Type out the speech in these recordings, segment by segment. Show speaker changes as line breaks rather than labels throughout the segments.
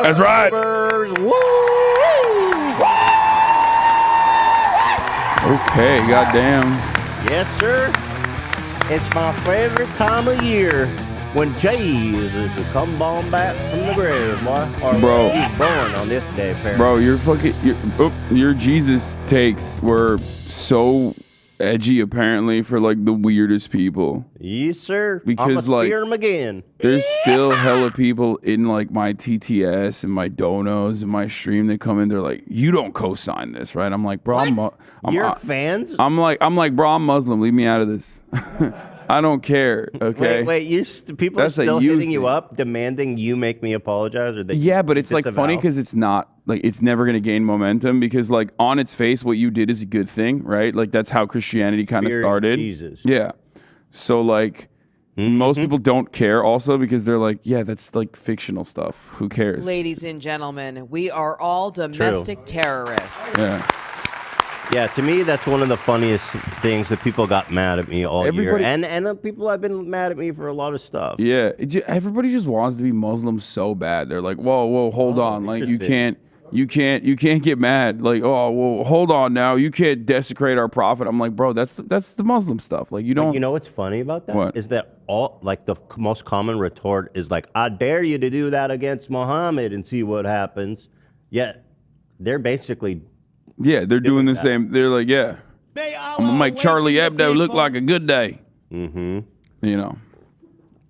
That's right.
Woo!
Okay, goddamn.
Yes, sir. It's my favorite time of year when Jesus will come on back from the grave, boy. Or
Bro.
he's born on this day, apparently.
Bro, your Jesus takes were so edgy, apparently, for like the weirdest people.
Yes, sir.
Because
I'ma
like
spear him again.
there's still hella people in like my TTS and my donos and my stream that come in. They're like, you don't co-sign this, right? I'm like, bro,
You're fans?
I'm like, bro, I'm Muslim. Leave me out of this. I don't care. Okay.
Wait. People are still hitting you up, demanding you make me apologize, or
yeah, but it's like funny because it's not like it's never gonna gain momentum because like on its face, what you did is a good thing, right? Like that's how Christianity kind of started.
Jesus.
Yeah. So like most people don't care also because they're like, yeah, that's like fictional stuff. Who cares?
Ladies and gentlemen, we are all domestic terrorists.
Yeah.
Yeah, to me, that's one of the funniest things that people got mad at me all year. And people have been mad at me for a lot of stuff.
Yeah. Everybody just wants to be Muslim so bad. They're like, whoa, hold on. Like you can't get mad. Like, oh, well, hold on now. You can't desecrate our prophet. I'm like, bro, that's the Muslim stuff. Like you don't.
You know what's funny about that?
What?
Is that all like the most common retort is like, I dare you to do that against Muhammad and see what happens. Yet they're basically
yeah, they're doing the same. They're like, yeah, I'm gonna make Charlie Hebdo look like a good day.
Mm-hmm.
You know.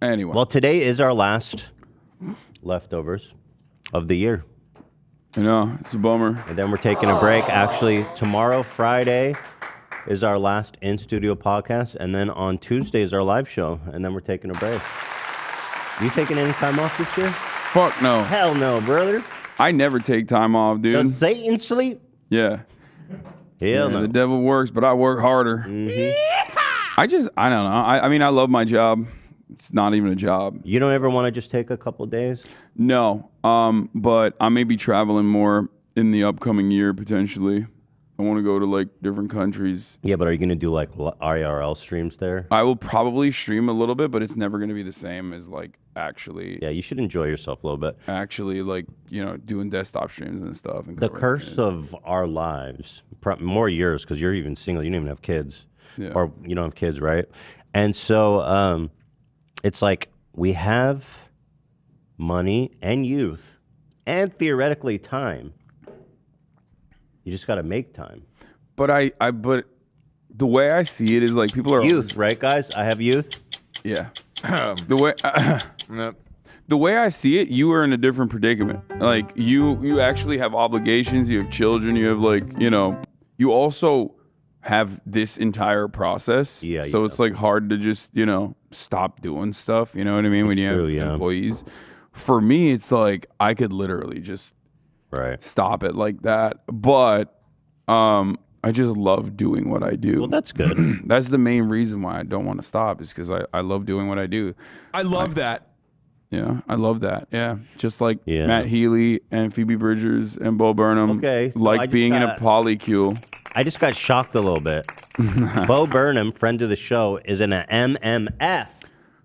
Anyway.
Well, today is our last leftovers of the year.
You know, it's a bummer.
And then we're taking a break. Actually, tomorrow, Friday, is our last in-studio podcast. And then on Tuesday is our live show. And then we're taking a break. You taking any time off this year?
Fuck no.
Hell no, brother.
I never take time off, dude.
Does Satan sleep?
Yeah.
Hell no.
The devil works, but I work harder. I don't know. I mean, I love my job. It's not even a job.
You don't ever want to just take a couple days?
No. But I may be traveling more in the upcoming year, potentially. I want to go to like different countries.
Yeah, but are you going to do like IRL streams there?
I will probably stream a little bit, but it's never going to be the same as like actually.
Yeah, you should enjoy yourself a little bit.
Actually, like, you know, doing desktop streams and stuff. And
the curse of our lives, more years, because you're even single, you don't even have kids.
Yeah.
Or you don't have kids, right? And so it's like we have money and youth and theoretically time. You just got to make time.
But but the way I see it is like people are
youth, right, guys? I have youth.
Yeah. The way I see it, you are in a different predicament. Like you actually have obligations. You have children. You have like, you know, you also have this entire process. Yeah. So it's like hard to just, you know, stop doing stuff. You know what I mean? When you have employees. For me, it's like I could literally just stop it like that. But I just love doing what I do.
Well, that's good.
That's the main reason why I don't want to stop is because I love doing what I do.
I love that.
Yeah, I love that. Yeah, just like Matt Healy and Phoebe Bridgers and Bo Burnham.
Okay, so
like being in a polycule.
I just got shocked a little bit. Bo Burnham, friend of the show, is in an MMF.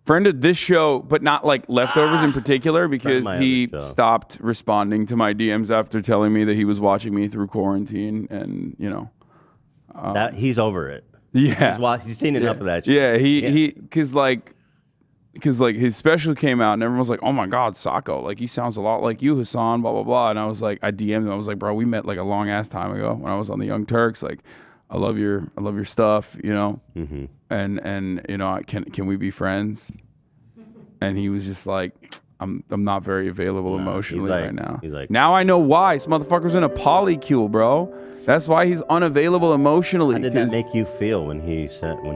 Friend of this show, but not like leftovers in particular, because he stopped responding to my DMs after telling me that he was watching me through quarantine, and you know,
that he's over it.
Yeah,
he's seen enough of that shit.
Yeah, because his special came out and everyone was like, oh my God, Sacco, like he sounds a lot like you, Hasan, blah blah blah. And I was like, I DM'd him, I was like, bro, we met like a long ass time ago when I was on the Young Turks. Like, I love your stuff, you know. And you know, can we be friends? And he was just like, I'm not very available emotionally right now.
He's like,
now I know why. This motherfucker's in a polycule, bro. That's why he's unavailable emotionally.
How did that make you feel when he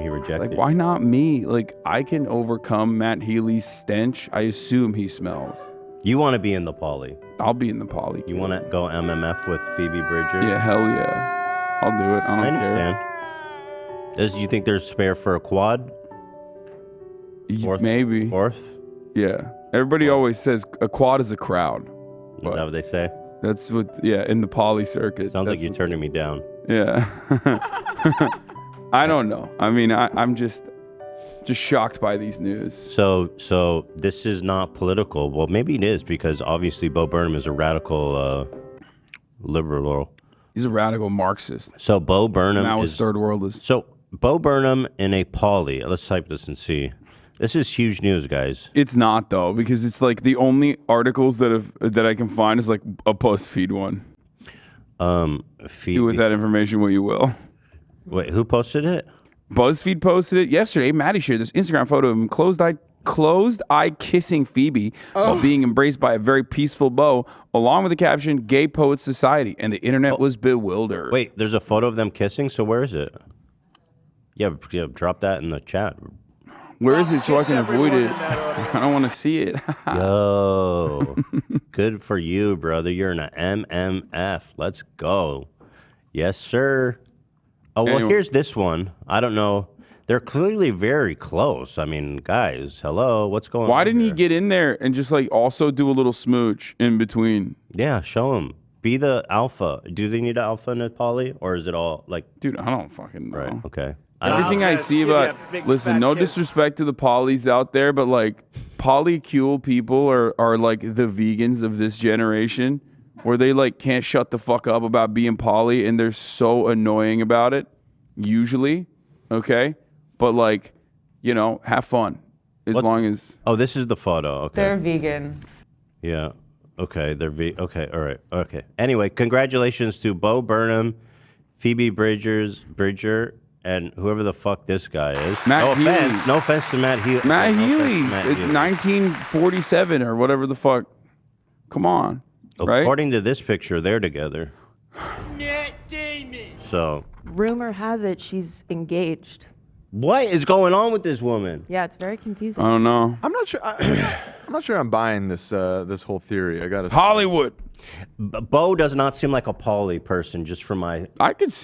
rejected?
Like, why not me? Like, I can overcome Matt Healy's stench. I assume he smells.
You want to be in the poly?
I'll be in the poly.
You want to go MMF with Phoebe Bridgers?
Yeah, hell yeah. I'll do it. I don't
care. You think there's spare for a quad?
Maybe.
Fourth?
Yeah. Everybody always says a quad is a crowd.
Is that what they say?
That's what, in the poly circuit.
Sounds like you're turning me down.
Yeah. I don't know. I mean, I'm just, Just shocked by these news.
So this is not political. Well, maybe it is because obviously Bo Burnham is a radical liberal.
He's a radical Marxist.
So Bo Burnham
now
is
third worldist.
So Bo Burnham in a poly. Let's type this and see. This is huge news, guys.
It's not though, because it's like the only articles that I can find is like a BuzzFeed one. Do with that information what you will.
Wait, who posted it?
BuzzFeed posted it yesterday. Maddie shared this Instagram photo of him closed eye kissing Phoebe while being embraced by a very peaceful Bo, along with the caption "Gay Poets Society," and the internet was bewildered.
Wait, there's a photo of them kissing. So where is it? Yeah, drop that in the chat.
Where is it so I can avoid it? I don't want to see it.
Yo, good for you, brother. You're in a MMF. Let's go. Yes, sir. Oh, well, here's this one. I don't know. They're clearly very close. I mean, guys, hello. What's going on?
Why didn't he get in there and just like also do a little smooch in between?
Yeah, show him. Be the alpha. Do they need an alpha in a poly? Or is it all like...
Dude, I don't fucking know.
Right, okay.
Everything I see about... Listen, no disrespect to the polys out there, but like polycule people are like the vegans of this generation, where they like can't shut the fuck up about being poly and they're so annoying about it, usually, okay? But like, you know, have fun as long as...
Oh, this is the photo, okay.
They're vegan.
Yeah, okay, okay, all right, okay. Anyway, congratulations to Bo Burnham, Phoebe Bridger, and whoever the fuck this guy is. No offense to Matt Healy.
Matt Healy, 1947 or whatever the fuck. Come on. Right?
According to this picture, they're together. So.
Rumor has it she's engaged.
What is going on with this woman?
Yeah, it's very confusing.
I don't know.
I'm not sure. I'm not sure I'm buying this this whole theory. I got to
Hollywood.
Bo does not seem like a poly person, just from my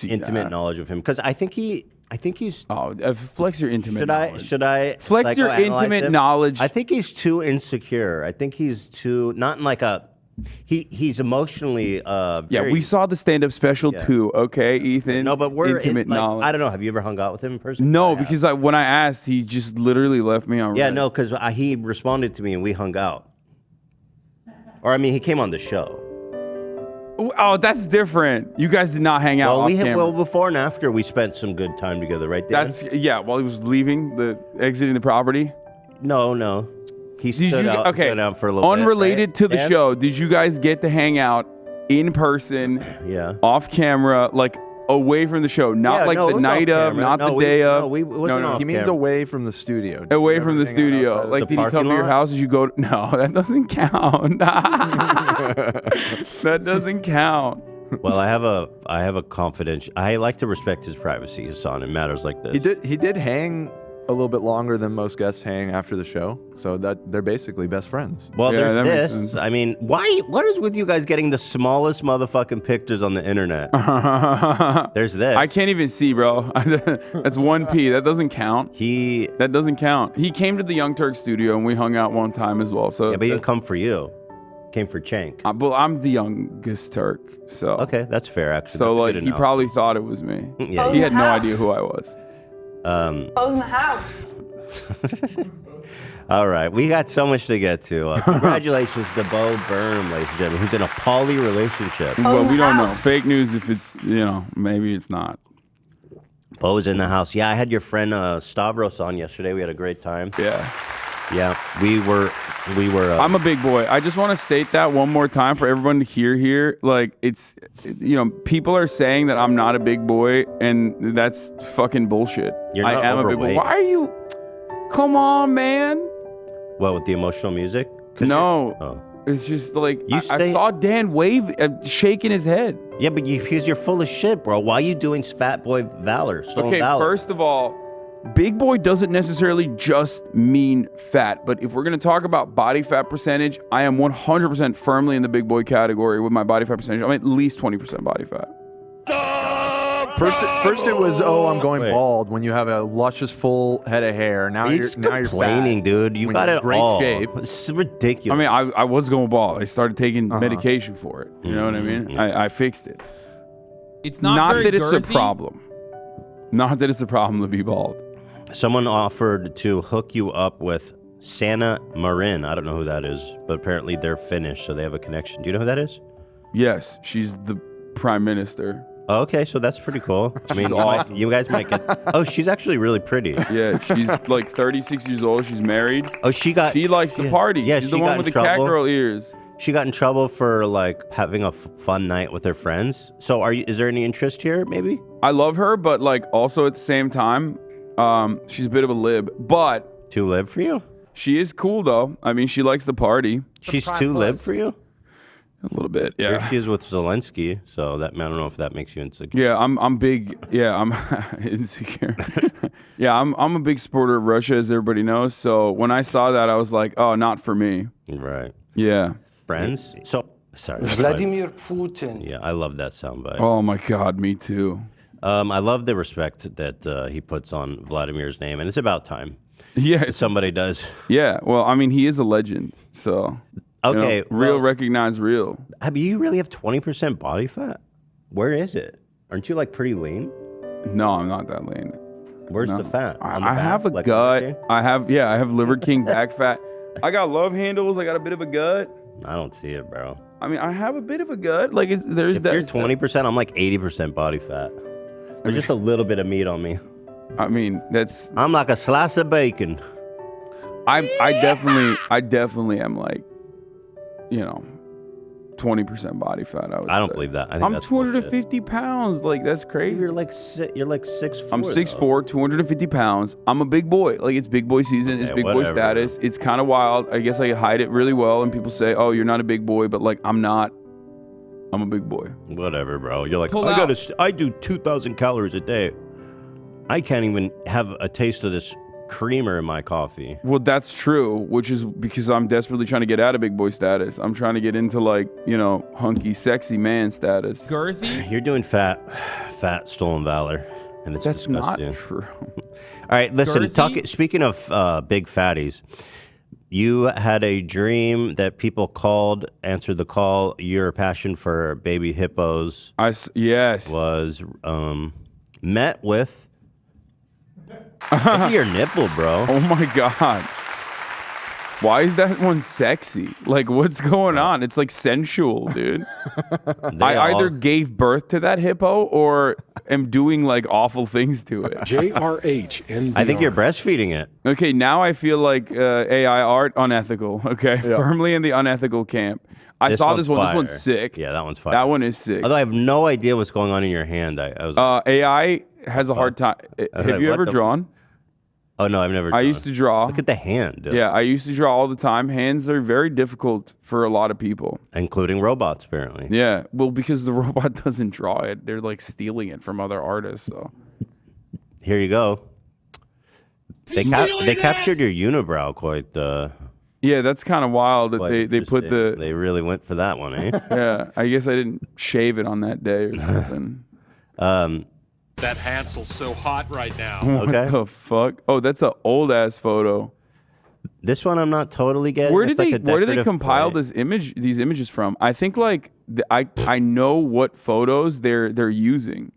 intimate knowledge of him, because I think he's.
Oh, flex your intimate knowledge.
Should I
flex
like,
your intimate knowledge?
I think he's too insecure. I think he's too not in like a. He's emotionally.
Yeah, we saw the stand-up special too. Okay, Ethan.
No, but we're
intimate knowledge.
I don't know. Have you ever hung out with him in person?
No, because when I asked, he just literally left me on.
Yeah,
red.
no, because he responded to me and we hung out. Or I mean, he came on the show.
Oh, that's different. You guys did not hang out.
Well, before and after, we spent some good time together, right? Dan?
While he was leaving exiting the property.
No. He stood out for a little bit.
Unrelated to the show, did you guys get to hang out in person, off camera, like away from the show? Not the night of, not the day of.
No, he means away from the studio.
Away from the studio. Like, did he come to your house? Did you go? No, that doesn't count. That doesn't count.
Well, I have a confidential. I like to respect his privacy, Hasan, in matters like this.
He did hang a little bit longer than most guests hang after the show, so that they're basically best friends.
Well, there's this. I mean, what is with you guys getting the smallest motherfucking pictures on the internet? There's this.
I can't even see, bro. That's 1P. That doesn't count. That doesn't count. He came to the Young Turk studio and we hung out one time as well. So
yeah, but he didn't come for you. Came for Cenk.
Well, I'm the youngest Turk, so
okay, that's fair. Actually,
so like he probably thought it was me. Yeah, he had no idea who I was.
Bo's in the house.
All right, we got so much to get to. Congratulations to Bo Burnham, ladies and gentlemen, who's in a poly relationship.
Well, we don't know. Fake news if it's, maybe it's not.
Bo's in the house. Yeah, I had your friend Stavros on yesterday. We had a great time. Yeah, we were.
I'm a big boy. I just want to state that one more time for everyone to hear here. Like, it's, people are saying that I'm not a big boy, and that's fucking bullshit.
You're not
I am
overweight.
a big boy. Why are you? Come on, man.
What, with the emotional music?
No. It's just like, I saw Dan shaking his head.
Yeah, but because you're full of shit, bro. Why are you doing fat boy valor?
First of all, big boy doesn't necessarily just mean fat, but if we're going to talk about body fat percentage, I am 100% firmly in the big boy category with my body fat percentage. I'm at least 20% body fat.
First it was, I'm going bald when you have a luscious full head of hair. Now you're
complaining, dude. You got it
great
all.
Shape.
This is ridiculous.
I mean, I was going bald. I started taking medication for it. You know what I mean? I fixed it.
It's not very
that
girthy.
It's a problem. Not that it's a problem to be bald.
Someone offered to hook you up with Sanna Marin. I don't know who that is, but apparently they're Finnish, so they have a connection. Do you know who that is?
Yes, she's the prime minister.
Oh, okay, so that's pretty cool. I mean,
awesome.
you guys might get... Oh, she's actually really pretty.
Yeah, she's like 36 years old. She's married.
Oh, she
likes to party.
Yeah,
she's
she
the
got
one
in
with the
trouble.
cat girl ears.
She got in trouble for like having a fun night with her friends. So is there any interest here, maybe?
I love her, but like also at the same time, she's a bit of a lib. But
too lib for you?
She is cool though. I mean, she likes to party.
She's too lib for you?
A little bit, yeah.
Here she is with Zelensky, so that I don't know if that makes you insecure.
Yeah, I'm big. Yeah, I'm insecure. Yeah, I'm a big supporter of Russia, as everybody knows. So when I saw that, I was like, oh, not for me.
Right.
Yeah.
Friends. So sorry.
Vladimir Putin.
Yeah, I love that soundbite.
Oh my God, me too.
I love the respect that he puts on Vladimir's name, and it's about time.
Yeah,
somebody does.
Yeah, well, I mean, he is a legend, so.
Okay,
real recognize real.
I mean, you really have 20% body fat? Where is it? Aren't you like pretty lean?
No, I'm not that lean.
Where's the fat?
I have a gut. I have Liver King back fat. I got love handles. I got a bit of a gut.
I don't see it, bro.
I mean, I have a bit of a gut. Like there's
if
that.
You're 20%. I'm like 80% body fat. There's just a little bit of meat on me.
I mean, that's.
I'm like a slice of bacon.
I definitely am like, 20% body fat.
I don't believe that. I think
I'm
that's
250 pounds. Like that's crazy.
You're like 6'4".
I'm 6'4", 250 pounds. I'm a big boy. Like it's big boy season. It's big boy status. It's kind of wild. I guess I hide it really well, and people say, "Oh, you're not a big boy," but like I'm not. I'm a big boy.
Whatever, bro. You're like, I do 2,000 calories a day. I can't even have a taste of this creamer in my coffee.
Well, that's true, which is because I'm desperately trying to get out of big boy status. I'm trying to get into like, hunky, sexy man status.
Girthy?
You're doing fat stolen valor. And it's
That's
disgusting.
not true.
All right, listen, speaking of big fatties, you had a dream that people answered the call. Your passion for baby hippos
yes.
was met with look at your nipple, bro.
Oh my God. Why is that one sexy? Like, what's going on? It's like sensual, dude. I either gave birth to that hippo or am doing like awful things to it.
JRH.
I think you're breastfeeding it.
Okay, now I feel like AI art unethical. Okay, firmly in the unethical camp. I saw this one.
Fire.
This one's sick.
Yeah, that one's fire.
That one is sick.
Although I have no idea what's going on in your hand. I was
AI has a hard time. Have you ever drawn?
Oh, no, I've never drawn.
I used to draw.
Look at the hand. Dude.
Yeah, I used to draw all the time. Hands are very difficult for a lot of people.
Including robots, apparently.
Yeah, well, because the robot doesn't draw it. They're like stealing it from other artists, so.
Here you go. They captured your unibrow quite...
Yeah, that's kind of wild that they put the...
They really went for that one, eh?
Yeah, I guess I didn't shave it on that day or something.
That Hansel's so hot right now.
What the fuck? Oh, that's an old ass photo.
This one I'm not totally getting.
Where did they compile these images from? I think like I know what photos they're using.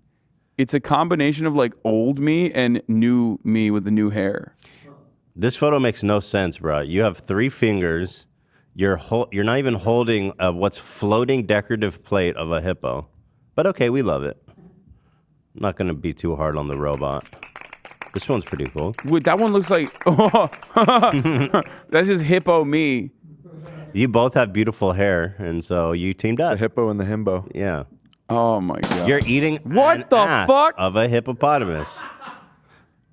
It's a combination of like old me and new me with the new hair.
This photo makes no sense, bro. You have 3 fingers. You're not even holding what's floating decorative plate of a hippo. But okay, we love it. I'm not going to be too hard on the robot. This one's pretty cool.
Wait, that one looks like... that's just hippo me.
You both have beautiful hair, and so you teamed up.
The hippo and the himbo.
Yeah.
Oh, my God.
You're eating
what the fuck?
Of a hippopotamus.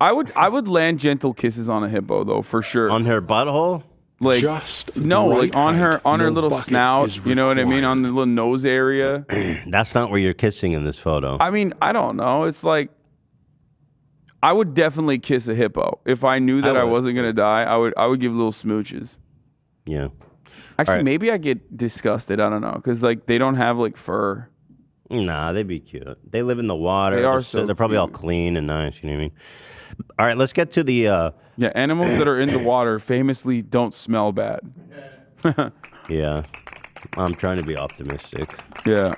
I would land gentle kisses on a hippo, though, for sure.
On her butthole?
Like
Just
like on her little snout, you know what I mean, on the little nose area.
That's not where you're kissing in this photo.
I mean, I don't know. It's like I would definitely kiss a hippo if I knew that I wasn't gonna die. I would give little smooches.
Yeah.
Actually, maybe I get disgusted. I don't know, because like they don't have like fur.
Nah, they'd be cute. They live in the water.
They're
probably all clean and nice. You know what I mean? All right, let's get to the.
Yeah, animals that are in the water famously don't smell bad.
Yeah, I'm trying to be optimistic.
Yeah.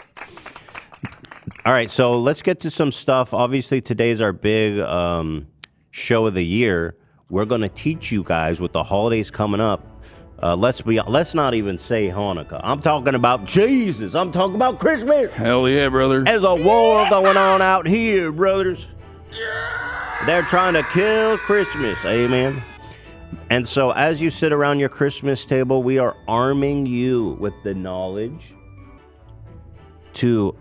All right, so let's get to some stuff. Obviously, today's our big show of the year. We're going to teach you guys with the holidays coming up. Let's not even say Hanukkah. I'm talking about Jesus. I'm talking about Christmas.
Hell yeah, brother.
There's a war going on out here, brothers. They're trying to kill Christmas. Amen. And so as you sit around your Christmas table, we are arming you with the knowledge to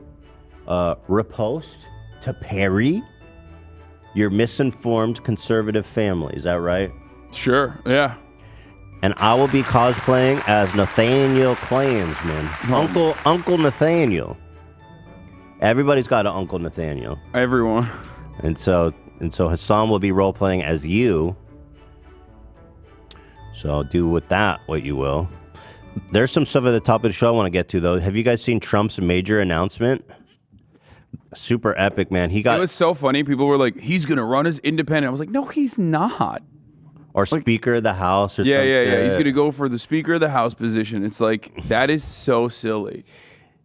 riposte, to parry your misinformed conservative family. Is that right?
Sure, yeah.
And I will be cosplaying as Nathaniel Klansman. Uncle Nathaniel. Everybody's got an Uncle Nathaniel.
Everyone.
And so Hasan will be role-playing as you. So do with that what you will. There's some stuff at the top of the show I want to get to, though. Have you guys seen Trump's major announcement? Super epic, man. It
was so funny. People were like, he's going to run as independent. I was like, no, he's not.
Or Speaker of the House. Or
yeah. He's going to go for the Speaker of the House position. It's like, that is so silly.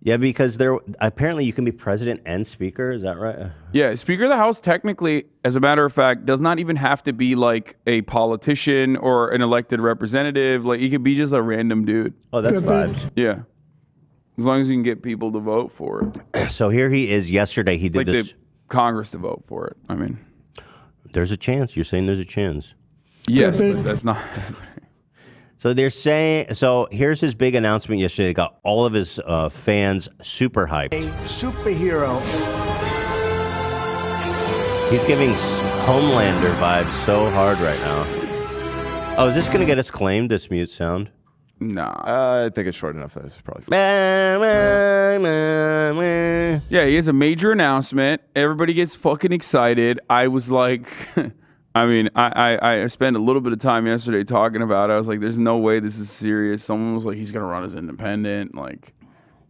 Yeah, because apparently you can be president and speaker. Is that right?
Yeah, Speaker of the House technically, as a matter of fact, does not even have to be like a politician or an elected representative. Like, he could be just a random dude.
Oh, that's vibes.
Yeah. As long as you can get people to vote for it.
So here he is yesterday. He did
like
this.
The Congress to vote for it. I mean.
There's a chance. You're saying there's a chance.
Yes, but that's not happening.
So they're saying, so here's his big announcement yesterday. He got all of his fans super hyped.
A superhero.
He's giving Homelander vibes so hard right now. Oh, is this going to get us claimed, this mute sound?
Nah.
I think it's short enough that it's probably
Yeah, he has a major announcement. Everybody gets fucking excited. I was like... I mean, I spent a little bit of time yesterday talking about it. I was like, there's no way this is serious. Someone was like, he's going to run as independent. Like,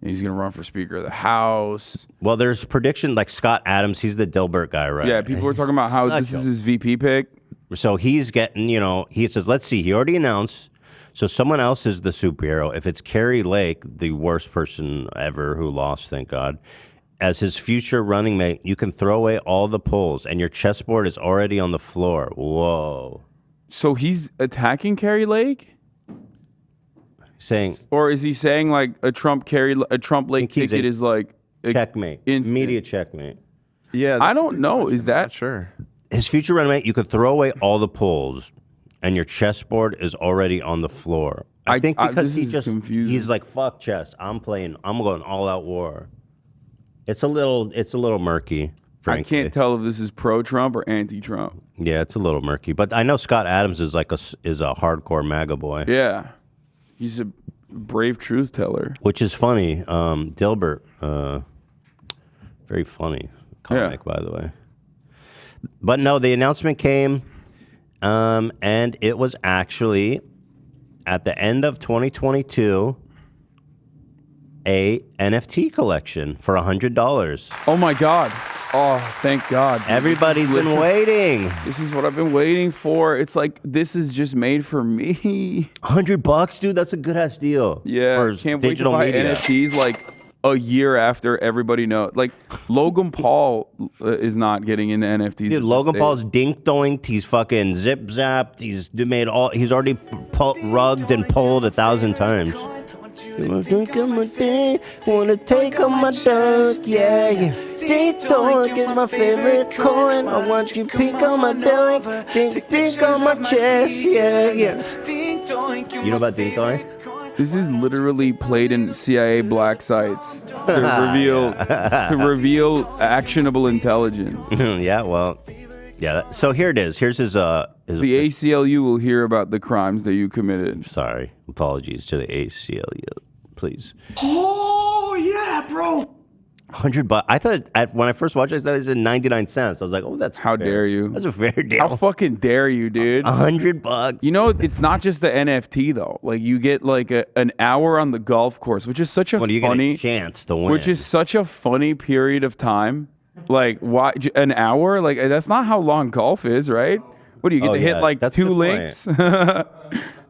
he's going to run for Speaker of the House.
Well, there's prediction like Scott Adams. He's the Dilbert guy, right?
Yeah, people were talking about how this is his VP pick.
So he's getting, he says, let's see. He already announced. So someone else is the superhero. If it's Carrie Lake, the worst person ever who lost, thank God, as his future running mate, you can throw away all the polls, and your chessboard is already on the floor. Whoa.
So he's attacking Carrie Lake?
Saying...
Or is he saying, like, a Trump Lake ticket is, like...
Checkmate. Immediate checkmate.
Yeah.
I don't know. Is that...
Sure.
His future running mate, you could throw away all the polls, and your chessboard is already on the floor. I think because he's like, fuck chess. I'm going all out war. It's a little murky, frankly.
I can't tell if this is pro-Trump or anti-Trump.
Yeah, it's a little murky. But I know Scott Adams is like a hardcore MAGA boy.
Yeah. He's a brave truth teller.
Which is funny. Dilbert, very funny comic, by the way. But no, the announcement came, and it was actually at the end of 2022... a NFT collection for $100.
Oh my God. Oh, thank God. Dude.
Everybody's been waiting.
This is what I've been waiting for. It's like, this is just made for me.
$100, dude. That's a good ass deal.
Yeah. Can't wait to buy NFTs like a year after everybody knows. Like, Logan Paul is not getting into NFTs.
Dude, Logan Paul's dink-doinked. He's fucking zip-zapped. He's already rugged and pulled 1,000 times. Wanna take on my day, wanna take on my dust, yeah. Dink doink is my favorite coin. I want you peek on my doink, dink on my chest, yeah. You know about dink doink?
This is literally played in CIA black sites to reveal actionable intelligence.
Yeah, well, yeah. So here it is. Here's his
the ACLU will hear about the crimes that you committed.
Sorry. Apologies to the ACLU, please.
Oh, yeah, bro.
$100. I thought when I first watched it, I thought it was 99 cents. I was like, oh, that's
how
fair.
Dare you?
That's a fair deal.
How fucking dare you, dude?
$100.
You know, it's not just the NFT though. Like, you get like an hour on the golf course, which is such a
you
funny
get a chance to win.
Which is such a funny period of time. Like, why an hour? Like, that's not how long golf is, right? What do you get to hit like
that's
2 links?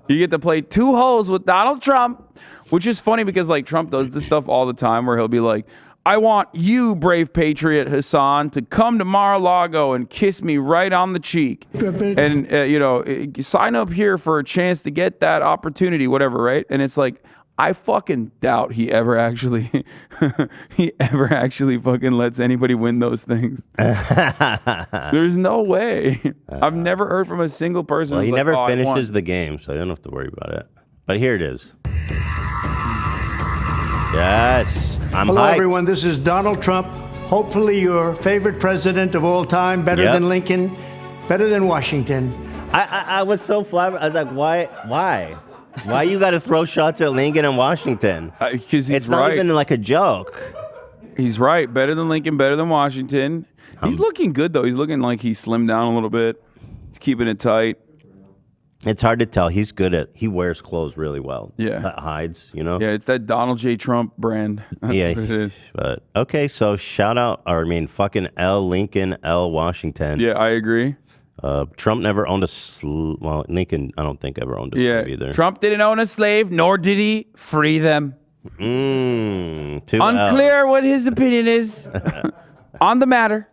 You get to play 2 holes with Donald Trump, which is funny because like Trump does this stuff all the time where he'll be like, I want you, brave patriot Hasan, to come to Mar-a-Lago and kiss me right on the cheek. And, sign up here for a chance to get that opportunity, whatever, right? And it's like, I fucking doubt he ever actually fucking lets anybody win those things. There's no way. I've never heard from a single person.
Well, he
who's
never
like,
finishes the game, so you don't have to worry about it. But here it is. Yes, I'm
Hello,
hyped.
everyone. This is Donald Trump. Hopefully your favorite president of all time, better than Lincoln, better than Washington.
I was so flabbergasted. I was like, why? Why you got to throw shots at Lincoln and Washington?
Because
it's not even like a joke.
He's right. Better than Lincoln, better than Washington. He's looking good, though. He's looking like he slimmed down a little bit. He's keeping it tight.
It's hard to tell. He wears clothes really well.
Yeah.
That hides, you know?
Yeah, it's that Donald J. Trump brand. That's
yeah.
what it is.
But, okay, so fucking L. Lincoln, L. Washington.
Yeah, I agree.
Trump never owned Lincoln, I don't think ever owned a slave either.
Trump didn't own a slave, nor did he free them. Unclear what his opinion is on the matter.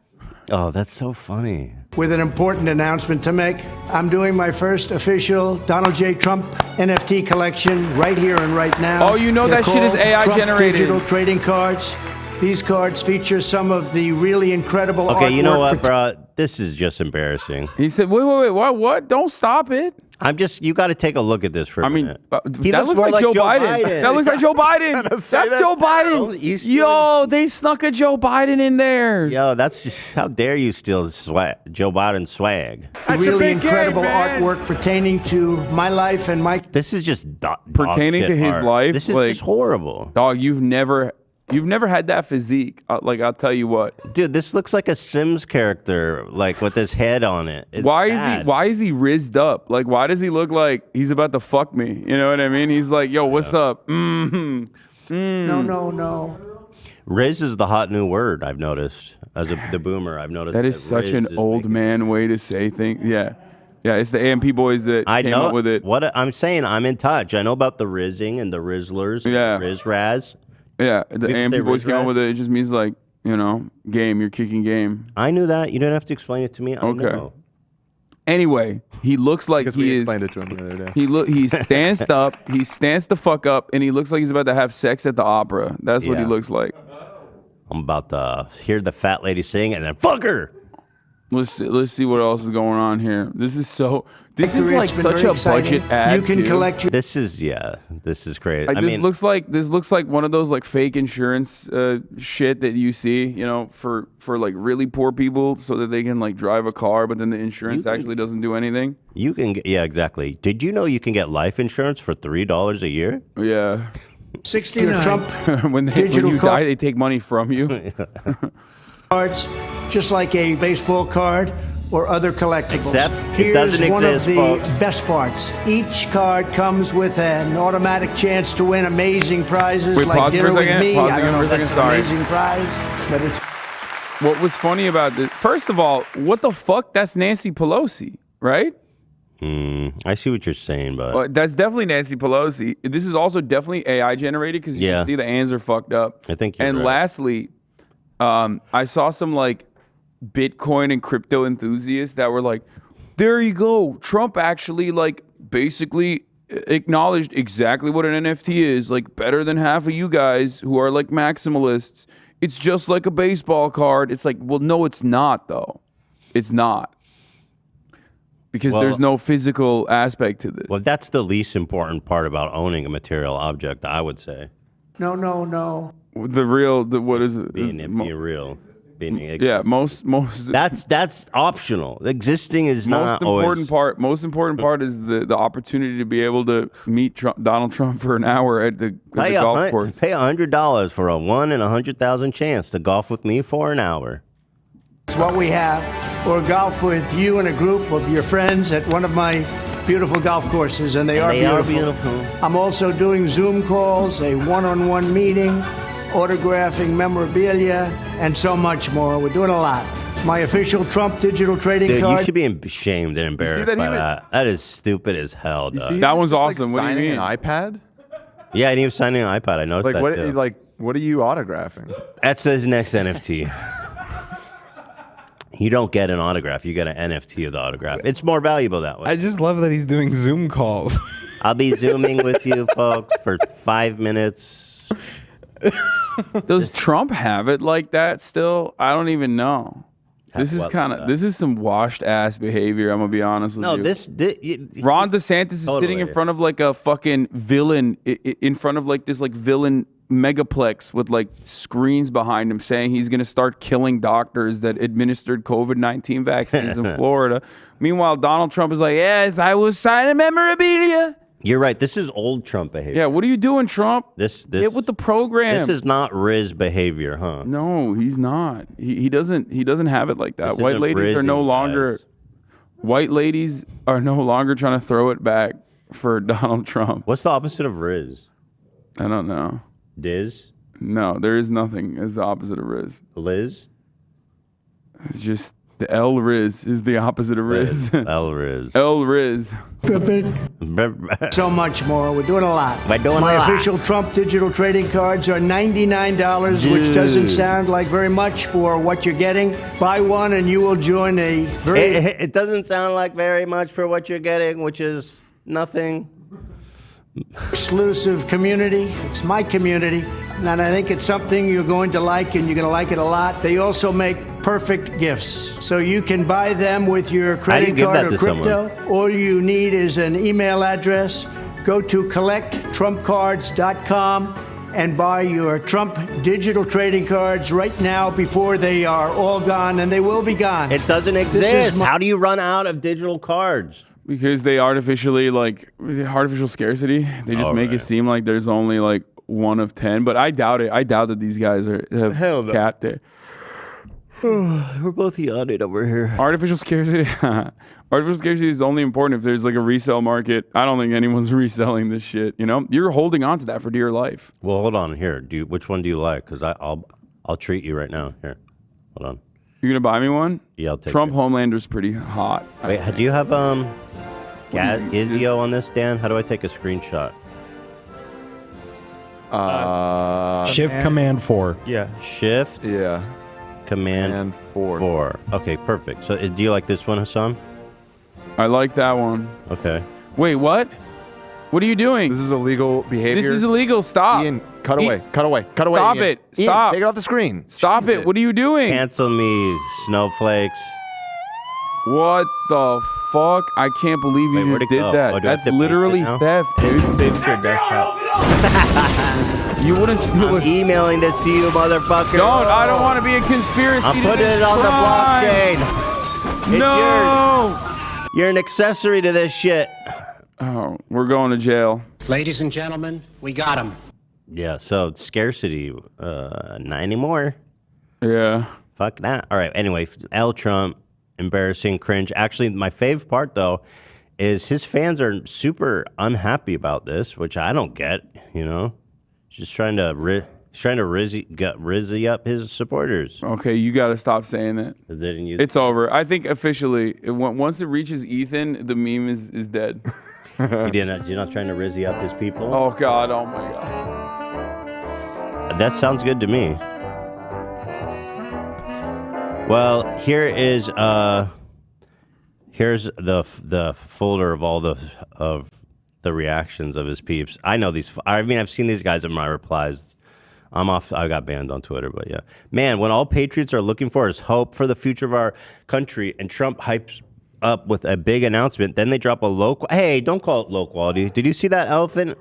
Oh, that's so funny.
With an important announcement to make, I'm doing my first official Donald J. Trump NFT collection right here and right now.
Oh, you know
They're
that shit is
called
AI
Trump
generated.
Digital trading cards. These cards feature some of the really incredible artwork.
Okay, you know what, bro? This is just embarrassing.
He said, wait, what? Don't stop it.
You got to take a look at this for a minute. He
that looks like Joe Biden. That looks like Joe Biden. That's Joe Biden. Yo, they snuck a Joe Biden in there.
Yo, that's just, how dare you steal Joe Biden swag.
Really incredible artwork pertaining to my life and my...
This is just
pertaining to his life.
This is just horrible.
Dog, you've never had that physique. I'll tell you what.
Dude, this looks like a Sims character, like with his head on it. It's
why
bad.
is he rizzed up? Like, why does he look like he's about to fuck me? You know what I mean? He's like, yo, what's up? No.
Riz is the hot new word, I've noticed. As the boomer, I've noticed.
That is such an old man way to say things. Yeah. Yeah, it's the AMP boys that came up with it.
What I'm saying, I'm in touch. I know about the rizzing and the Rizzlers, and the Riz-Raz.
Yeah, the AMP boys came up with it. It just means like, game. You're kicking game.
I knew that. You don't have to explain it to me. I know.
Anyway, he looks like
we explained it to him the other day.
He stands up. He stands the fuck up, and he looks like he's about to have sex at the opera. That's what he looks like.
I'm about to hear the fat lady sing, and then fuck her.
Let's see what else is going on here. This is like such a budget ad.
You can collect your...
This is crazy.
This looks like one of those like fake insurance shit that you see, for like really poor people so that they can like drive a car, but then the insurance actually doesn't do anything.
You can exactly. Did you know you can get life insurance for $3 a year?
Yeah.
69 Trump
when you die, they take money from you.
Cards, just like a baseball card or other collectibles.
Except
here's one of the best parts. Each card comes with an automatic chance to win amazing prizes like dinner with me. I don't know if that's an amazing prize, but it's...
What was funny about this? First of all, what the fuck? That's Nancy Pelosi, right?
I see what you're saying, but
that's definitely Nancy Pelosi. This is also definitely AI generated because you can see the hands are fucked up.
I think you're
right. And lastly, I saw some like Bitcoin and crypto enthusiasts that were like, there you go. Trump actually like basically acknowledged exactly what an NFT is, like better than half of you guys who are like maximalists. It's just like a baseball card. It's like, well, no, it's not though. It's not. Because there's no physical aspect to this.
Well, that's the least important part about owning a material object, I would say.
No.
What is it?
Being real.
Yeah, most.
That's optional. Existing is not always.
Most important part is the opportunity to be able to meet Donald Trump for an hour at the golf course.
Pay $100 for a 1 in 100,000 chance to golf with me for an hour.
That's what we have. Or golf with you and a group of your friends at one of my beautiful golf courses, and they are beautiful. I'm also doing Zoom calls, a one-on-one meeting, autographing memorabilia, and so much more. We're doing a lot. My official Trump digital trading card.
You should be ashamed and embarrassed by that. That is stupid as hell, dog.
That one's awesome.
Like
what do you mean?
An iPad?
Yeah, and he was signing an iPad. I noticed that too.
What are you autographing?
That's his next NFT. You don't get an autograph. You get an NFT of the autograph. It's more valuable that way.
I just love that he's doing Zoom calls.
I'll be Zooming with you folks for 5 minutes.
Does Trump have it like that still? I don't even know. This is this is some washed ass behavior. I'm gonna be honest with you.
No,
Ron DeSantis is sitting in front of like a fucking villain, in front of like this like villain megaplex with like screens behind him, saying he's gonna start killing doctors that administered COVID-19 vaccines in Florida. Meanwhile, Donald Trump is like, yes, I will sign a memorabilia.
You're right. This is old Trump behavior.
Yeah, what are you doing, Trump? Get with the program.
This is not Riz behavior, huh?
No, he's not. He doesn't have it like that. White ladies are no longer trying to throw it back for Donald Trump.
What's the opposite of Riz?
I don't know.
Diz?
No, there is nothing as the opposite of Riz.
Liz?
It's just the L Riz is the opposite of Riz.
L Riz.
L Riz.
So much more. We're doing a lot.
We're doing
My
a lot.
official Trump digital trading cards are $99, which doesn't sound like very much for what you're getting. Buy one and you will join a very...
It doesn't sound like very much for what you're getting, which is nothing.
Exclusive community. It's my community. And I think it's something you're going to like, and you're going to like it a lot. They also make perfect gifts. So you can buy them with your credit card or crypto. All you need is an email address. Go to collecttrumpcards.com and buy your Trump digital trading cards right now before they are all gone, and they will be gone.
It doesn't exist. How do you run out of digital cards?
Because they artificial scarcity. They just make it seem like there's only like 1 of 10. But I doubt it. I doubt that these guys have capped it.
We're both yawning over here.
Artificial scarcity. Artificial scarcity is only important if there's like a resale market. I don't think anyone's reselling this shit. You know, you're holding on to that for dear life.
Well, hold on here. Which one do you like? Because I'll treat you right now. Here, hold on.
You're gonna buy me one?
Yeah, I'll take
Trump
it.
Homelander's pretty hot.
Wait, do you have Gizio on this, Dan? How do I take a screenshot?
Shift Command 4.
Yeah.
Shift.
Yeah.
Command 4. Okay, perfect. So do you like this one, Hasan?
I like that one.
Okay.
Wait, what? What are you doing?
This is illegal behavior.
This is illegal. Stop.
Ian, cut away. Cut away.
Stop
Ian.
it.
Ian,
Stop.
take it off the screen.
Stop it. What are you doing?
Cancel me, snowflakes.
What the fuck? I can't believe you just did that. That's literally theft, dude.
Saves your desktop.
You wouldn't steal it.
I'm emailing this to you, motherfucker.
I don't want to be a conspiracy.
I'm putting it on the blockchain.
No.
You're an accessory to this shit.
Oh, we're going to jail.
Ladies and gentlemen, we got him.
Yeah, so scarcity, not anymore.
Yeah.
Fuck that. All right, anyway, L Trump, embarrassing, cringe. Actually, my fave part, though, is his fans are super unhappy about this, which I don't get, you know? Just trying to rizzy up his supporters.
Okay, you got to stop saying that. It's over. I think officially, once it reaches Ethan, the meme is dead.
You're not trying to rizzy up his people?
Oh, God. Oh, my God.
That sounds good to me. Well, here's the folder of all the reactions of his peeps. I know these. I mean, I've seen these guys in my replies. I'm off. I got banned on Twitter, but yeah. Man, when all patriots are looking for is hope for the future of our country, and Trump hypes up with a big announcement, then they drop a hey, don't call it low quality. Did you see that elephant?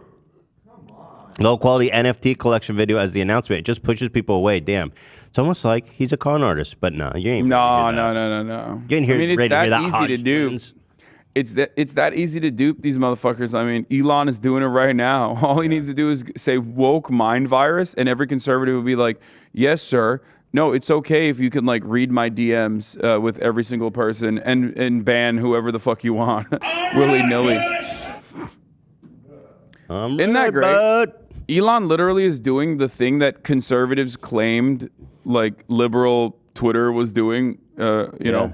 Low quality NFT collection video as the announcement. It just pushes people away. Damn. It's almost like he's a con artist, but no, you ain't.
No.
You ain't here ready to hear that
easy to do. It's that easy to dupe these motherfuckers. I mean, Elon is doing it right now. All he needs to do is say woke mind virus, and every conservative will be like, yes, sir. No, it's okay if you can like read my DMs with every single person and ban whoever the fuck you want, willy-nilly. Isn't that great? Elon literally is doing the thing that conservatives claimed like liberal Twitter was doing, you know,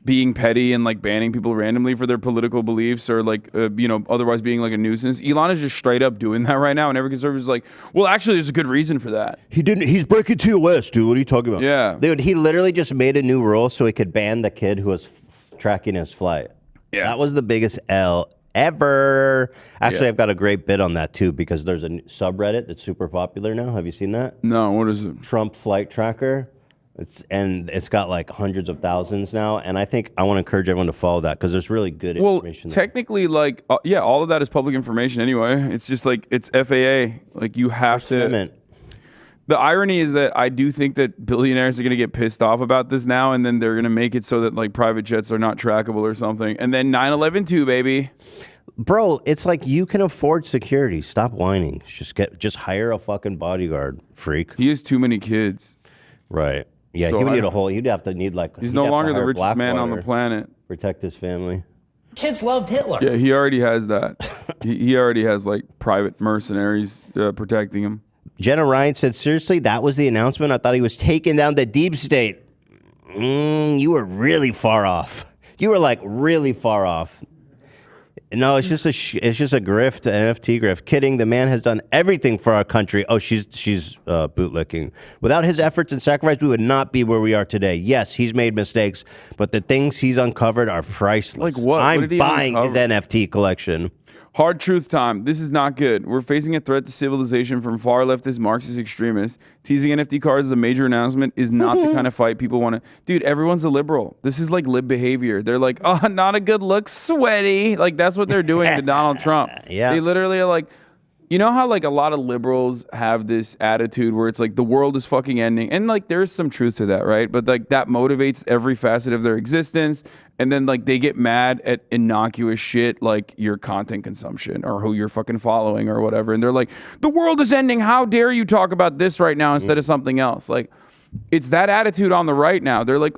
being petty and like banning people randomly for their political beliefs or like otherwise being like a nuisance. Elon is just straight up doing that right now, and every conservative is like, well, actually, there's a good reason for that.
He's breaking TOS, dude. What are you talking about?
Yeah,
dude. He literally just made a new rule so he could ban the kid who was tracking his flight.
Yeah,
that was the biggest L ever. Actually, I've got a great bit on that too because there's a subreddit that's super popular now. Have you seen that?
No. What is it?
Trump flight tracker. It's got like hundreds of thousands now, and I think I want to encourage everyone to follow that because there's really good information.
Well, technically, like, all of that is public information anyway. It's just like it's FAA. Like you have to. The irony is that I do think that billionaires are going to get pissed off about this now, and then they're going to make it so that like private jets are not trackable or something, and then 9/11 too, baby.
Bro, it's like you can afford security. Stop whining. Just hire a fucking bodyguard, freak.
He has too many kids.
Right. Yeah, so he would need a whole. He'd have to need like.
He's no longer the richest man on the planet.
Protect his family.
Kids loved Hitler.
Yeah, he already has that. he already has like private mercenaries protecting him.
Jenna Ryan said, "Seriously, that was the announcement. I thought he was taking down the deep state. You were really far off. You were like really far off." No, it's just a grift, an NFT grift. Kidding. The man has done everything for our country. Oh, she's bootlicking. Without his efforts and sacrifice, we would not be where we are today. Yes, he's made mistakes, but the things he's uncovered are priceless.
Like what?
I'm buying his NFT collection.
Hard truth time. This is not good. We're facing a threat to civilization from far leftist Marxist extremists. Teasing NFT cards as a major announcement is not the kind of fight people want to... Dude, everyone's a liberal. This is like lib behavior. They're like, oh, not a good look, sweaty. Like, that's what they're doing to Donald Trump.
Yeah.
They literally are like... You know how like a lot of liberals have this attitude where it's like the world is fucking ending, and like there's some truth to that, right? But like that motivates every facet of their existence, and then like they get mad at innocuous shit like your content consumption or who you're fucking following or whatever, and they're like, the world is ending. How dare you talk about this right now instead of something else? Like, it's that attitude on the right now. They're like,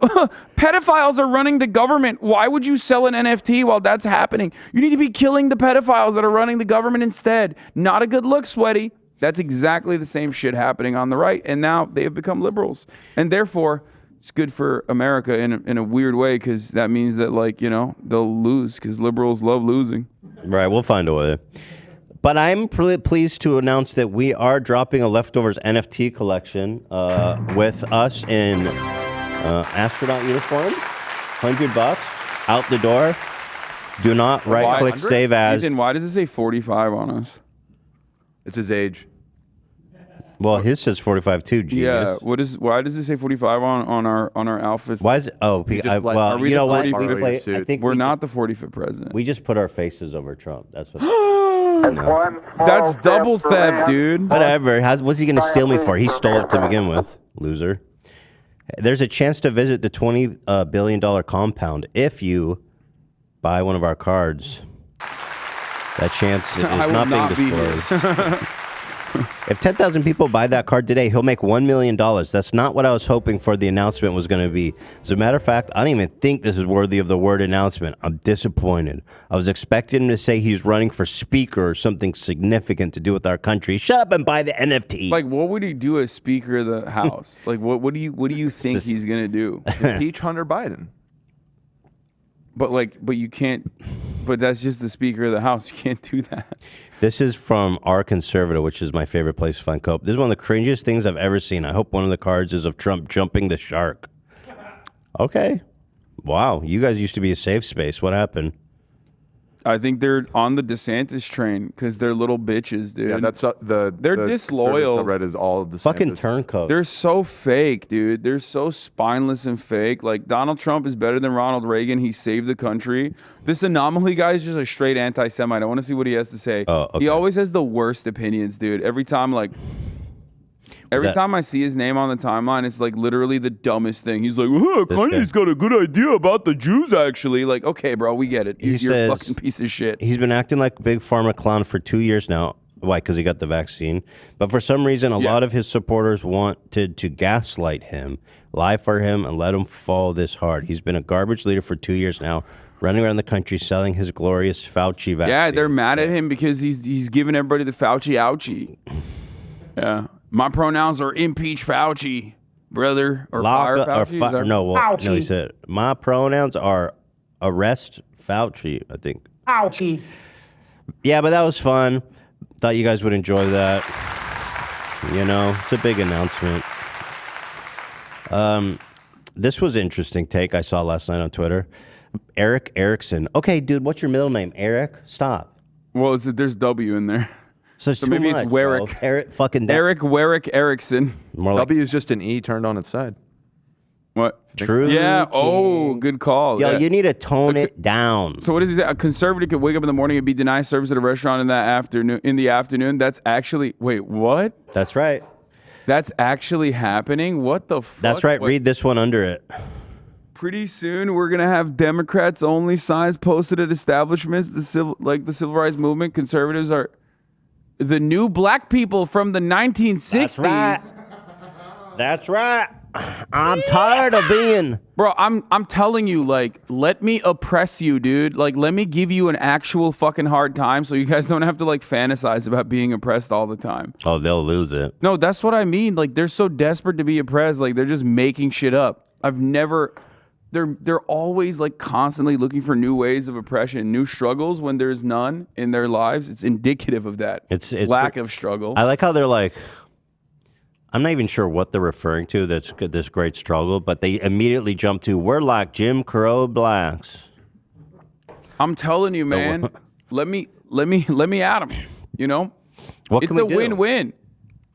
pedophiles are running the government. Why would you sell an NFT while that's happening? You need to be killing the pedophiles that are running the government instead. Not a good look, sweaty. That's exactly the same shit happening on the right. And now they have become liberals. And therefore, it's good for America in a weird way because that means that, like, you know, they'll lose because liberals love losing.
Right. We'll find a way. But I'm really pleased to announce that we are dropping a Leftovers NFT collection with us in astronaut uniform. $100 out the door. Do not right-click save as.
Ethan, why does it say 45 on us?
It's his age.
Well, his says 45 too. Genius.
Yeah. Why does it say 45 on our outfits?
Why is it? Oh, well, you know what?
I think we're not the 45th president.
We just put our faces over Trump. That's what.
That's double theft, dude.
Whatever. What's he going to steal me for? He stole it to begin with. Loser. There's a chance to visit the $20 billion compound if you buy one of our cards. That chance is not being disclosed. If 10,000 people buy that card today, he'll make $1 million. That's not what I was hoping for the announcement was going to be. As a matter of fact, I don't even think this is worthy of the word announcement. I'm disappointed. I was expecting him to say he's running for speaker or something significant to do with our country. Shut up and buy the NFT.
Like, what would he do as Speaker of the House? Like, what do you think he's going to do?
Impeach Hunter Biden.
But you can't. But that's just the Speaker of the House. You can't do that.
This is from Our Conservative, which is my favorite place to find cope. This is one of the cringiest things I've ever seen. I hope one of the cards is of Trump jumping the shark. Okay. Wow. You guys used to be a safe space. What happened?
I think they're on the DeSantis train because they're little bitches, dude.
Yeah, that's
they're disloyal.
Red is all the
fucking turncoat.
They're so fake, dude. They're so spineless and fake. Like, Donald Trump is better than Ronald Reagan. He saved the country. This anomaly guy is just a straight anti-Semite. I want to see what he has to say.
Oh, okay.
He always has the worst opinions, dude. Every time I see his name on the timeline, it's like literally the dumbest thing. He's like, Kanye's got a good idea about the Jews, actually. Like, okay, bro, we get it. You're a fucking piece of shit.
He's been acting like a big pharma clown for 2 years now. Why? Because he got the vaccine. But for some reason, a lot of his supporters wanted to gaslight him, lie for him, and let him fall this hard. He's been a garbage leader for 2 years now, running around the country selling his glorious Fauci vaccine.
Yeah, they're mad at him because he's giving everybody the Fauci ouchie. Yeah. My pronouns are impeach Fauci. brother, or
Lock
fire
or
Fauci?
fi- no, he said my pronouns are arrest Fauci, I think.
Fauci.
Yeah, but that was fun. Thought you guys would enjoy that. You know, it's a big announcement. This was an interesting take I saw last night on Twitter. Eric Erickson. Okay, dude, what's your middle name? Eric? Stop.
Well, there's W in there.
So
maybe it's Werrick.
Eric fucking
Eric Werrick Erickson.
More like
W is just an E turned on its side.
What?
True.
Yeah. Oh, good call.
Yo,
Yeah.
you need to tone it down.
So what does he say? A conservative could wake up in the morning and be denied service at a restaurant in the afternoon. That's actually what?
That's right.
That's actually happening? What the fuck?
That's right. Read this one under it.
Pretty soon we're gonna have Democrats only signs posted at establishments. The civil rights movement. Conservatives are the new black people from the 1960s.
That's right. I'm tired of being.
Bro, I'm telling you, like, let me oppress you, dude. Like, let me give you an actual fucking hard time so you guys don't have to, like, fantasize about being oppressed all the time.
Oh, they'll lose it.
No, that's what I mean. Like, they're so desperate to be oppressed. Like, they're just making shit up. They're always, like, constantly looking for new ways of oppression, new struggles when there's none in their lives. It's indicative of that. It's lack of struggle.
I like how they're like, I'm not even sure what they're referring to. That's this great struggle, but they immediately jump to, we're like Jim Crow blacks.
I'm telling you, man. let me at them. You know,
it's a
win-win.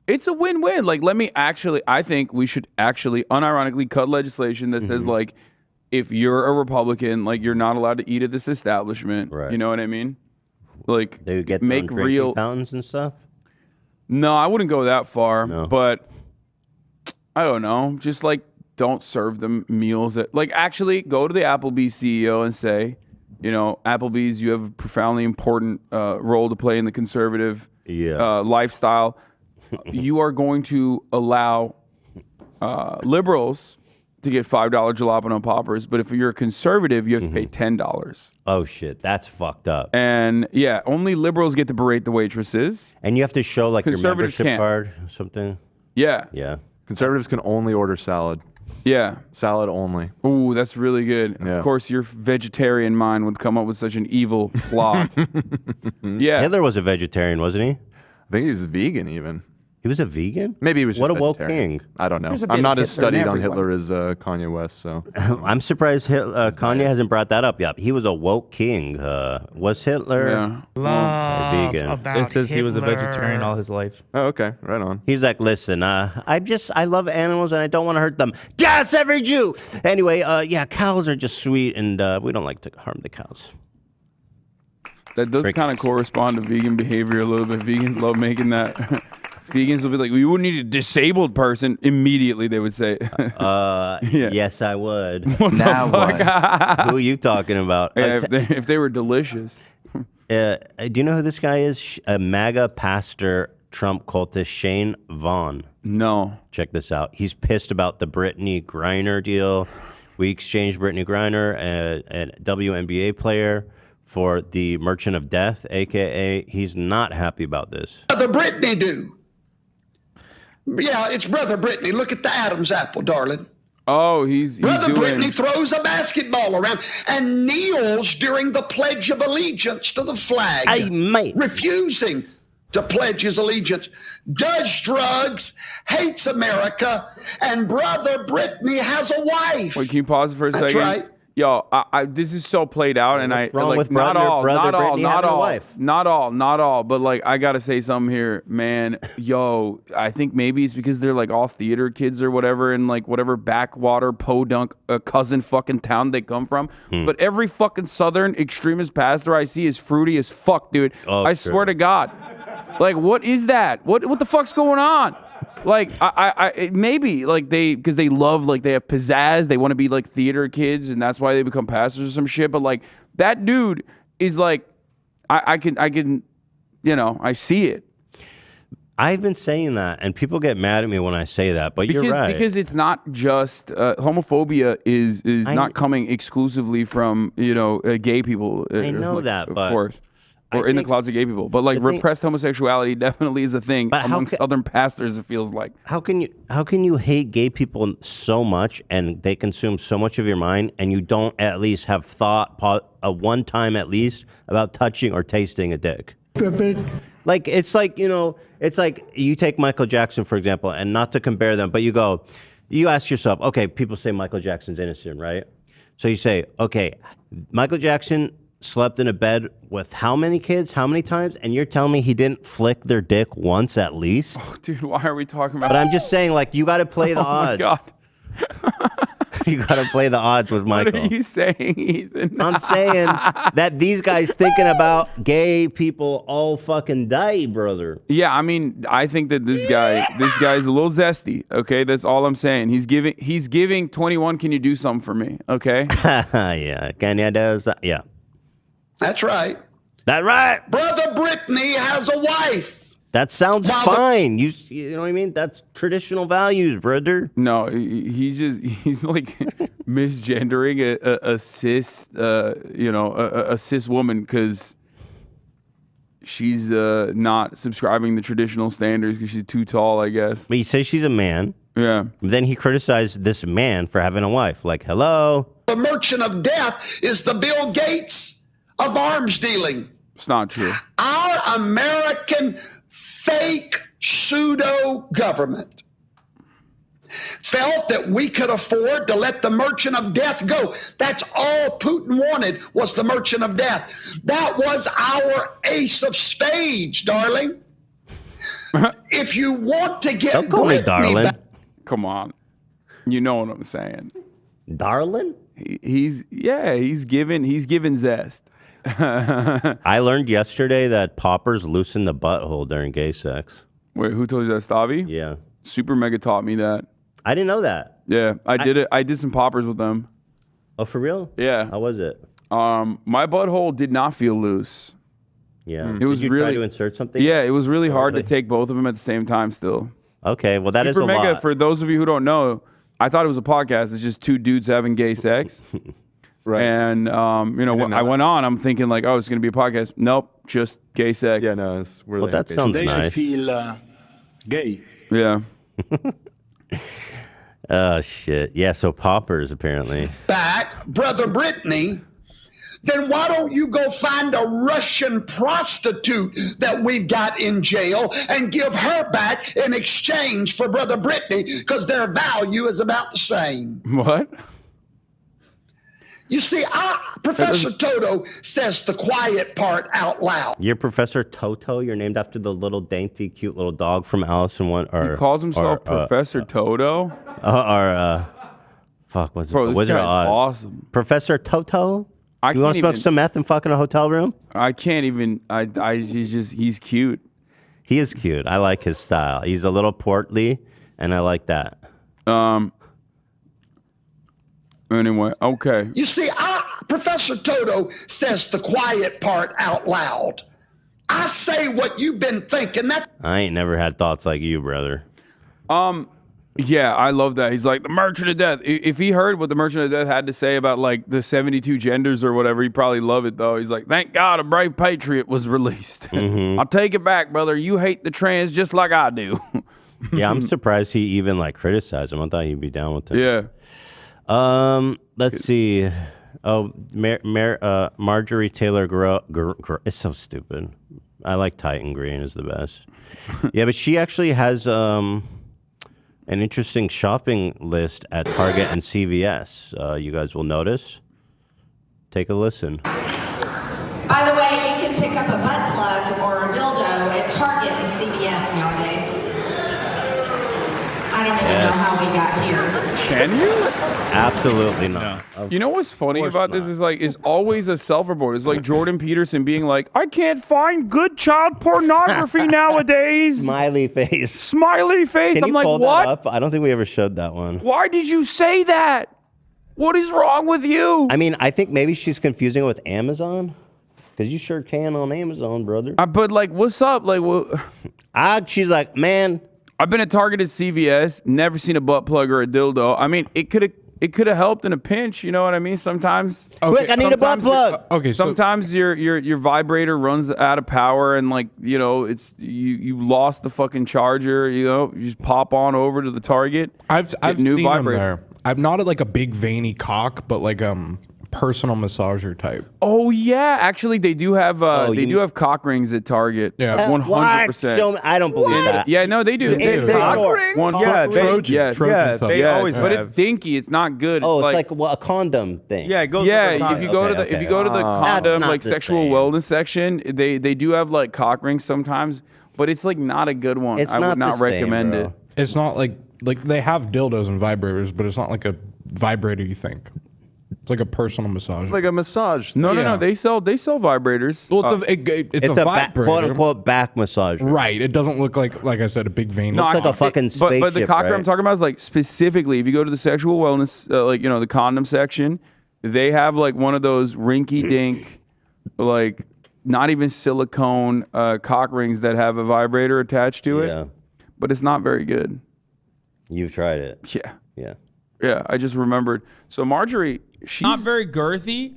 It's a win-win. Like, I think we should actually unironically cut legislation that says, like, if you're a Republican, like, you're not allowed to eat at this establishment.
Right.
You know what I mean? Like,
they get
make real
fountains and stuff.
No, I wouldn't go that far, but I don't know. Just, like, don't serve them meals actually go to the Applebee's CEO and say, you know, Applebee's, you have a profoundly important role to play in the conservative lifestyle. You are going to allow liberals to get $5 jalapeno poppers, but if you're a conservative, you have to pay $10.
Oh shit, that's fucked up.
And yeah, only liberals get to berate the waitresses.
And you have to show like your
Conservatives
membership
can't.
card or something.
Yeah.
Yeah.
Conservatives can only order salad.
Yeah.
Salad only.
Ooh, that's really good.
Yeah.
Of course, your vegetarian mind would come up with such an evil plot. Yeah.
Hitler was a vegetarian, wasn't he?
I think he was vegan even.
He was a vegan?
Maybe he was just
What a woke
vegetarian.
king.
I don't know.
There's a bit
I'm not
of
as
Hitler in
studied on
everyone.
Hitler as Kanye West, so.
I'm surprised Kanye hasn't brought that up yet. He was a woke king. Was Hitler vegan?
It says he was a vegetarian all his life.
Oh, okay. Right on.
He's like, listen, I love animals and I don't want to hurt them. Yes, every Jew! Anyway, yeah, cows are just sweet and we don't like to harm the cows.
That does kind of correspond to vegan behavior a little bit. Vegans love making that. Vegans will be like, we wouldn't need a disabled person. Immediately, they would say.
Yes, I would.
What the fuck?
Who are you talking about?
Yeah, if they were delicious.
Do you know who this guy is? A MAGA pastor, Trump cultist, Shane Vaughn.
No.
Check this out. He's pissed about the Brittany Griner deal. We exchanged Brittany Griner, a WNBA player, for the Merchant of Death, a.k.a. he's not happy about this.
Brother Brittany do. Yeah, it's Brother Brittany. Look at the Adam's apple, darling.
Oh, he's
Brother
doing...
Brittany throws a basketball around and kneels during the Pledge of Allegiance to the flag. Refusing to pledge his allegiance. Does drugs, hates America, and Brother Brittany has a wife.
Wait, can you pause it for a
That's
second?
right.
Yo, this is so played out, and
What's wrong with brother Brittany having a wife?
Not all, but like I gotta say something here, man. Yo, I think maybe it's because they're like all theater kids or whatever, in like whatever backwater podunk cousin fucking town they come from. But every fucking southern extremist pastor I see is fruity as fuck, dude. I swear to God. Like, what is that? What the fuck's going on? Like, I maybe like because they love, like, they have pizzazz. They want to be like theater kids, and that's why they become pastors or some shit. But like, that dude is like, I can, you know, I see it.
I've been saying that, and people get mad at me when I say that, but you're right.
Because it's not just homophobia is not coming exclusively from, you know, gay people.
I know that,
of
but
course. or in the closet gay people. But like repressed homosexuality definitely is a thing among Southern pastors. It feels like.
How can you hate gay people so much and they consume so much of your mind, and you don't at least have thought one time at least about touching or tasting a dick? Like it's like you take Michael Jackson for example, and not to compare them, but you ask yourself, okay, people say Michael Jackson's innocent, right? So you say, okay, Michael Jackson slept in a bed with how many kids, how many times? And you're telling me he didn't flick their dick once at least?
Oh, dude, why are we talking about?
But I'm just saying, like, you got to play the odds.
Oh my God.
You got to play the odds with Michael.
What are you saying, Ethan?
I'm saying that these guys thinking about gay people all fucking die, brother.
Yeah, I mean, I think that this guy's a little zesty. Okay, that's all I'm saying. He's giving 21. Can you do something for me? Okay.
Yeah, can you do something? Yeah.
That's right.
That's right.
Brother Brittany has a wife.
That sounds fine. You know what I mean? That's traditional values, brother.
No, he's like misgendering a cis, a cis woman because she's not subscribing to traditional standards because she's too tall, I guess.
But he says she's a man.
Yeah.
Then he criticized this man for having a wife. Like, hello.
The merchant of death is the Bill Gates of arms dealing.
It's not true.
Our American fake pseudo government felt that we could afford to let the merchant of death go. That's all Putin wanted, was the merchant of death. That was our ace of spades, darling. If you want to get
Don't call me darling.
Come on. You know what I'm saying.
Darling?
He's giving zest.
I learned yesterday that poppers loosen the butthole during gay sex.
Wait, who told you that, Stavi?
Yeah.
Super Mega taught me that.
I didn't know that.
Yeah, I did it. I did some poppers with them.
Oh, for real?
Yeah.
How was it?
My butthole did not feel loose.
Yeah.
It was
did you
really
try to insert something?
Yeah, it was really hard to take both of them at the same time still.
Okay, well that
Super
is a
Mega,
lot.
for those of you who don't know, I thought it was a podcast. It's just two dudes having gay sex.
Right.
And, when I went on, I'm thinking like, oh, it's going to be a podcast. Nope, just gay sex.
Yeah, no, it's really
well, that sounds
Today
nice.
I feel gay.
Yeah.
Oh, shit. Yeah, so poppers, apparently.
Back, Brother Brittany, then why don't you go find a Russian prostitute that we've got in jail and give her back in exchange for Brother Brittany, because their value is about the same.
What?
You see, Professor Toto says the quiet part out loud.
You're Professor Toto? You're named after the little dainty, cute little dog from Alice in Wonderland?
He calls himself Professor Toto?
Fuck, what's
Bro,
it?
this
Wizard
guy's
of Oz.
awesome.
Professor Toto? You want to smoke some meth and fuck in a hotel room?
I can't even. He's cute.
He is cute. I like his style. He's a little portly, and I like that.
Anyway, okay.
You see, Professor Toto says the quiet part out loud. I say what you've been thinking.
I ain't never had thoughts like you, brother.
Yeah, I love that. He's like, the Merchant of Death. If he heard what the Merchant of Death had to say about like the 72 genders or whatever, he'd probably love it though. He's like, thank God a Brave Patriot was released.
Mm-hmm.
I'll take it back, brother. You hate the trans just like I do.
Yeah, I'm surprised he even like criticized him. I thought he'd be down with it.
Yeah.
Let's see. Oh, Marjorie Taylor it's so stupid. I like Titan Green is the best. Yeah, but she actually has an interesting shopping list at Target and CVS. You guys will notice. Take a listen.
By the way, you can pick up a butt plug or a dildo at Target and CVS nowadays. I don't even know how we got here.
Can you?
Absolutely not.
No. You know what's funny about this is like, it's always a self-report. It's like Jordan Peterson being like, I can't find good child pornography nowadays.
Smiley face.
Smiley face.
Can
I'm
you
like,
pull
what?
that up? I don't think we ever showed that one.
Why did you say that? What is wrong with you?
I mean, I think maybe she's confusing it with Amazon. Because you sure can on Amazon, brother.
But like, what's up? Like,
she's like, man.
I've been at Target at CVS, never seen a butt plug or a dildo. I mean, it could have it could have helped in a pinch. You know what I mean? Sometimes.
Quick, I need a butt plug.
Okay, so
sometimes your vibrator runs out of power, and like it's you lost the fucking charger. You just pop on over to the Target.
I've
new
seen
vibrator.
them there. I'm not like a big veiny cock, but like personal massager type.
Oh yeah, actually they do have do have cock rings at Target.
Yeah,
100%.
I don't believe that.
Yeah, no, they do.
They cock rings?
They always. But it's dinky. It's not good.
Oh, it's like a condom thing.
Yeah, it goes.
If you go to the condom like sexual wellness section, they do have like cock rings sometimes, but it's like not a good one. I would not recommend it.
It's not like they have dildos and vibrators, but it's not like a vibrator you think. It's like a personal massage.
Like a massage.
No. They sell vibrators.
Well, it's a vibrator.
quote unquote back massage.
Right. It doesn't look like I said, a big vein.
Looks like a fucking spaceship.
But the cocker I'm talking about is like specifically, if you go to the sexual wellness, the condom section, they have like one of those rinky-dink, like not even silicone cock rings that have a vibrator attached to it.
Yeah.
But it's not very good.
You've tried it.
Yeah.
Yeah.
Yeah. I just remembered. So Marjorie, she's
not very girthy.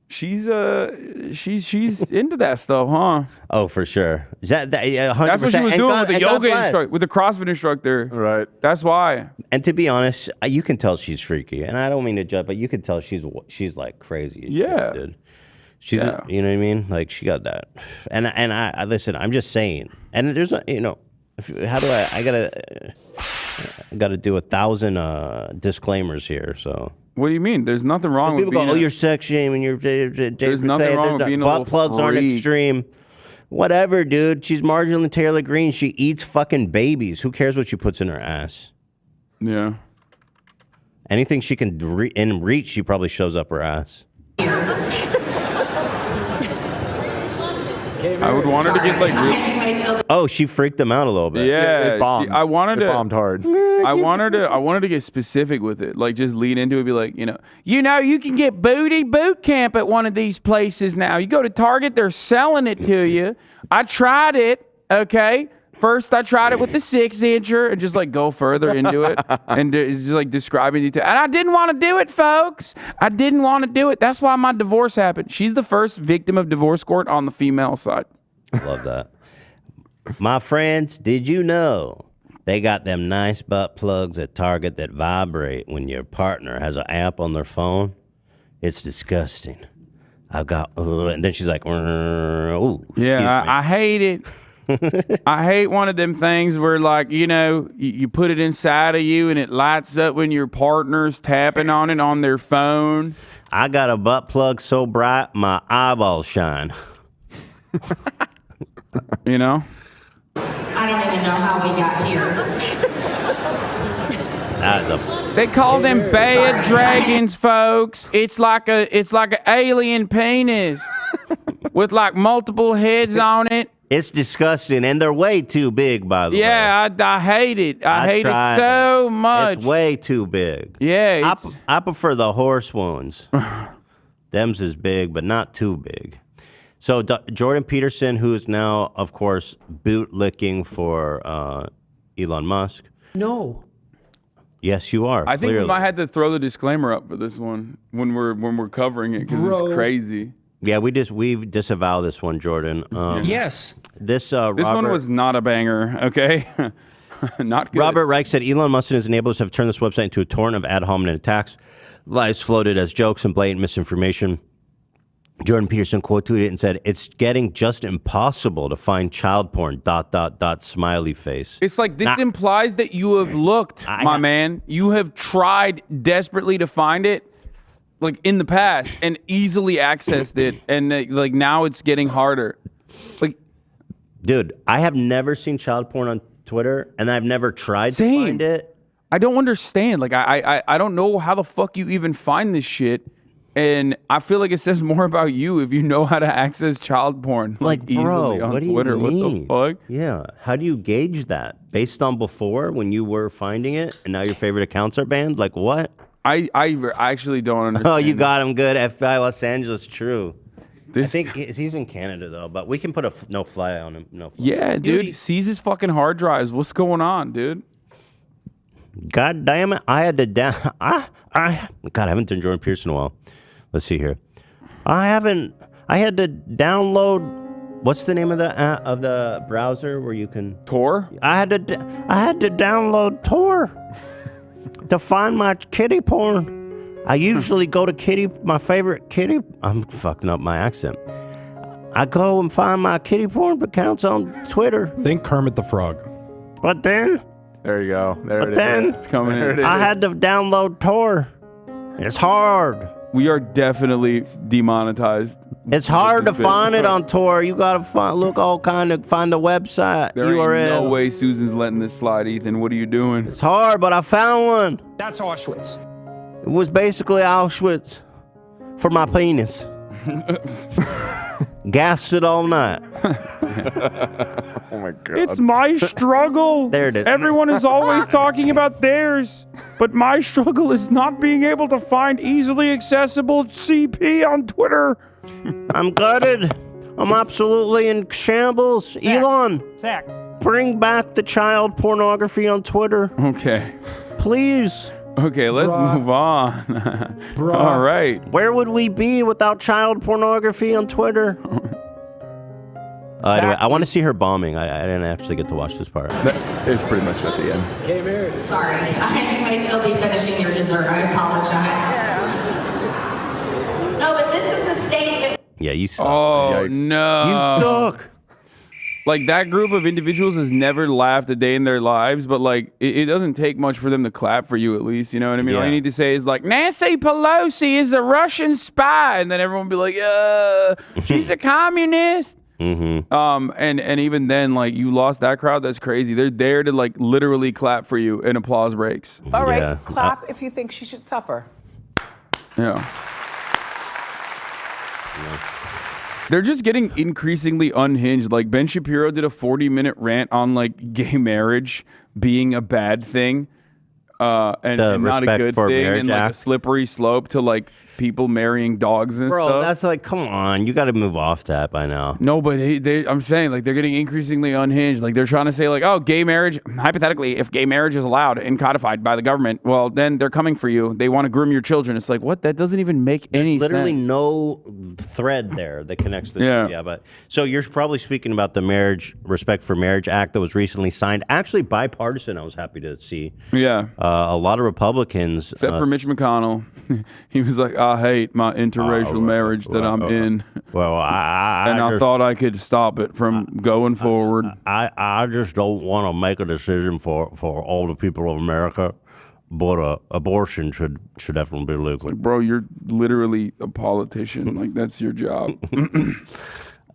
She's into that stuff, huh?
Oh, for sure. 100%.
That's what she was doing with the yoga instructor, with the CrossFit instructor.
Right.
That's why.
And to be honest, you can tell she's freaky, and I don't mean to judge, but you can tell she's like crazy.
Yeah.
Dude. She's, you know what I mean? Like she got that. And I listen. I'm just saying. And there's a, how do I gotta do 1,000 disclaimers here. So.
What do you mean? There's nothing wrong with
people go, you're sex shaming.
There's nothing wrong with being a little
butt plugs aren't extreme. Whatever, dude. She's Marjorie Taylor Greene. She eats fucking babies. Who cares what she puts in her ass?
Yeah.
Anything she can in reach, she probably shows up her ass.
I would want her to get like.
Oh, she freaked them out a little bit.
Yeah,
it bombed.
I wanted
it
to
bombed hard.
I wanted to get specific with it, like just lean into it, be like, you can get booty boot camp at one of these places now. You go to Target, they're selling it to you. I tried it. Okay. First, I tried it with the 6-incher and just like go further into it and it's just like describing it. And I didn't want to do it, folks. I didn't want to do it. That's why my divorce happened. She's the first victim of divorce court on the female side.
Love that. My friends, did you know they got them nice butt plugs at Target that vibrate when your partner has an app on their phone? It's disgusting. I got, and then she's like, ooh.
Yeah, I hate it. I hate one of them things where, like, you put it inside of you and it lights up when your partner's tapping on it on their phone.
I got a butt plug so bright my eyeballs shine.
I don't even know how we got here.
They call them bad dragons, folks. It's like an alien penis with like multiple heads on it.
It's disgusting, and they're way too big, by the way.
Yeah, I hate it. I hate it so much.
It's way too big.
Yeah,
I prefer the horse ones. Them's is big, but not too big. So Jordan Peterson, who is now, of course, bootlicking for Elon Musk.
No.
Yes, you are.
I think
clearly.
we might have to throw the disclaimer up for this one when we're covering it because it's crazy.
Yeah, we disavow this one, Jordan.
Yes.
This
one was not a banger. Okay, not good.
Robert Reich said Elon Musk and his enablers have turned this website into a torrent of ad hominem attacks, lies floated as jokes, and blatant misinformation. Jordan Peterson quote tweeted and said, "It's getting just impossible to find child porn. ... Smiley face."
It's like this implies that you have looked, my man. You have tried desperately to find it, like in the past, and easily accessed it, and like now it's getting harder. Like,
dude, I have never seen child porn on Twitter, and I've never tried to find it.
I don't understand. Like, I don't know how the fuck you even find this shit. And I feel like it says more about you if you know how to access child porn
like
easily
bro,
on
what
Twitter.
Do you mean?
What the fuck?
Yeah. How do you gauge that? Based on before when you were finding it and now your favorite accounts are banned? Like what?
I actually don't understand.
Oh, you got him good. FBI Los Angeles, true. I think he's in Canada though, but we can put a no fly on him. No fly.
Yeah, dude, he seizes fucking hard drives. What's going on, dude?
God damn it! I had to God, I haven't done Jordan Peterson in a while. Let's see here. I had to download. What's the name of the browser where you can
Tor?
I had to download Tor to find my kitty porn. I usually go to my favorite kitty. I'm fucking up my accent. I go and find my kitty porn accounts on Twitter.
Think Kermit the Frog.
But then,
there you go. There
but
it
then,
is.
It's coming in.
I had to download Tor. It's hard.
We are definitely demonetized.
It's hard to find it on Tor. You gotta find the website
There
URL.
ain't no way Susan's letting this slide, Ethan. What are you doing?
It's hard, but I found one.
That's Auschwitz.
It was basically Auschwitz for my penis. Gassed it all night.
Oh my god.
It's my struggle.
There it is.
Everyone is always talking about theirs, but my struggle is not being able to find easily accessible CP on Twitter.
I'm gutted. I'm absolutely in shambles. Elon,
Sex.
bring back the child pornography on Twitter.
Okay.
Please.
Okay, let's move on. All right.
Where would we be without child pornography on Twitter? Anyway, I want to see her bombing. I didn't actually get to watch this part.
It's pretty much at the end.
Sorry, you may still be finishing your dessert. I apologize. No, but this is a statement.
Yeah, you suck.
Oh,
Yikes.
no.
You suck.
Like, that group of individuals has never laughed a day in their lives, but, like, it doesn't take much for them to clap for you, at least. You know what I mean? All you need to say is, like, Nancy Pelosi is a Russian spy. And then everyone will be like, she's a communist.
Mm-hmm.
And even then, like, you lost that crowd. That's crazy. They're there to, like, literally clap for you, and applause breaks.
All right, clap if you think she should suffer.
Yeah. They're just getting increasingly unhinged. Like, Ben Shapiro did a 40-minute rant on, like, gay marriage being a bad thing and not a good thing, and like a slippery slope to, like, people marrying dogs and stuff.
Bro, that's like, come on. You got to move off that by now.
No, but I'm saying, like, they're getting increasingly unhinged. Like, they're trying to say, like, oh, gay marriage, hypothetically, if gay marriage is allowed and codified by the government, well, then they're coming for you. They want to groom your children. It's like, what? That doesn't even make any sense.
Literally no thread there that connects the
Yeah.
two. Yeah, but so you're probably speaking about the Respect for Marriage Act that was recently signed. Actually bipartisan, I was happy to see.
Yeah.
A lot of Republicans.
Except for Mitch McConnell. He was like, I hate my interracial marriage that I'm in.
Well,
I thought I could stop it from going forward.
I just don't want to make a decision for all the people of America, but abortion should definitely be legal.
Like, bro, you're literally a politician. Like, that's your job.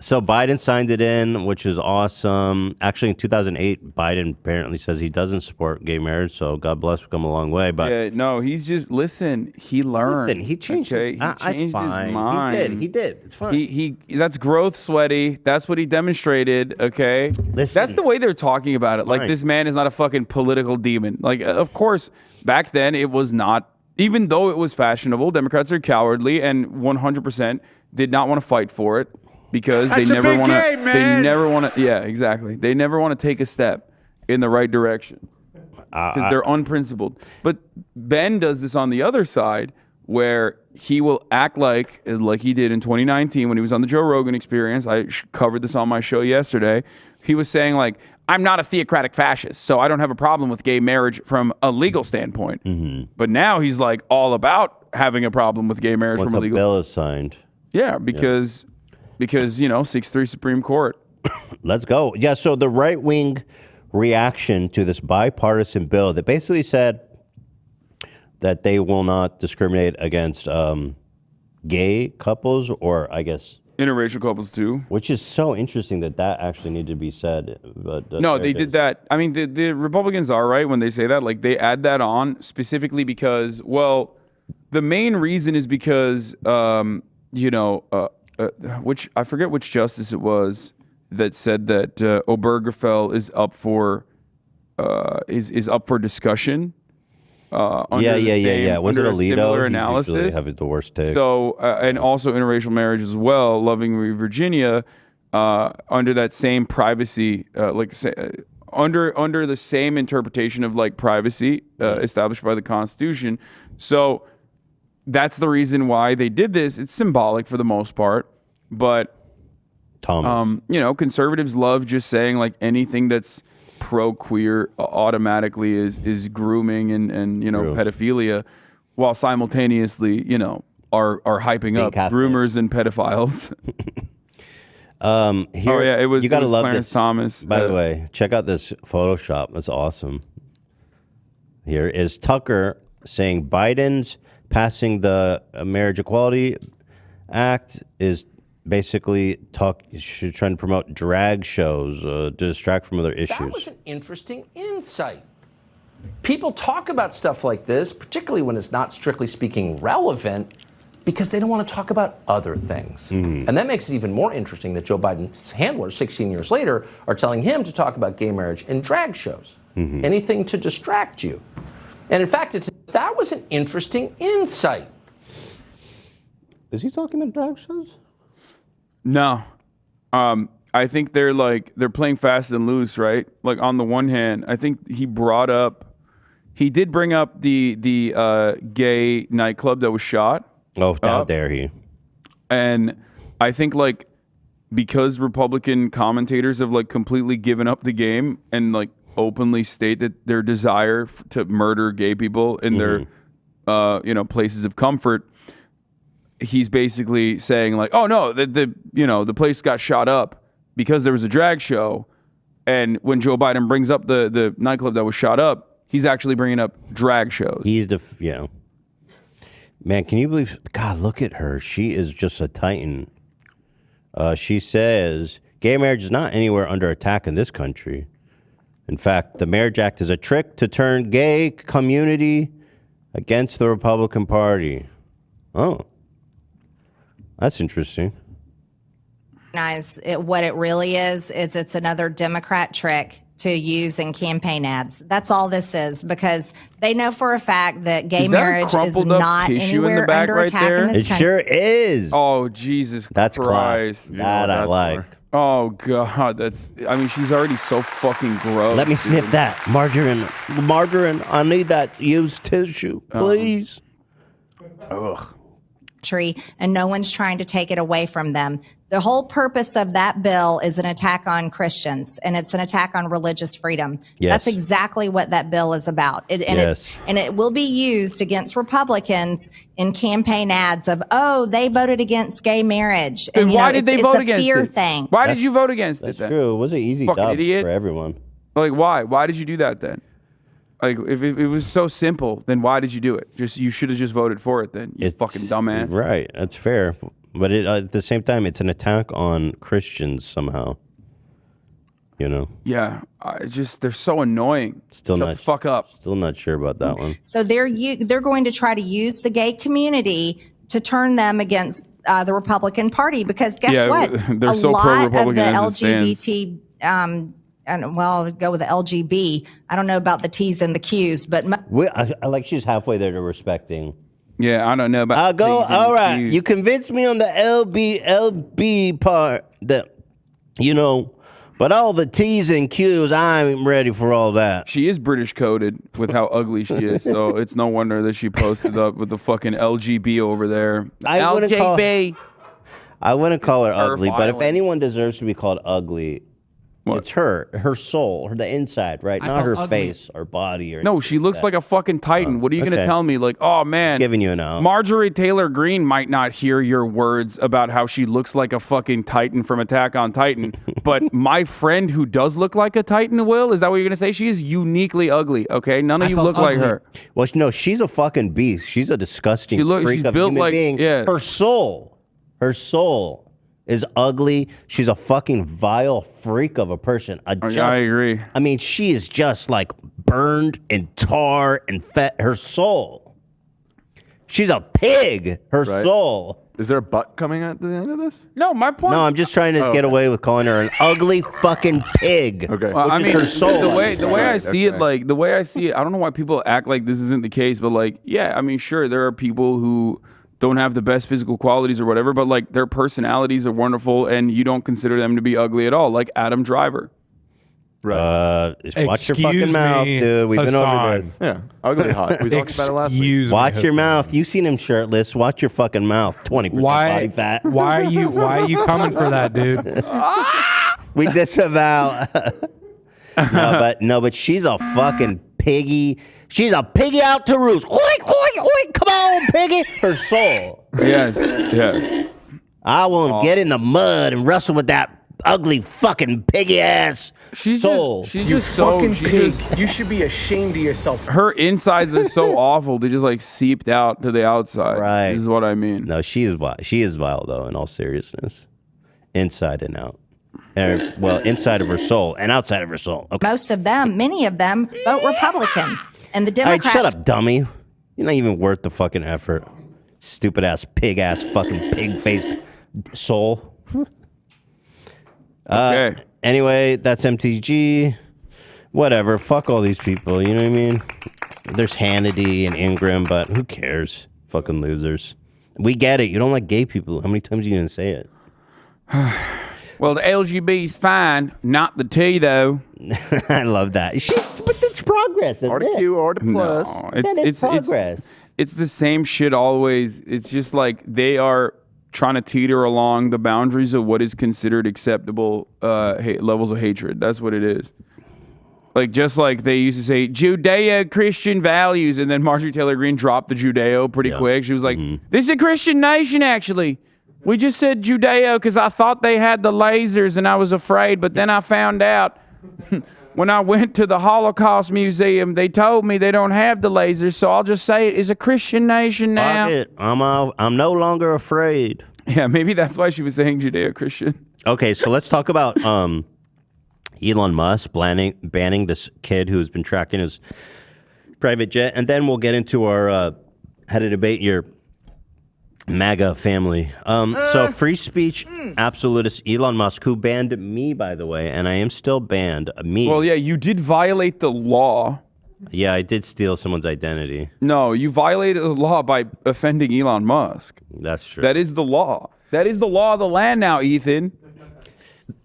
So Biden signed it in, which is awesome. Actually, in 2008, Biden apparently says he doesn't support gay marriage. So God bless, we've come a long way. But
yeah, no, he's just he learned.
Listen, he changed.
Okay?
He
changed his
fine.
mind.
He did. It's fine.
He that's growth, sweaty. That's what he demonstrated. Okay, that's the way they're talking about it. Like,
Fine.
this man is not a fucking political demon. Like, of course, back then it was not. Even though it was fashionable, Democrats are cowardly and 100% did not want to fight for it. Because
That's
they
a
never
big
want to.
game,
They
man.
never want to. Yeah, exactly. They never want to take a step in the right direction because they're unprincipled. But Ben does this on the other side, where he will act like he did in 2019 when he was on the Joe Rogan Experience. I covered this on my show yesterday. He was saying, like, I'm not a theocratic fascist, so I don't have a problem with gay marriage from a legal standpoint.
Mm-hmm.
But now he's like all about having a problem with gay marriage
Once
from a
a
legal.
bill is signed.
Yeah, because 6-3 Supreme Court.
Let's go. Yeah, so the right-wing reaction to this bipartisan bill that basically said that they will not discriminate against gay couples, or I guess
interracial couples too.
Which is so interesting that actually needed to be said. But
no, they did that. I mean, the Republicans are right when they say that. Like, they add that on specifically because, well, the main reason is because, which I forget which justice it was that said that Obergefell is up for discussion.
Yeah. Was it
under
Alito?
Similar
He's
analysis.
usually have the worst take.
So, and also interracial marriage as well. Loving Virginia, under that same privacy, under the same interpretation of like privacy established by the Constitution. So that's the reason why they did this. It's symbolic for the most part, but conservatives love just saying like anything that's pro-queer automatically is grooming and pedophilia, while simultaneously are hyping up groomers and pedophiles. It was.
You gotta love
Clarence
this.
Thomas.
By the way, check out this Photoshop. That's awesome. Here is Tucker saying Biden's passing the Marriage Equality Act is basically trying to promote drag shows to distract from other issues.
That was an interesting insight. People talk about stuff like this, particularly when it's not strictly speaking relevant, because they don't want to talk about other things. And that makes it even more interesting that Joe Biden's handlers, 16 years later, are telling him to talk about gay marriage and drag shows. Anything to distract you. And in fact, that was an interesting insight.
Is he talking about drag shows?
No. I think they're playing fast and loose, right? Like on the one hand, I think he did bring up the gay nightclub that was shot.
Oh, how dare he?
And I think like because Republican commentators have like completely given up the game and like openly state that their desire to murder gay people in their places of comfort, he's basically saying like, oh no, the place got shot up because there was a drag show. And when Joe Biden brings up the nightclub that was shot up, he's actually bringing up drag shows.
He's Man, can you believe? God, look at her. She is just a titan. She says, gay marriage is not anywhere under attack in this country. In fact, the Marriage Act is a trick to turn gay community against the Republican Party. Oh, that's interesting.
What it really is it's another Democrat trick to use in campaign ads. That's all this is, because they know for a fact that gay marriage is not anywhere under attack in this country.
It sure is.
Oh, Jesus
That's
Christ.
That I like.
Oh, God. She's already so fucking gross.
Let me sniff that. Margarine, I need that used tissue, please.
Ugh.
And no one's trying to take it away from them. The whole purpose of that bill is an attack on Christians, and it's an attack on religious freedom.
Yes.
That's exactly what that bill is about. It will be used against Republicans in campaign ads of, oh, they voted against gay marriage.
And why did they vote against it?
It's a fear thing.
Why did you vote against it then?
That's true. It was an easy
Fucking
job
idiot.
for everyone.
Like, why? Why did you do that then? Like, if it was so simple, then why did you do it? You should have just voted for it then, you fucking dumbass.
Right, that's fair. But at the same time, it's an attack on Christians somehow.
Yeah, they're so annoying. Shut the fuck up.
Still not sure about that one.
So they're going to try to use the gay community to turn them against the Republican Party, because guess what?
They're
a
so
lot of the
pro-Republican as it
LGBT, I'll go with the LGB. I don't know about the T's and the Q's, but
I like she's halfway there to respecting.
Yeah, I don't know about.
I'll go.
T's and
All right,
Q's.
you convinced me on the LB part. But all the T's and Q's, I'm ready for all that.
She is British coded with how ugly she is, so it's no wonder that she posted up with the fucking LGB over there.
I wouldn't call her ugly, but if
violent.
anyone deserves to be called ugly, it's her soul, the inside, right? Not her face or body.
No, she looks like a fucking titan. What are you going to tell me? Like, oh man,
giving you an out.
Marjorie Taylor Greene might not hear your words about how she looks like a fucking titan from Attack on Titan, but my friend who does look like a titan will. Is that what you're going to say? She is uniquely ugly. Okay, none of you look like her.
Well, no, she's a fucking beast. She's a disgusting freak
she's
of
built
human
like
being.
Yeah.
Her soul is ugly. She's a fucking vile freak of a person.
I agree.
I mean, she is just like burned and tar and fat. Her soul. She's a pig. Her soul.
Is there a butt coming at the end of this?
No, my point.
No, I'm just trying to get away with calling her an ugly fucking pig.
Okay.
Well, I mean,
her soul.
the way I see it, I don't know why people act like this isn't the case, but like, yeah, I mean, sure, there are people who don't have the best physical qualities or whatever, but like their personalities are wonderful and you don't consider them to be ugly at all, like Adam Driver.
Watch your fucking mouth, dude. We've been over this.
Yeah, ugly hot. We talked about it last week.
Watch your mouth. You've seen him shirtless. Watch your fucking mouth. 20% body fat.
Why are you coming for that, dude?
We disavow. No, but she's a fucking piggy. She's a piggy out to roost. Oink, oink, oink. Come on, piggy. Her soul.
Yes.
I won't get in the mud and wrestle with that ugly fucking piggy ass soul.
She's
You
just so.
fucking
She
pig.
just,
You should be ashamed of yourself.
her insides are so awful. They just like seeped out to the outside.
Right.
Is what I mean.
No, she is vile. She is vile, though, in all seriousness. Inside and out. Well, inside of her soul and outside of her soul. Okay.
Most of them, many of them, vote Republican. And the
All right,
Democrats.
shut up, dummy. You're not even worth the fucking effort. Stupid ass, pig ass, fucking pig faced soul.
Okay.
Anyway, that's MTG. Whatever. Fuck all these people. You know what I mean? There's Hannity and Ingram, but who cares? Fucking losers. We get it. You don't like gay people. How many times are you going to say it?
Well, the LGB's fine, not the T though.
I love that. But it's progress.
Or the Q or the plus.
No,
It's progress.
It's the same shit always. It's just like they are trying to teeter along the boundaries of what is considered acceptable levels of hatred. That's what it is. Like, just like they used to say Judeo-Christian values, and then Marjorie Taylor Greene dropped the Judeo pretty quick. She was like, this is a Christian nation, actually. We just said Judeo because I thought they had the lasers and I was afraid, but then I found out when I went to the Holocaust Museum, they told me they don't have the lasers, so I'll just say it is a Christian nation now.
Fuck it. I'm no longer afraid.
Yeah, maybe that's why she was saying Judeo-Christian.
Okay, so let's talk about Elon Musk banning this kid who's been tracking his private jet, and then we'll get into our how to debate your MAGA family. So free speech absolutist Elon Musk, who banned me, by the way, and I am still banned. Me.
Well, yeah, you did violate the law.
Yeah, I did steal someone's identity.
No, you violated the law by offending Elon Musk.
That's true.
That is the law. That is the law of the land now, Ethan.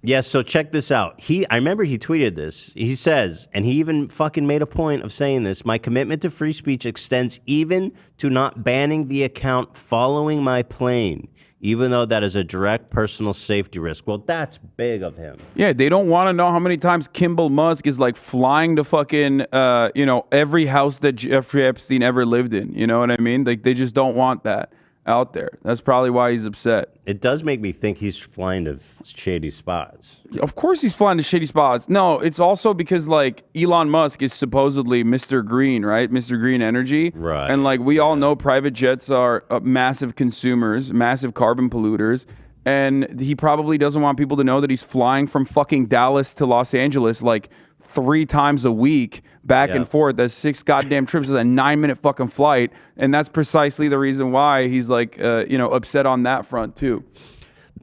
Yes, so check this out. I remember he tweeted this. He says, and he even fucking made a point of saying this, my commitment to free speech extends even to not banning the account following my plane, even though that is a direct personal safety risk. Well, that's big of him.
Yeah, they don't want to know how many times Kimball Musk is like flying to fucking, every house that Jeffrey Epstein ever lived in. You know what I mean? Like, they just don't want that out there. That's probably why he's upset.
It does make me think he's flying to shady spots.
Of course he's flying to shady spots. No, it's also because, like, Elon Musk is supposedly Mr. Green, right? Mr. Green Energy.
Right.
And, like, we all know private jets are massive consumers, massive carbon polluters. And he probably doesn't want people to know that he's flying from fucking Dallas to Los Angeles, like, 3 times a week back and forth. That's 6 goddamn trips. Is a 9-minute fucking flight, and that's precisely the reason why he's like, upset on that front too.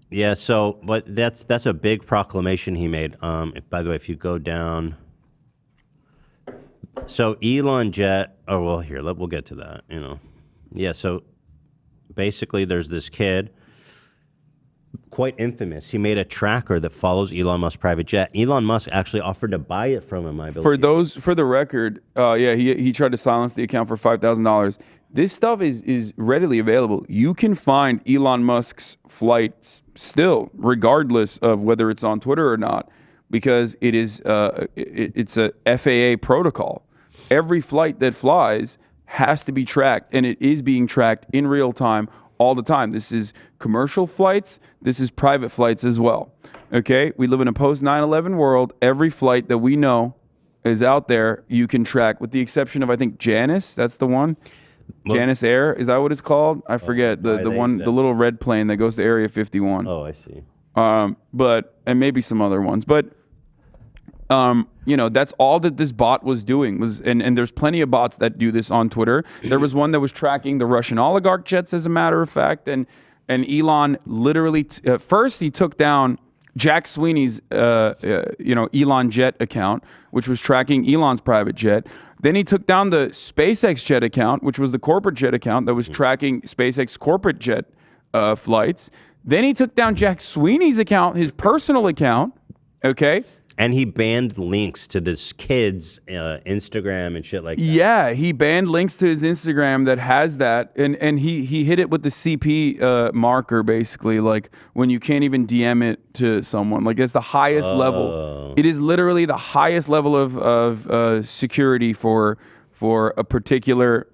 Yeah. So, but that's a big proclamation he made. By the way, if you go down, so Elon Jet. Oh well, here we'll get to that. Yeah. So basically, there's this kid. Quite infamous. He made a tracker that follows Elon Musk's private jet. Elon Musk actually offered to buy it from him, I believe. For the record, he tried to silence the account for $5,000. This stuff is readily available. You can find Elon Musk's flights still, regardless of whether it's on Twitter or not, because it is it's a FAA protocol. Every flight that flies has to be tracked, and it is being tracked in real time all the time. This is commercial flights. This is private flights as well. Okay? We live in a post 9/11 world. Every flight that we know is out there, you can track, with the exception of, I think, Janus. That's the one. Janus Air. Is that what it's called? I forget. The little red plane that goes to Area 51. Oh, I see.
And maybe some other ones. But that's all that this bot was doing and there's plenty of bots that do this on Twitter. There was one that was tracking the Russian oligarch jets, as a matter of fact, and Elon literally first he took down Jack Sweeney's Elon Jet account, which was tracking Elon's private jet. Then he took down the SpaceX jet account, which was the corporate jet account that was tracking SpaceX corporate jet flights. Then he took down Jack Sweeney's account, his personal account. Okay.
And he banned links to this kid's Instagram and shit like that.
Yeah, he banned links to his Instagram that has that, and he hit it with the CP marker, basically, like when you can't even DM it to someone. Like it's the highest level. It is literally the highest level of security for a particular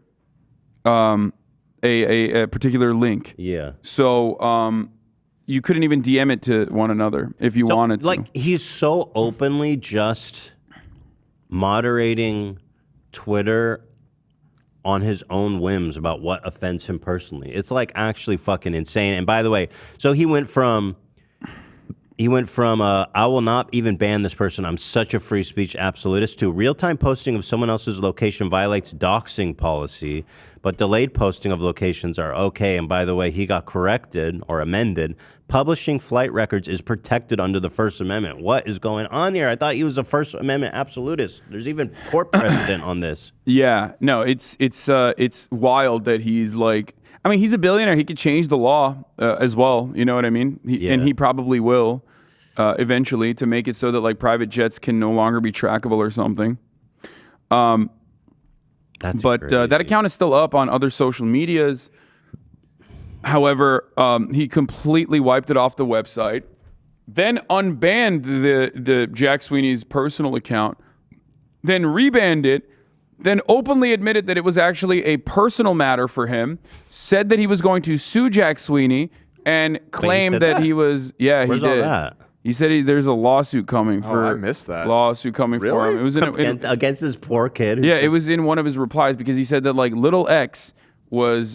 a particular link.
Yeah.
So you couldn't even DM it to one another if you wanted to.
Like, he's so openly just moderating Twitter on his own whims about what offends him personally. It's like actually fucking insane. And by the way, so he went from I will not even ban this person, I'm such a free speech absolutist, to real-time posting of someone else's location violates doxing policy, but delayed posting of locations are okay. And by the way, he got corrected or amended. Publishing flight records is protected under the First Amendment. What is going on here? I thought he was a First Amendment absolutist. There's even court precedent on this.
Yeah, no, it's wild that he's like, I mean, he's a billionaire. He could change the law as well. You know what I mean? And he probably will eventually, to make it so that like private jets can no longer be trackable or something. That account is still up on other social medias. However, he completely wiped it off the website, then unbanned the Jack Sweeney's personal account, then rebanned it, then openly admitted that it was actually a personal matter for him, said that he was going to sue Jack Sweeney, and claimed that he was,
Where's
he did.
all that?
He said there's a lawsuit coming for.
I missed that.
Lawsuit coming for him. It was
against this poor kid.
Yeah, it was in one of his replies because he said that like little X was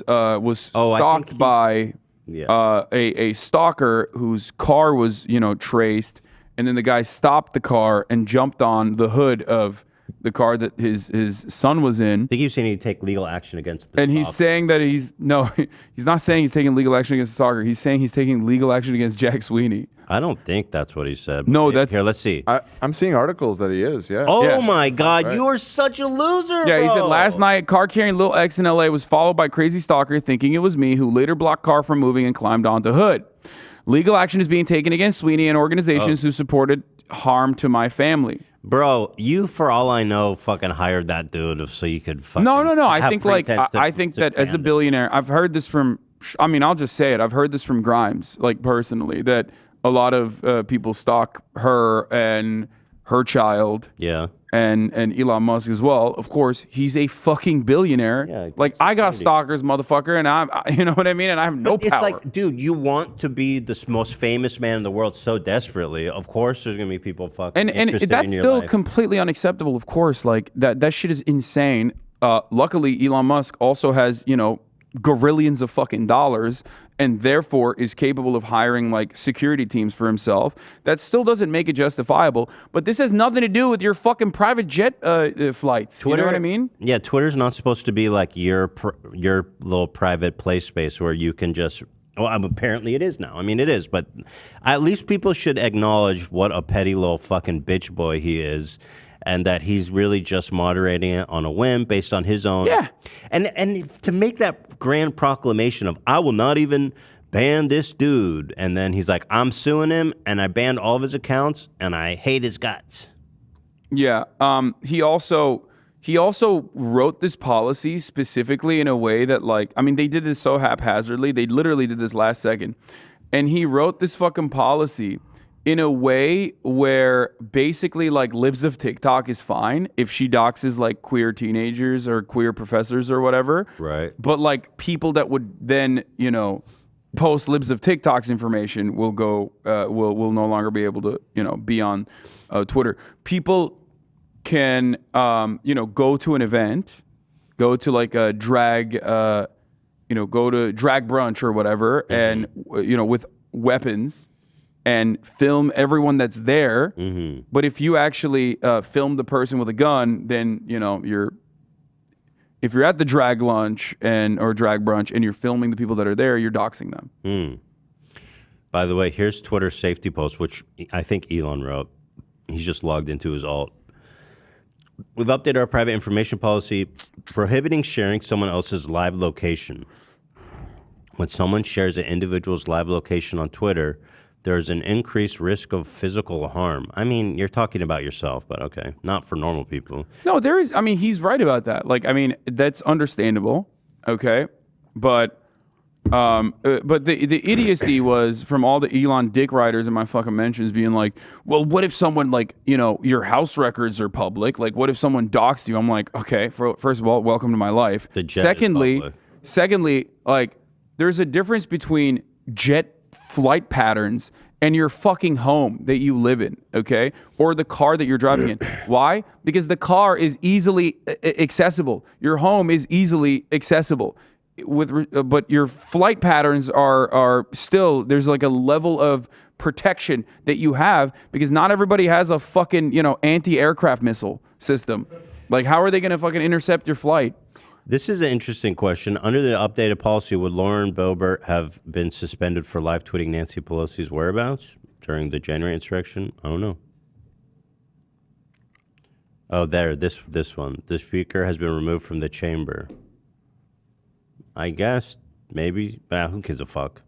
stalked by a stalker whose car was traced, and then the guy stopped the car and jumped on the hood of the car that his son was in.
I think he's saying he'd take legal action against the
And he's saying that he's not saying he's taking legal action against the stalker. He's saying he's taking legal action against Jack Sweeney.
I don't think that's what he said.
No, that's
here. Let's see.
I'm seeing articles that he is. Yeah.
Oh my God, you are such a loser.
Yeah, he said
bro.
last night, car carrying Lil X in LA was followed by crazy stalker thinking it was me, who later blocked car from moving and climbed onto hood. Legal action is being taken against Sweeney and organizations who supported harm to my family.
Bro, you, for all I know, fucking hired that dude so you could fucking
No. I
have
think like
pretense
I think that as a billionaire, I've heard this from. I mean, I'll just say it. I've heard this from Grimes, like personally, that a lot of people stalk her and her child.
Yeah.
And Elon Musk as well. Of course, he's a fucking billionaire. Yeah, like I got stalkers, motherfucker, and I'm, you know what I mean, and I have no power.
It's like, dude, you want to be the most famous man in the world so desperately. Of course, there's gonna be people fucking
and
interested
that's
in your
still
life.
completely unacceptable. Of course, like that shit is insane. Luckily, Elon Musk also has gorillions of fucking dollars, and therefore is capable of hiring like security teams for himself. That still doesn't make it justifiable, but this has nothing to do with your fucking private jet flights.
Twitter,
you know what I mean?
Yeah, Twitter's not supposed to be like your little private play space where you can just. Well, apparently it is now. I mean, it is, but at least people should acknowledge what a petty little fucking bitch boy he is, and that he's really just moderating it on a whim based on his own.
Yeah.
And to make that grand proclamation of, I will not even ban this dude. And then he's like, I'm suing him, and I banned all of his accounts, and I hate his guts.
Yeah. He also wrote this policy specifically in a way that, like, I mean, they did this so haphazardly. They literally did this last second. And he wrote this fucking policy in a way where basically like libs of TikTok is fine if she doxes like queer teenagers or queer professors or whatever.
Right.
But like people that would then, post libs of TikTok's information will go, will no longer be able to, be on Twitter. People can, go to an event, go to like a drag, go to drag brunch or whatever, and, with weapons, and film everyone that's there.
Mm-hmm.
But if you actually film the person with a gun, then if you're at the drag lunch or drag brunch and you're filming the people that are there, you're doxing them.
By the way, here's Twitter's safety post, which I think Elon wrote. He's just logged into his alt. We've updated our private information policy, prohibiting sharing someone else's live location. When someone shares an individual's live location on Twitter, there's an increased risk of physical harm. I mean, you're talking about yourself, but okay, not for normal people.
No, there is. I mean, he's right about that. Like, I mean, that's understandable. Okay, but the idiocy was from all the Elon dick riders in my fucking mentions being like, well, what if someone like, your house records are public? Like, what if someone doxed you? I'm like, okay, first of all, welcome to my life.
The jet
Secondly, like, there's a difference between jet flight patterns and your fucking home that you live in, okay? Or the car that you're driving in. Why? Because the car is easily accessible. Your home is easily accessible. But your flight patterns are still, there's like a level of protection that you have because not everybody has a fucking, anti-aircraft missile system. Like, how are they going to fucking intercept your flight?
This is an interesting question. Under the updated policy, would Lauren Boebert have been suspended for live tweeting Nancy Pelosi's whereabouts during the January insurrection? I don't know. Oh, this one. The speaker has been removed from the chamber. I guess, maybe. Who gives a fuck?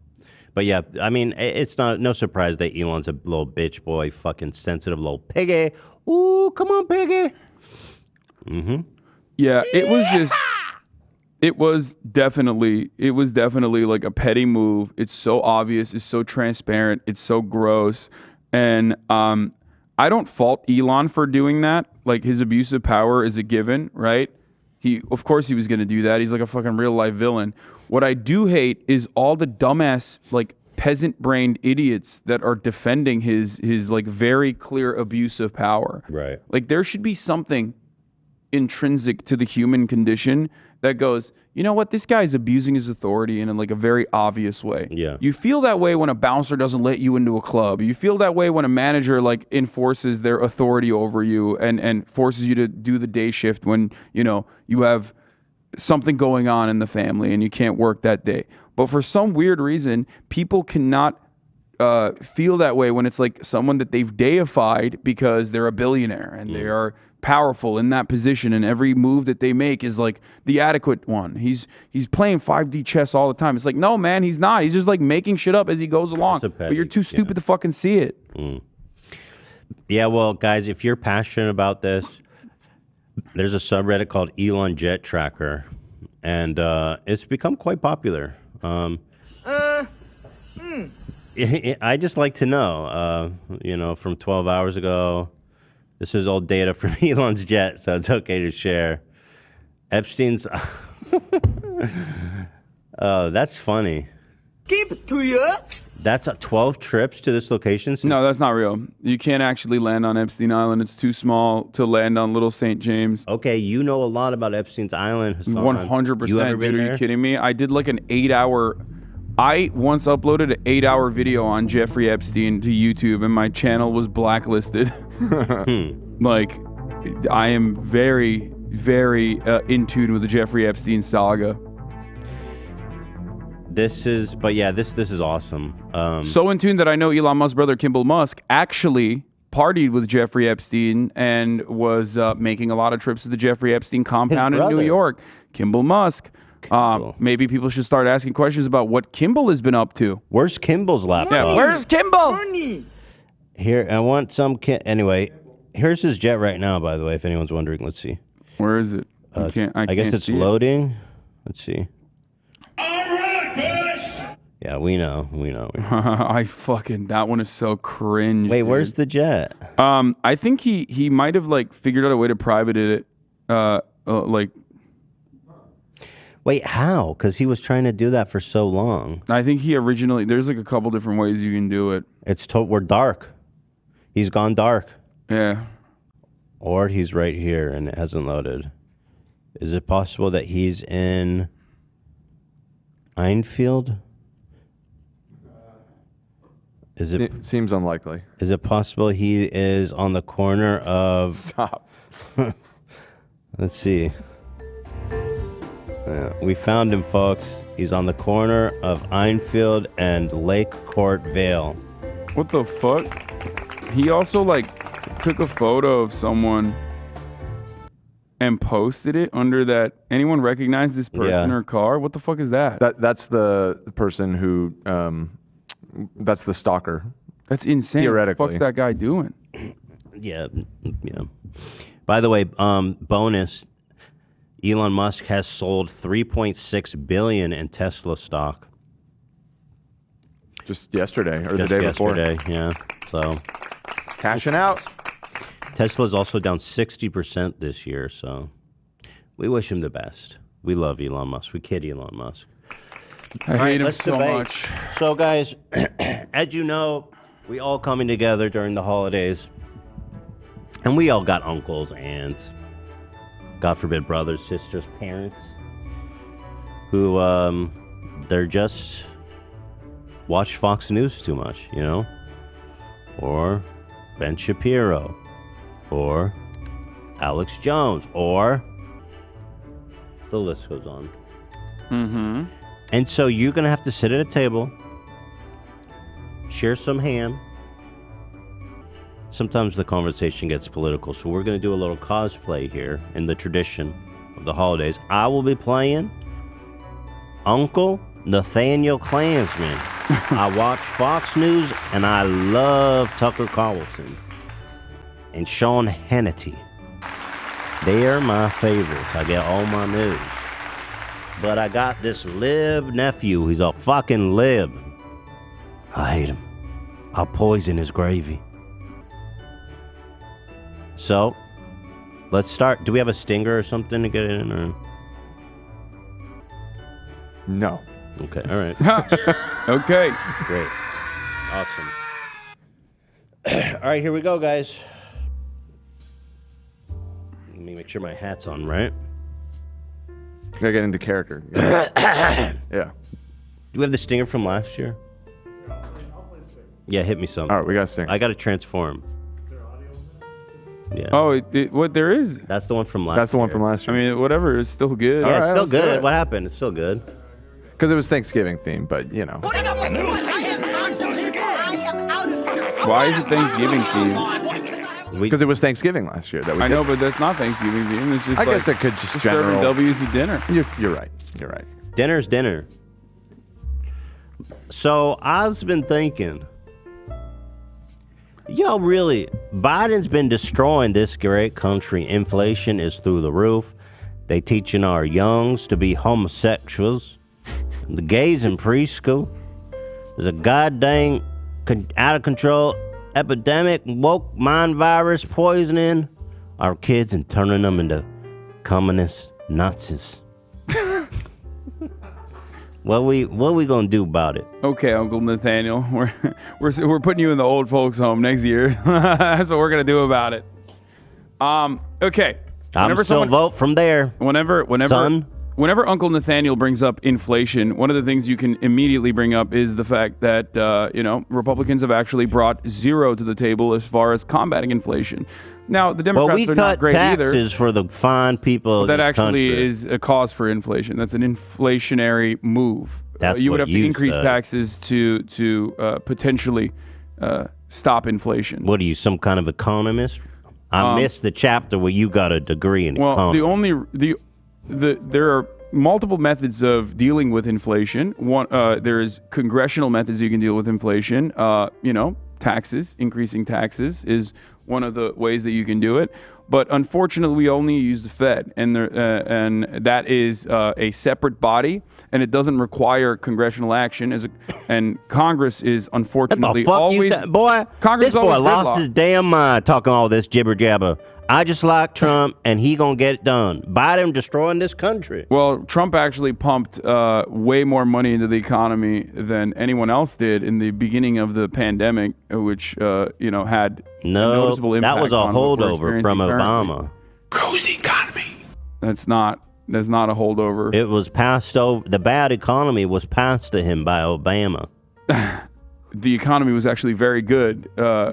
But yeah, I mean, it's no surprise that Elon's a little bitch boy, fucking sensitive little piggy. Ooh, come on, piggy. Mm-hmm.
Yeah, it was definitely like a petty move. It's so obvious. It's so transparent. It's so gross. And I don't fault Elon for doing that. Like, his abuse of power is a given, right? Of course he was going to do that. He's like a fucking real life villain. What I do hate is all the dumbass, like, peasant-brained idiots that are defending his like very clear abuse of power.
Right.
Like, there should be something intrinsic to the human condition that goes, you know what, this guy's abusing his authority in like a very obvious way.
Yeah.
You feel that way when a bouncer doesn't let you into a club. You feel that way when a manager like enforces their authority over you and forces you to do the day shift when, you have something going on in the family and you can't work that day. But for some weird reason, people cannot feel that way when it's like someone that they've deified because they're a billionaire and they are powerful in that position, and every move that they make is like the adequate one. He's playing 5D chess all the time. It's like, no, man, he's not. He's just like making shit up as he goes along. But you're too stupid to fucking see it.
Yeah, well, guys, if you're passionate about this, there's a subreddit called Elon Jet Tracker, and it's become quite popular. I just like to know, from 12 hours ago. This is old data from Elon's jet, so it's okay to share. Epstein's... Oh, that's funny.
Keep it to you.
That's 12 trips to this location?
No, that's not real. You can't actually land on Epstein Island. It's too small to land on Little St. James.
Okay, you know a lot about Epstein's Island.
100%.
You ever been
dude,
there?
Are you kidding me? I did like an 8-hour... I once uploaded an 8-hour video on Jeffrey Epstein to YouTube, and my channel was blacklisted. Like, I am very, very in tune with the Jeffrey Epstein saga.
This is awesome.
So in tune that I know Elon Musk's brother Kimball Musk actually partied with Jeffrey Epstein and was making a lot of trips to the Jeffrey Epstein compound in New York. Kimball Musk. Maybe people should start asking questions about what Kimball has been up to.
Where's Kimball's laptop?
Yeah, where's Kimball?
Here, I want some... Anyway, here's his jet right now, by the way, if anyone's wondering. Let's see.
Where is it? I
guess
can't
it's
see
loading. Let's see. Yeah, we know. That
one is so cringe.
Wait,
dude.
Where's the jet?
I think he might have like figured out a way to private it.
Wait, how? Because he was trying to do that for so long.
I think he originally... There's like a couple different ways you can do it.
We're dark. He's gone dark.
Yeah.
Or he's right here and it hasn't loaded. Is it possible that he's in Einfield?
It seems unlikely.
Is it possible he is on the corner of...
Stop.
Let's see. We found him, folks. He's on the corner of Einfield and Lake Court Vale.
What the fuck? He also took a photo of someone and posted it under that. Anyone recognize this person or car? What the fuck is that?
That's the person who that's the stalker
That's insane.
Theoretically.
What the fuck's that guy doing?
Yeah. By the way, bonus, Elon Musk has sold $3.6 billion in Tesla stock.
Just yesterday or
Just
the day before.
Yesterday, yeah. So
cashing out.
Tesla's also down 60% this year, so we wish him the best. We love Elon Musk. We kid Elon Musk.
I hate him so much.
So, guys, as you know, we all coming together during the holidays, and we all got uncles, aunts, God forbid, brothers, sisters, parents, who they're just watch Fox News too much, you know, or Ben Shapiro, or Alex Jones, or the list goes on.
Mm-hmm.
And so you're going to have to sit at a table, share some ham. Sometimes the conversation gets political, so we're going to do a little cosplay here in the tradition of the holidays. I will be playing Uncle Nathaniel Klansman. I watch Fox News, and I love Tucker Carlson and Sean Hannity. They are my favorites. I get all my news. But I got this lib nephew. He's a fucking lib. I hate him. I'll poison his gravy. So, let's start. Do we have a stinger or something to get in? Or?
No.
Okay, all right.
Okay.
Great. Awesome. All right, here we go, guys. Let me make sure my hat's on, right?
Gotta get into character. Yeah.
Do we have the stinger from last year? Yeah, hit me some.
All right, we got a stinger.
I got to transform. Yeah.
Oh, what there is?
That's the one from last.
That's the one from last year.
I mean, whatever. It's still good.
Yeah,
All
it's
right,
still
let's do
good.
it.
What happened? It's still good.
Because it was Thanksgiving themed, but you know.
Why is it Thanksgiving themed?
Because it was Thanksgiving last year. That we
I
did.
know, but that's not Thanksgiving themed. It's just
I
like,
guess it could just
serving
general.
W's at dinner.
You're right. You're right.
Dinner's dinner. So I've been thinking, yo, really, Biden's been destroying this great country. Inflation is through the roof. They teaching our youngs to be homosexuals. The gays in preschool. There's a goddamn out of control epidemic, woke mind virus poisoning our kids and turning them into communist Nazis. What we gonna do about it?
Okay, Uncle Nathaniel, we're putting you in the old folks home next year. That's what we're gonna do about it. Okay.
I'm still vote from there.
Whenever Uncle Nathaniel brings up inflation, one of the things you can immediately bring up is the fact that Republicans have actually brought zero to the table as far as combating inflation. Now, the Democrats are not great either.
We cut taxes for the fine people of
that
this
actually
country.
is a cause for inflation. That's an inflationary move.
That's
you would
what
have to
you
increase
said.
taxes to potentially stop inflation.
What are you, some kind of economist? I missed the chapter where you got a degree in economy.
There are multiple methods of dealing with inflation. One, there is congressional methods you can deal with inflation. Taxes, increasing taxes is one of the ways that you can do it. But unfortunately, we only use the Fed, and that is a separate body, and it doesn't require congressional action. And Congress is unfortunately always
boy.
Congress
This boy
always
lost
gridlocked.
his damn mind talking all this jibber jabber. I just like Trump, and he gonna get it done. Biden destroying this country.
Well, Trump actually pumped way more money into the economy than anyone else did in the beginning of the pandemic, which had a noticeable impact.
That was a
on what we're
holdover from
experiencing
Obama.
Grows the economy. That's not a holdover.
It was passed over. The bad economy was passed to him by Obama.
The economy was actually very good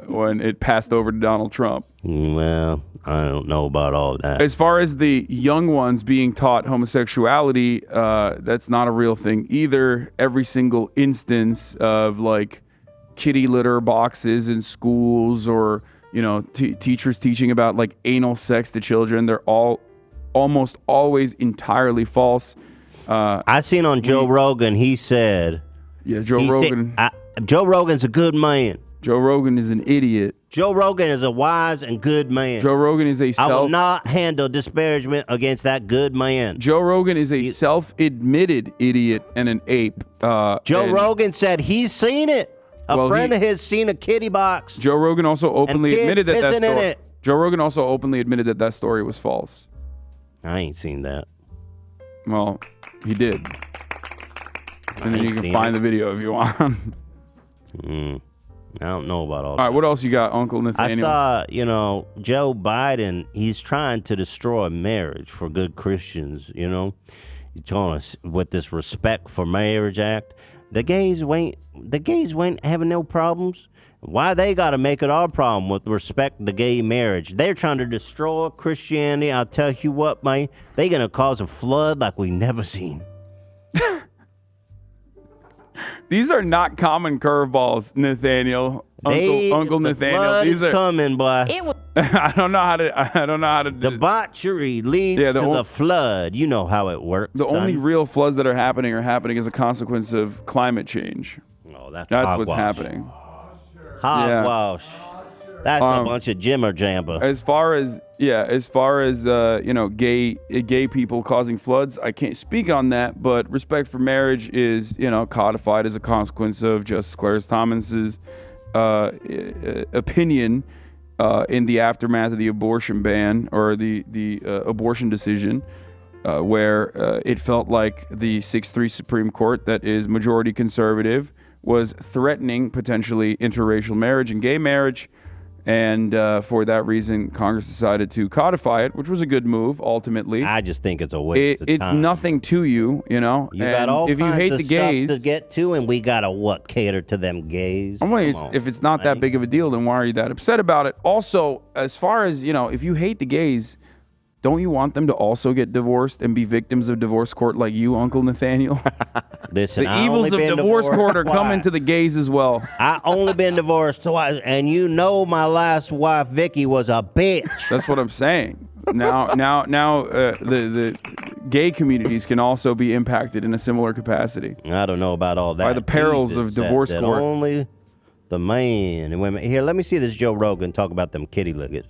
when it passed over to Donald Trump.
Well, I don't know about all that.
As far as the young ones being taught homosexuality, that's not a real thing either. Every single instance of like kitty litter boxes in schools or teachers teaching about like anal sex to children, they're all almost always entirely false.
I seen on Joe Rogan, he said...
Yeah, Joe Rogan.
Joe Rogan's a good man.
Joe Rogan is an idiot.
Joe Rogan is a wise and good man.
Joe Rogan is a
I will not handle disparagement against that good man.
Joe Rogan is a self-admitted idiot and an ape.
Joe Rogan said he's seen it. A friend of his seen a kitty box.
Joe Rogan also openly admitted that
pissing in
story.
it.
Joe Rogan also openly admitted that story was false.
I ain't seen that.
Well, he did. And then you can find the video if you want.
I don't know about all
All
that.
right, what else you got, Uncle Nathaniel?
I saw, Joe Biden, he's trying to destroy marriage for good Christians, He's telling us with this Respect for Marriage Act. The gays ain't having no problems. Why they got to make it our problem with respect to gay marriage? They're trying to destroy Christianity. I'll tell you what, man, they going to cause a flood like we never seen.
These are not common curveballs, Nathaniel. Uncle Nathaniel. These are
coming, boy.
I don't know how to do
debauchery leads to the flood. You know how it works.
The only real floods that are happening as a consequence of climate change.
Oh, that's
what's happening.
Hogwash. That's a bunch of jimmer jamba.
As far as gay people causing floods, I can't speak on that. But respect for marriage is codified as a consequence of Justice Clarence Thomas's opinion in the aftermath of the abortion ban or the abortion decision, where it felt like the 6-3 Supreme Court, that is majority conservative, was threatening potentially interracial marriage and gay marriage. And for that reason, Congress decided to codify it, which was a good move, ultimately.
I just think it's a waste of time.
It's nothing to you,
You got all
if you hate
kinds
the
of
gays,
stuff to get to, and we got to, cater to them gays?
If it's not that big of a deal, then why are you that upset about it? Also, as far as, if you hate the gays, don't you want them to also get divorced and be victims of divorce court like you, Uncle Nathaniel?
Listen,
the evils of divorce court are coming to the gays as well.
I only been divorced twice, and my last wife, Vicky, was a bitch.
That's what I'm saying. Now, the gay communities can also be impacted in a similar capacity.
I don't know about all that.
By the perils of divorce
that
court.
Only the man and women. Here, let me see this Joe Rogan talk about them kitty lickets.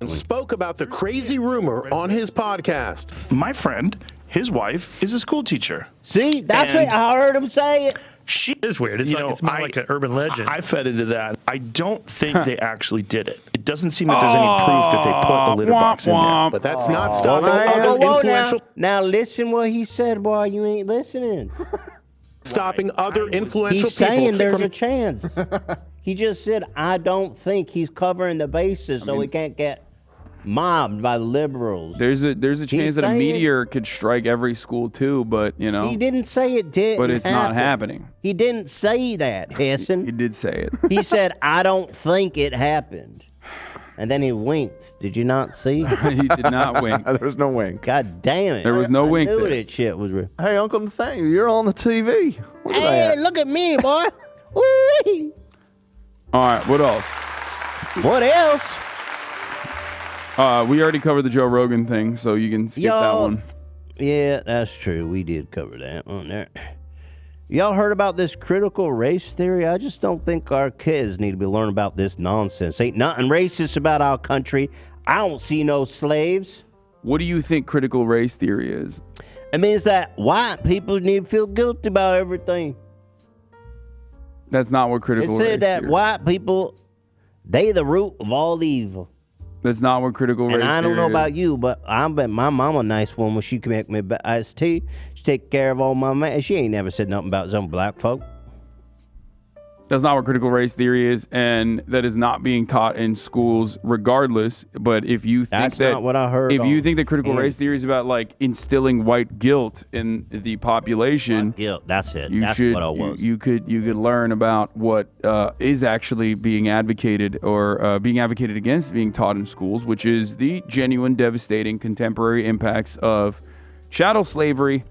And spoke about the crazy rumor on his podcast. My friend, his wife, is a school teacher.
See, that's what I heard him say it.
She is weird. It's more like an urban legend. I fed into that. I don't think they actually did it. It doesn't seem that there's any proof that they put a litter box in there. But that's not stopping other influential.
Now listen what he said, boy. You ain't listening.
Stopping other influential
He's saying there's a chance. He just said, I don't think he's covering the bases so he can't get mobbed by liberals.
There's a chance that a meteor could strike every school too, but
he didn't say it did.
But it's not happening.
He didn't say that, Hasan.
He did say it.
He said, I don't think it happened. And then he winked. Did you not see?
He did not wink.
There was no wink.
God damn it.
There was no wink
I knew
there.
that shit was real.
Hey, Uncle Nathaniel, you're on the TV.
Hey, look at me, boy. Woo-wee.
All right, what else?
What else?
We already covered the Joe Rogan thing, so you can skip that one.
Yeah, that's true. We did cover that one there. Y'all heard about this critical race theory? I just don't think our kids need to be learning about this nonsense. Ain't nothing racist about our country. I don't see no slaves.
What do you think critical race theory is?
It means that white people need to feel guilty about everything.
That's not what critical race
theory is. It said that white people, they the root of all evil.
That's not what critical race theory is.
And I don't know about you, but I bet my mama a nice woman. She can make me iced tea. She take care of all my man. She ain't never said nothing about some black folk.
That's not what critical race theory is, and that is not being taught in schools regardless. But if you think
That's not what I heard.
If you think that critical race theory is about like instilling white guilt in the population,
white guilt, that's it.
That's what it was. You could learn about what is actually being advocated or being advocated against being taught in schools, which is the genuine, devastating contemporary impacts of chattel slavery.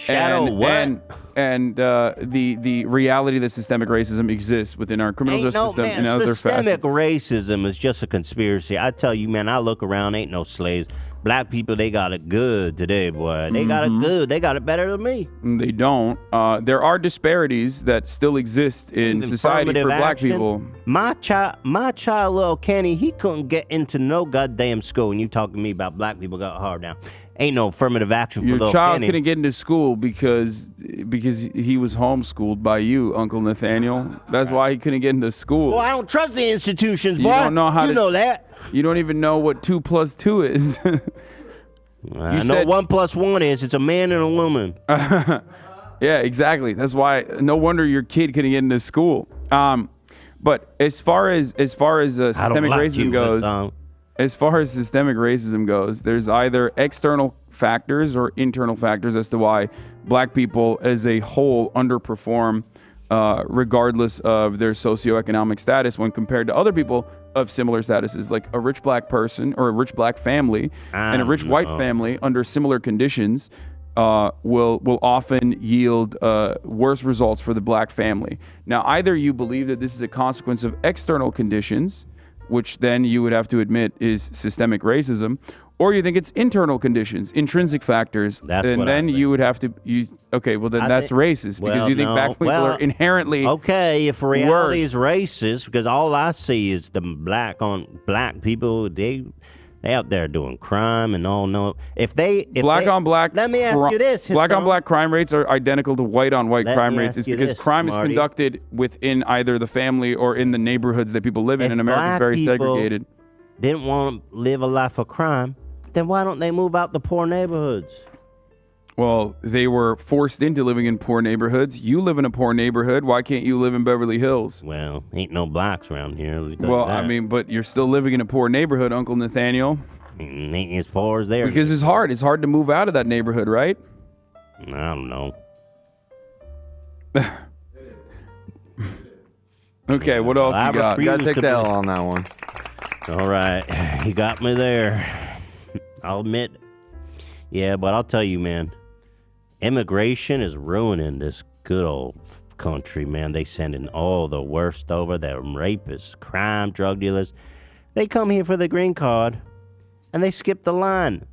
And the reality that systemic racism exists within our criminal justice system and other facets.
Systemic racism is just a conspiracy. I tell you, man, I look around, ain't no slaves. Black people, they got it good today, boy. They got it good. They got it better than me.
They don't. There are disparities that still exist in society for black people.
My child, little Kenny, he couldn't get into no goddamn school. And you talking to me about black people got hard now. Ain't no affirmative action for
Your
little
child
Kenny.
couldn't get into school because he was homeschooled by you, Uncle Nathaniel. That's why he couldn't get into school.
Well, I don't trust the institutions, boy.
You don't know how
you know that.
You don't even know what 2 + 2 is.
I know 1 + 1 is. It's a man and a woman.
Yeah, exactly. That's why. No wonder your kid couldn't get into school. But as far as systemic racism goes, as far as systemic racism goes, there's either external factors or internal factors as to why black people as a whole underperform, regardless of their socioeconomic status when compared to other people of similar statuses, like a rich black person or a rich black family and a rich white family under similar conditions will often yield worse results for the black family. Now, either you believe that this is a consequence of external conditions, which then you would have to admit is systemic racism, or you think it's internal conditions, intrinsic factors, and then you would have to okay, well then that's racist because you think black people are inherently
okay. If reality is racist, because all I see is the black people, they out there doing crime and all. No, if black
on black,
let me ask you this:
black on black crime rates are identical to white on white crime rates. It's because crime is conducted within either the family or in the neighborhoods that people live in, and America is very segregated.
Didn't want to live a life of crime, then why don't they move out the poor neighborhoods?
Well, they were forced into living in poor neighborhoods. You live in a poor neighborhood. Why can't you live in Beverly Hills?
Well, ain't no blacks around here.
Well, I mean, but you're still living in a poor neighborhood, Uncle Nathaniel.
Ain't as far as there.
Because it's hard. It's hard to move out of that neighborhood, right?
I don't know.
Okay, what else you got?
You gotta take the L on that one.
All right, you got me there. I'll admit. Yeah, but I'll tell you, man. Immigration is ruining this good old country, man. They sending all the worst over. They're rapists, crime, drug dealers. They come here for the green card, and they skip the line.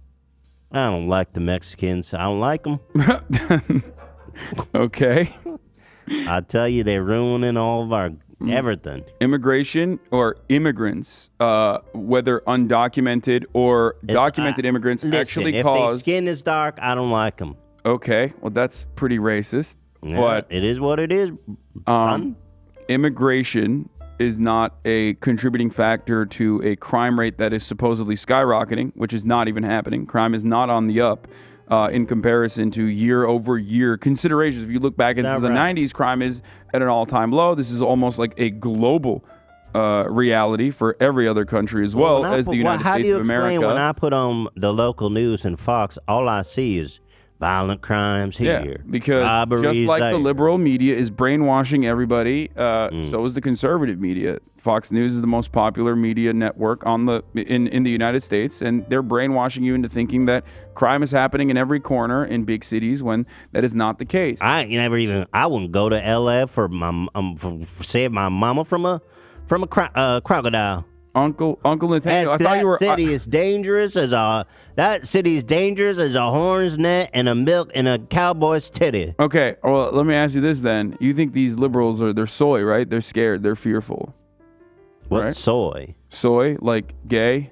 I don't like the Mexicans. I don't like them.
Okay.
I tell you, they're ruining all of our everything.
Immigration or immigrants, whether undocumented or documented immigrants, actually cause.
If their skin is dark, I don't like them.
Okay, well that's pretty racist.
Yeah,
but
it is what it is.
Immigration is not a contributing factor to a crime rate that is supposedly skyrocketing, which is not even happening. Crime is not on the up in comparison to year-over-year considerations. If you look back into the 90s, crime is at an all-time low. This is almost like a global reality for every other country as well as the United States of America.
How do you explain when I put on the local news and Fox, all I see is violent crimes here.
Yeah, because
robberies
just like
there.
the liberal media is brainwashing everybody, so is the conservative media. Fox News is the most popular media network in the United States, and they're brainwashing you into thinking that crime is happening in every corner in big cities when that is not the case.
I wouldn't go to LA for save my mama from a crocodile.
Uncle Nathaniel, I thought you were.
That city is dangerous as a hornet's net and a milk and a cowboy's titty.
Okay, well, let me ask you this then. You think these liberals they're soy, right? They're scared. They're fearful.
What
right?
soy?
Soy, like gay.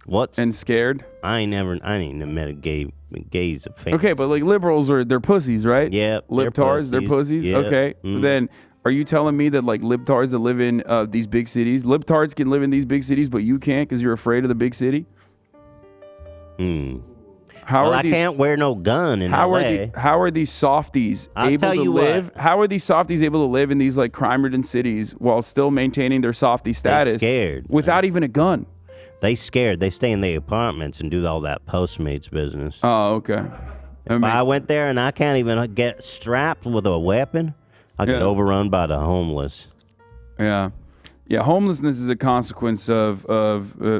What?
And scared.
I ain't never met a gay. Gays are famous.
Okay, but like liberals they're pussies, right?
Yeah.
Libtards, they're pussies.
Yeah.
Okay, then. Are you telling me that like libtards that live in these big cities, libtards can live in these big cities, but you can't because you're afraid of the big city?
I can't wear no gun in LA.
How are these softies able to live? How are these softies able to live in these like crime-ridden cities while still maintaining their softy status?
They're scared
without even a gun.
They scared. They stay in their apartments and do all that Postmates business.
Oh, okay.
If I went there and I can't even get strapped with a weapon, I get overrun by the homeless.
Yeah. Homelessness is a consequence of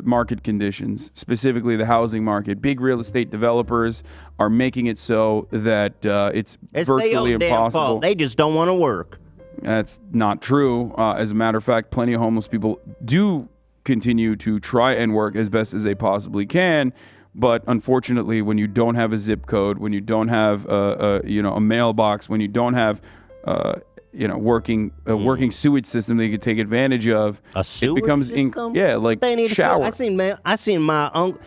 market conditions, specifically the housing market. Big real estate developers are making it so that it's virtually impossible.
They just don't want to work.
That's not true. As a matter of fact, plenty of homeless people do continue to try and work as best as they possibly can. But unfortunately, when you don't have a zip code, when you don't have a mailbox, when you don't have working sewage system that you could take advantage of, it becomes showers.
I seen my uncle,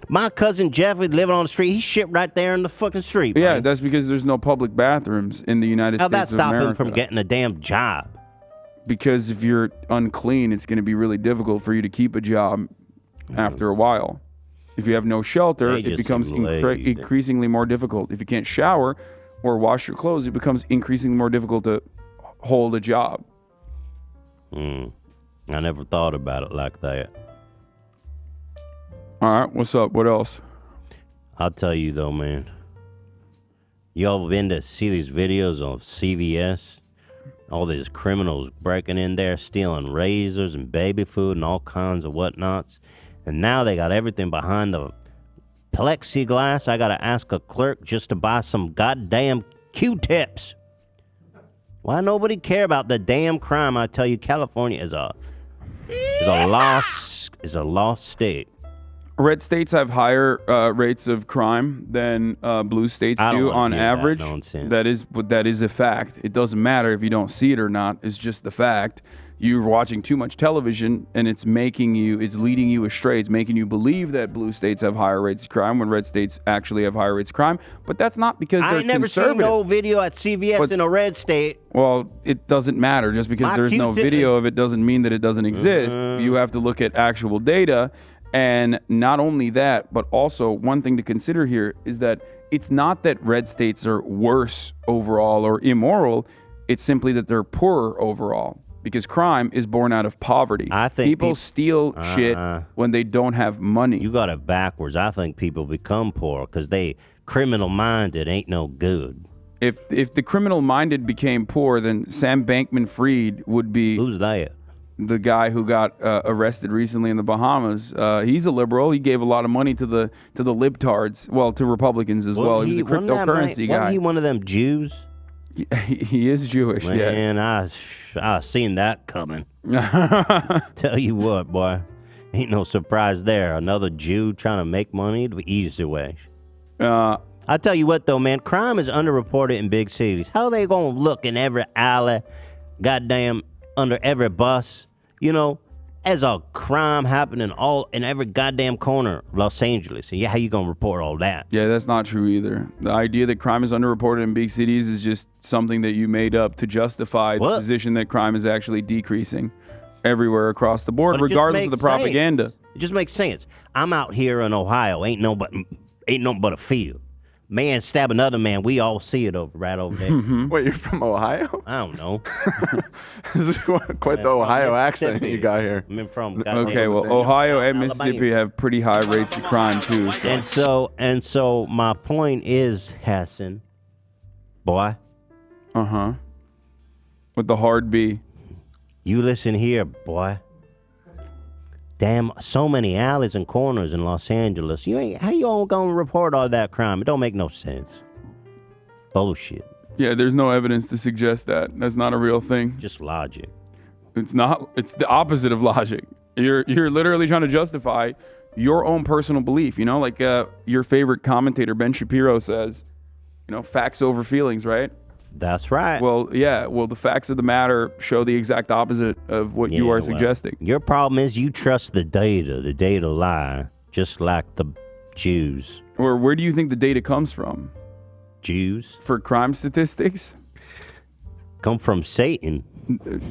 my cousin Jeffrey living on the street. He shit right there in the fucking street.
Yeah,
man.
that's because there's no public bathrooms in the United States.
How'd that stop
America.
him from getting a damn job?
Because if you're unclean, it's going to be really difficult for you to keep a job after a while. If you have no shelter, it becomes increasingly more difficult. If you can't shower or wash your clothes, it becomes increasingly more difficult to hold a job.
I never thought about it like that.
All right, what's up? What else?
I'll tell you though, man. Y'all been to see these videos of CVS? All these criminals breaking in there, stealing razors and baby food and all kinds of whatnots. And now they got everything behind the plexiglass. I got to ask a clerk just to buy some goddamn Q-tips. Why nobody care about the damn crime? I tell you, California is a lost state.
Red states have higher rates of crime than blue states do on average. That is a fact. It doesn't matter if you don't see it or not. It's just the fact. You're watching too much television, and it's leading you astray. It's making you believe that blue states have higher rates of crime when red states actually have higher rates of crime. But that's not because they're conservative. I ain't never seen
no video at CVS in a red state.
Well, it doesn't matter. Just because there's no video of it doesn't mean that it doesn't exist. You have to look at actual data. And not only that, but also one thing to consider here is that it's not that red states are worse overall or immoral. It's simply that they're poorer overall. Because crime is born out of poverty.
I think
people steal shit when they don't have money.
You got it backwards. I think people become poor because they criminal-minded ain't no good.
If the criminal-minded became poor, then Sam Bankman-Fried would be...
Who's that?
The guy who got arrested recently in the Bahamas. He's a liberal. He gave a lot of money to the libtards, well, to Republicans as well. He was a cryptocurrency guy.
Wasn't he one of them Jews?
He is Jewish,
Man, I seen that coming. Tell you what, boy, ain't no surprise there. Another Jew trying to make money the easy way. I tell you what, though, man, crime is underreported in big cities. How they gonna look in every alley, goddamn, under every bus? You know, as a crime happening in every goddamn corner of Los Angeles. And how you gonna report all that?
Yeah, that's not true either. The idea that crime is underreported in big cities is just something that you made up to justify the position that crime is actually decreasing everywhere across the board, regardless of the propaganda.
It just makes sense. I'm out here in Ohio, ain't nothing but a field. Man stab another man, we all see it right over there.
Wait, you're from Ohio?
I don't know.
This is quite the Ohio accent you got here.
I'm from
Ohio and Mississippi have pretty high rates of crime too.
And so my point is, Hasan, boy.
With the hard B.
You listen here, boy. Damn, so many alleys and corners in Los Angeles. How you all gonna report all that crime? It don't make no sense. Bullshit.
Yeah, there's no evidence to suggest that. That's not a real thing.
Just logic.
It's not. It's the opposite of logic. You're literally trying to justify your own personal belief. You know, like your favorite commentator Ben Shapiro says, facts over feelings, right?
That's right.
Well, yeah. Well, the facts of the matter show the exact opposite of what you are suggesting.
Your problem is you trust the data. The data lie, just like the Jews.
Or where do you think the data comes from?
Jews.
For crime statistics?
Come from Satan.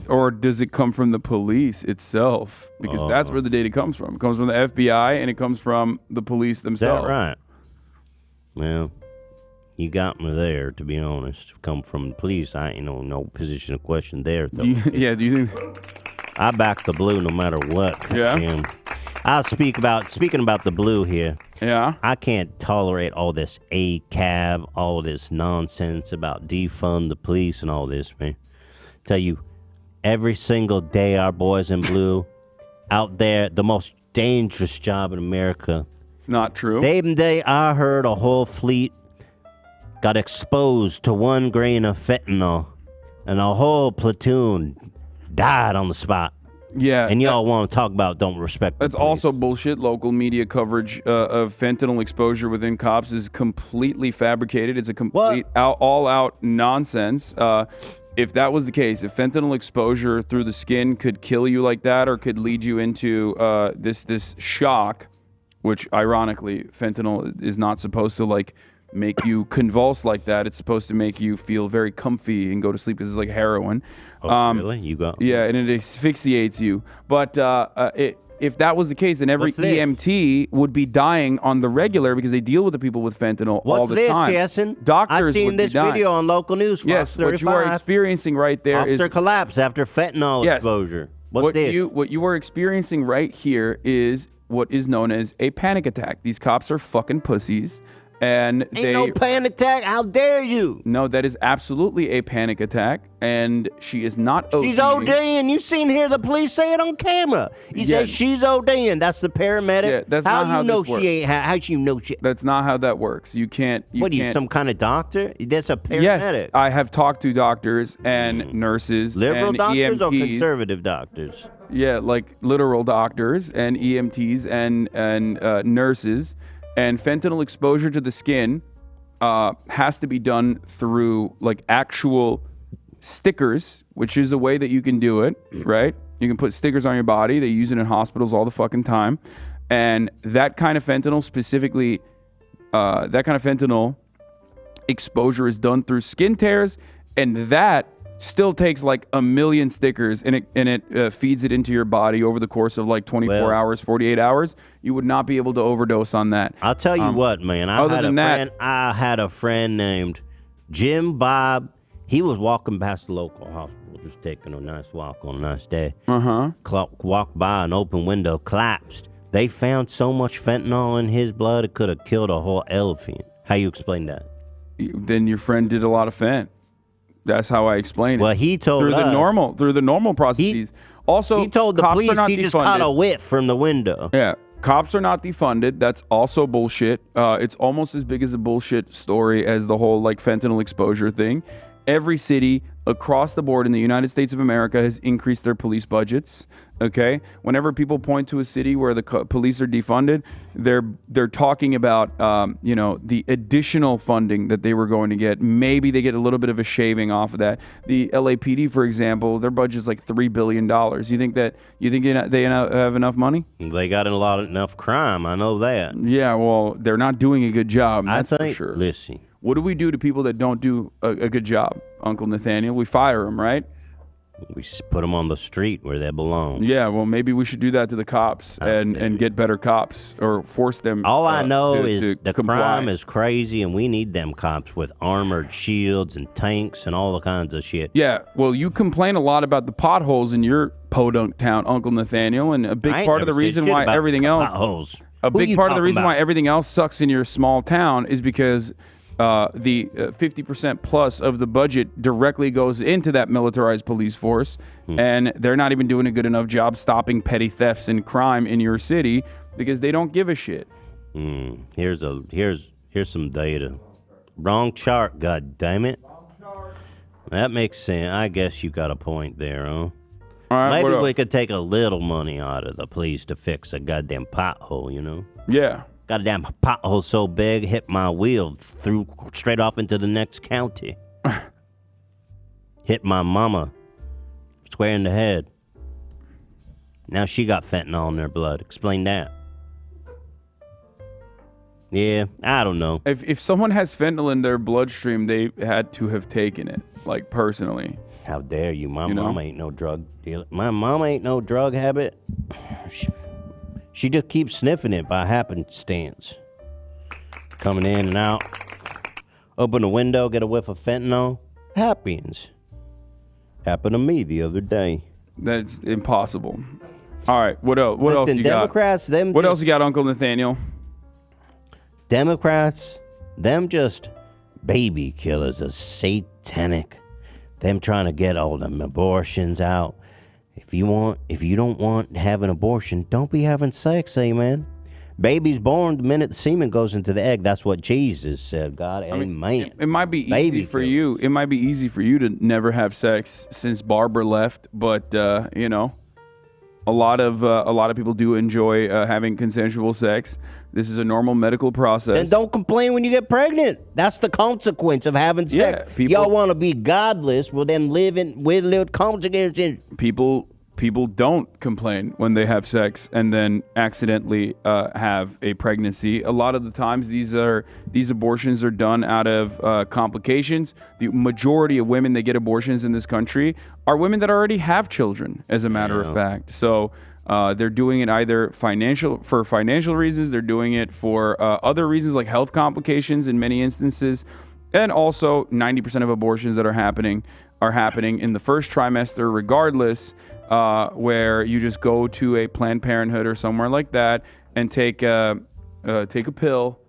Or does it come from the police itself? Because that's where the data comes from. It comes from the FBI and it comes from the police themselves.
Is that right? Well, you got me there, to be honest. Come from the police, I ain't no position of question there, though.
Do you think...
I back the blue no matter what.
Yeah?
I'll speaking about the blue here.
Yeah?
I can't tolerate all this ACAB, all this nonsense about defund the police and all this, man. Tell you, every single day our boys in blue out there, the most dangerous job in America.
It's not true.
Day I heard a whole fleet got exposed to 1 grain of fentanyl, and a whole platoon died on the spot.
Yeah.
And y'all want to talk about don't respect the
That's
police.
also bullshit. Local media coverage of fentanyl exposure within cops is completely fabricated. It's a complete all-out nonsense. If that was the case, if fentanyl exposure through the skin could kill you like that or could lead you into this shock, which ironically, fentanyl is not supposed to like make you convulse like that. It's supposed to make you feel very comfy and go to sleep because it's like heroin.
Really? You got?
Yeah, and it asphyxiates you. But if that was the case, then every EMT would be dying on the regular because they deal with the people with fentanyl all the time.
What's this, Hasan?
Doctors
I've seen
would be
this
dying.
video on local news.
Yes,
Fox
what you are
35.
experiencing right there is
Officer collapse after fentanyl exposure. What's this?
What you are experiencing right here is what is known as a panic attack. These cops are fucking pussies. And
Ain't no panic attack. How dare you?
No, that is absolutely a panic attack, and she is not ODing.
She's ODing. You seen here the police say it on camera. You say she's ODing. That's the paramedic.
Yeah, that's
how
not how
you know
this works.
she ain't. How you know she?
That's not how that works. You can't.
What are you, some kind of doctor? That's a paramedic.
Yes, I have talked to doctors and nurses,
Liberal
and
doctors
EMTs.
or conservative doctors?
Yeah, like literal doctors and EMTs and nurses. And fentanyl exposure to the skin has to be done through like actual stickers, which is a way that you can do it, right? You can put stickers on your body. They use it in hospitals all the fucking time. And that kind of fentanyl specifically, that kind of fentanyl exposure is done through skin tears, and that still takes like 1 million stickers and it feeds it into your body over the course of like 24 hours, 48 hours. You would not be able to overdose on that.
I'll tell you what, man. I had a friend named Jim Bob. He was walking past the local hospital, just taking a nice walk on a nice day. Walked by an open window, collapsed. They found so much fentanyl in his blood, it could have killed a whole elephant. How you explain that?
Then your friend did a lot of fent. That's how I explain it.
Well, he told
through
us.
through the normal processes. Also,
he told the
cops
police
are not
he
defunded.
just caught a whiff from the window.
Yeah, cops are not defunded. That's also bullshit. It's almost as big as a bullshit story as the whole like fentanyl exposure thing. Every city across the board in the United States of America has increased their police budgets. Okay, whenever people point to a city where the police are defunded, they're talking about the additional funding that they were going to get. Maybe they get a little bit of a shaving off of that. The LAPD, for example, their budget's like $3 billion. You think they have enough money?
They got enough crime. I know that.
Yeah, well, they're not doing a good job. That's
I think.
for sure.
Listen,
what do we do to people that don't do a good job, Uncle Nathaniel? We fire them, right?
We put them on the street where they belong.
Yeah, well, maybe we should do that to the cops and get better cops or force them.
All I know is the
comply.
crime is crazy, and we need them cops with armored shields and tanks and all the kinds of shit.
Yeah, well, you complain a lot about the potholes in your podunk town, Uncle Nathaniel, and a big part of the reason why everything else
potholes.
A big part of the reason why everything else sucks in your small town is because the 50% plus of the budget directly goes into that militarized police force, and they're not even doing a good enough job stopping petty thefts and crime in your city because they don't give a shit.
Here's some data. Wrong chart, god damn it. That makes sense. I guess you got a point there, huh?
All right,
maybe we could take a little money out of the police to fix a goddamn pothole, you know?
Yeah.
Goddamn pothole so big, hit my wheel, threw straight off into the next county. Hit my mama square in the head. Now she got fentanyl in her blood. Explain that. Yeah, I don't know.
If someone has fentanyl in their bloodstream, they had to have taken it, like personally.
How dare you? My mama ain't no drug dealer. My mama ain't no drug habit. She just keeps sniffing it by happenstance. Coming in and out. Open the window, get a whiff of fentanyl. Happens. Happened to me the other day.
That's impossible. All right, what else? What else you
Democrats,
got? What else you got, Uncle Nathaniel?
Democrats, them just baby killers are satanic. Them trying to get all them abortions out. If you don't want to have an abortion, don't be having sex, amen. Baby's born the minute the semen goes into the egg. That's what Jesus said, God, amen.
It might be easy for you. It might be easy for you to never have sex since Barbara left, but A lot of people do enjoy having consensual sex. This is a normal medical process.
And don't complain when you get pregnant. That's the consequence of having sex. Y'all want to be godless, well then live with little consequences.
People don't complain when they have sex and then accidentally have a pregnancy. A lot of the times these abortions are done out of complications. The majority of women that get abortions in this country are women that already have children, as a matter of fact. So they're doing it either for financial reasons, they're doing it for other reasons like health complications in many instances. And also 90% of abortions that are happening in the first trimester regardless, where you just go to a Planned Parenthood or somewhere like that and take a pill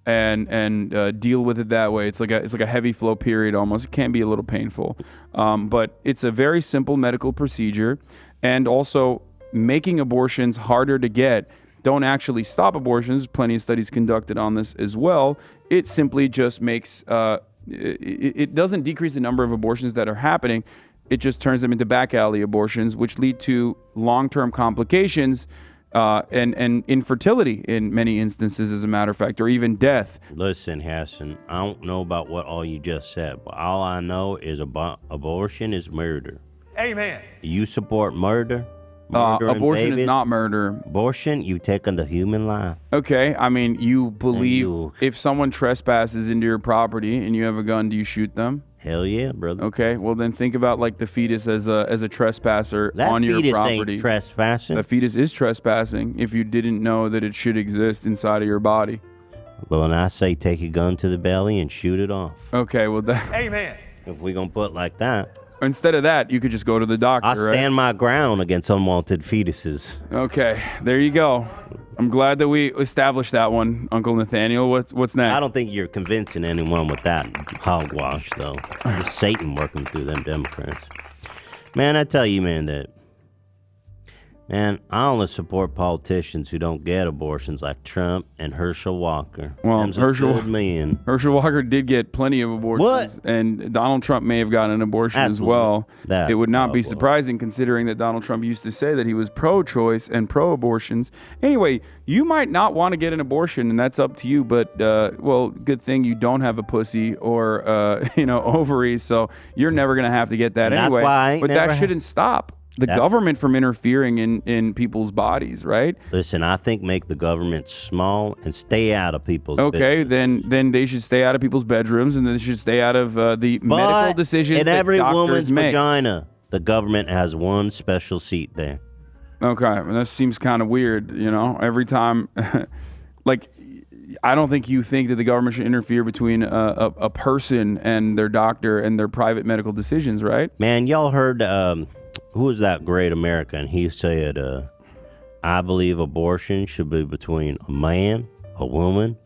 and deal with it that way. It's like a heavy flow period almost. It can be a little painful, but it's a very simple medical procedure. And also making abortions harder to get don't actually stop abortions. Plenty of studies conducted on this as well. It simply just makes it doesn't decrease the number of abortions that are happening. It just turns them into back alley abortions, which lead to long-term complications and infertility in many instances, as a matter of fact, or even death.
Listen, Hasan, I don't know about what all you just said, but all I know is abortion is murder.
Amen.
You support murder?
Abortion is not murder.
Abortion, you taking the human life.
Okay, I mean, you believe if someone trespasses into your property and you have a gun, do you shoot them?
Hell yeah, brother.
Okay, well then think about like the fetus as a trespasser on your property.
That fetus ain't trespassing.
The fetus is trespassing if you didn't know that it should exist inside of your body.
Well, and I say take a gun to the belly and shoot it off.
Okay, well that.
Amen.
If we're gonna put it like that.
Instead of that, you could just go to the doctor.
I stand my ground against unwanted fetuses.
Okay, there you go. I'm glad that we established that one, Uncle Nathaniel. What's next?
I don't think you're convincing anyone with that hogwash, though. It's Satan working through them Democrats. Man, I tell you, man, I only support politicians who don't get abortions like Trump and Herschel Walker.
Well, Herschel Walker did get plenty of abortions.
What?
And Donald Trump may have gotten an abortion as well. It would not be surprising considering that Donald Trump used to say that he was pro-choice and pro-abortions. Anyway, you might not want to get an abortion, and that's up to you. But, well, good thing you don't have a pussy or, ovaries, so you're never going to have to get that anyway.
That's why
but that shouldn't stop the government from interfering in people's bodies, right?
Listen, I think make the government small and stay out of people's
business.
then
they should stay out of people's bedrooms, and they should stay out of the medical decisions
in
that
every
doctors
woman's
make.
vagina, the government has one special seat there.
Okay, well, that seems kind of weird, every time. Like, I don't think you think that the government should interfere between a person and their doctor and their private medical decisions, right?
Man, y'all heard... who was that great American? He said, I believe abortion should be between a man, a woman,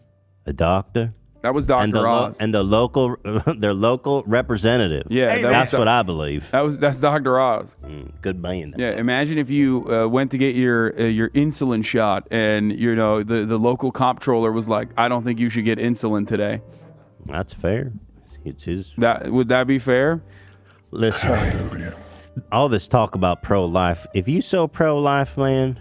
a doctor.
That was Dr. Oz.
And their local representative.
Yeah,
that's what I believe.
That's Dr. Oz.
Good man.
Yeah, imagine if you went to get your insulin shot and, the local comptroller was like, I don't think you should get insulin today.
That's fair. It's his...
Would that be fair?
Listen. All this talk about pro-life, if you so pro-life, man,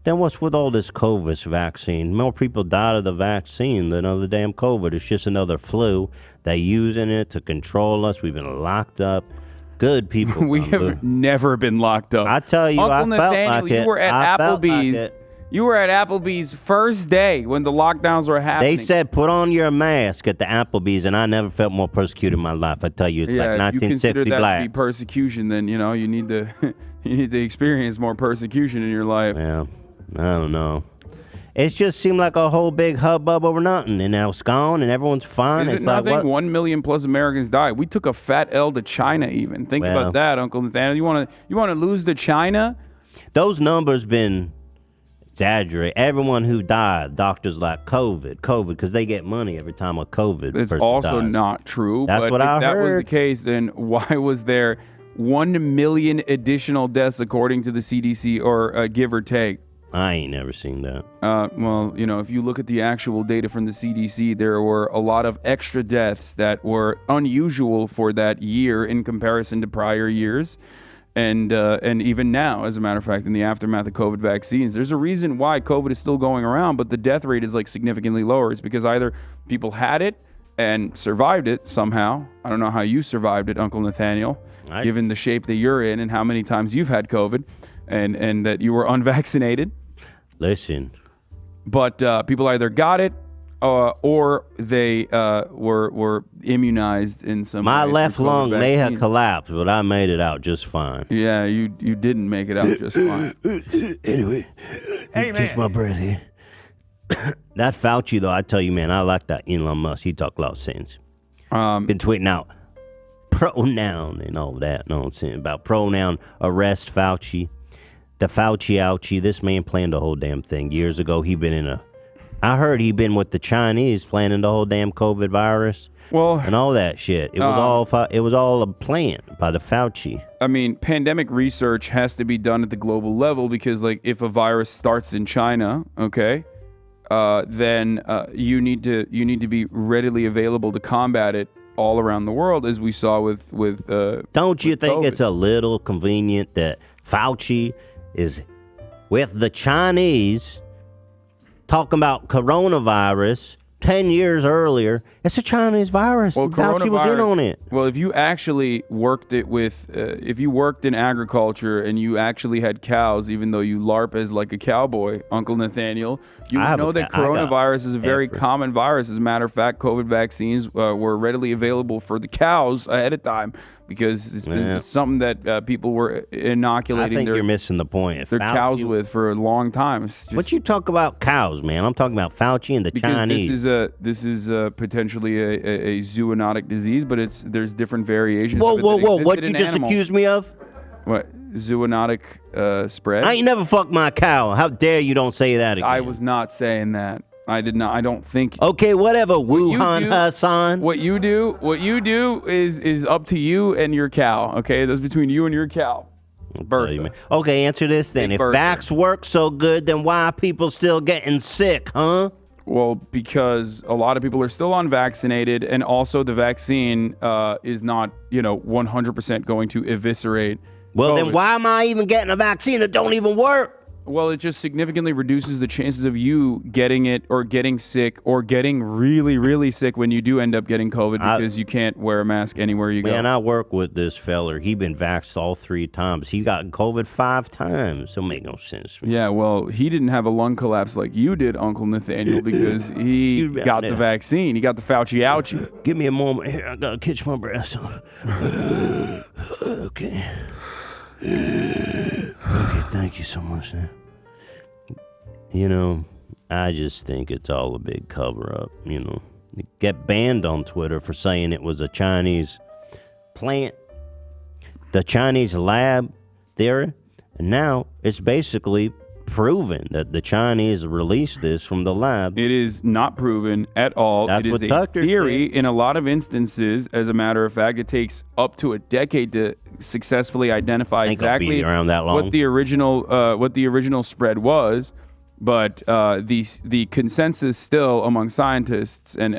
then what's with all this COVID vaccine? More people died of the vaccine than of the damn COVID. It's just another flu. They're using it to control us. We've been locked up. Good people.
We have never been locked up.
I tell you,
Uncle Nathaniel, you were at Applebee's. You were at Applebee's first day when the lockdowns were happening.
They said, put on your mask at the Applebee's, and I never felt more persecuted in my life. I tell you, it's like 1960
you consider that
black.
to be persecution, then, you need to you need to experience more persecution in your life.
Yeah, I don't know. It just seemed like a whole big hubbub over nothing, and now it's gone, and everyone's fine.
Is it nothing? Like, 1 million plus Americans died. We took a fat L to China even. Think about that, Uncle Nathaniel. You want to lose to China?
Those numbers been... exaggerate. Everyone who died, doctors like COVID, because they get money every time a COVID
It's
person
also
dies.
not true.
That's
but
what I
if that
heard.
was the case, then why was there 1 million additional deaths according to the CDC, or give or take?
I ain't never seen that.
Well, if you look at the actual data from the CDC, there were a lot of extra deaths that were unusual for that year in comparison to prior years. And even now, as a matter of fact, in the aftermath of COVID vaccines, there's a reason why COVID is still going around, but the death rate is like significantly lower. It's because either people had it and survived it somehow. I don't know how you survived it, Uncle Nathaniel, given the shape that you're in and how many times you've had COVID and that you were unvaccinated.
Listen.
But people either got it or they were immunized in some
My
way
left
through COVID
lung may have
vaccines.
collapsed, but I made it out just fine.
Yeah, you didn't make it out just fine.
Anyway,
Hey,
catch my breath here. That Fauci, though, I tell you, man, I like that Elon Musk. He talk a lot of sense. Been tweeting out pronoun and all that. Know what I'm saying? About pronoun arrest Fauci. The Fauci ouchie. This man planned the whole damn thing. Years ago, I heard he been with the Chinese planning the whole damn COVID virus.
Well,
and all that shit. It was all a plan by the Fauci.
I mean, pandemic research has to be done at the global level because, like, if a virus starts in China, okay, then you need to be readily available to combat it all around the world, as we saw with
Don't you think
COVID.
it's a little convenient that Fauci is with the Chinese talking about coronavirus 10 years earlier? It's a Chinese virus.
Well,
Fauci was in on it.
Well, if you actually worked it with, if you worked in agriculture and you actually had cows, even though you LARP as like a cowboy, Uncle Nathaniel, you would know that coronavirus is a very common virus. As a matter of fact, COVID vaccines were readily available for the cows ahead of time because it's something that people were inoculating
I think you're missing the point.
their cows with for a long time. It's just,
What you talk about cows, man? I'm talking about Fauci and the
because
Chinese.
this is potentially a zoonotic disease, but there's different variations.
Whoa,
of it
whoa,
that
whoa!
existed
What
in
you just
animals.
accused me of?
What, zoonotic spread?
I ain't never fucked my cow. How dare you don't say that again?
I was not saying that. I did not. I don't think.
Okay, whatever. Wuhan Hasan.
What you do is up to you and your cow. Okay, that's between you and your cow. Bertha.
Okay, answer this then.
Big
If
Bertha.
vax work so good, then why are people still getting sick, huh?
Well, because a lot of people are still unvaccinated, and also the vaccine is not, 100% going to eviscerate.
Well,
COVID.
then why am I even getting a vaccine that don't even work?
Well, it just significantly reduces the chances of you getting it or getting sick or getting really, really sick when you do end up getting COVID because you can't wear a mask anywhere you go.
Man, I work with this feller. He been vaxxed all 3 times. He got COVID 5 times. Don't make no sense.
Yeah, well, he didn't have a lung collapse like you did, Uncle Nathaniel, because he got the vaccine. He got the Fauci ouchie.
Give me a moment here. I gotta catch my breath. Okay. Okay, thank you so much, man. I just think it's all a big cover-up, Get banned on Twitter for saying it was a Chinese plant, the Chinese lab theory, and now it's basically proven that the Chinese released this from the lab.
It is not proven at all.
That's
it
what
is a
Tucker
theory.
said.
In a lot of instances, as a matter of fact, it takes up to a decade to successfully identify
Ain't gonna be
exactly
around that long.
what the original spread was. But the consensus still among scientists and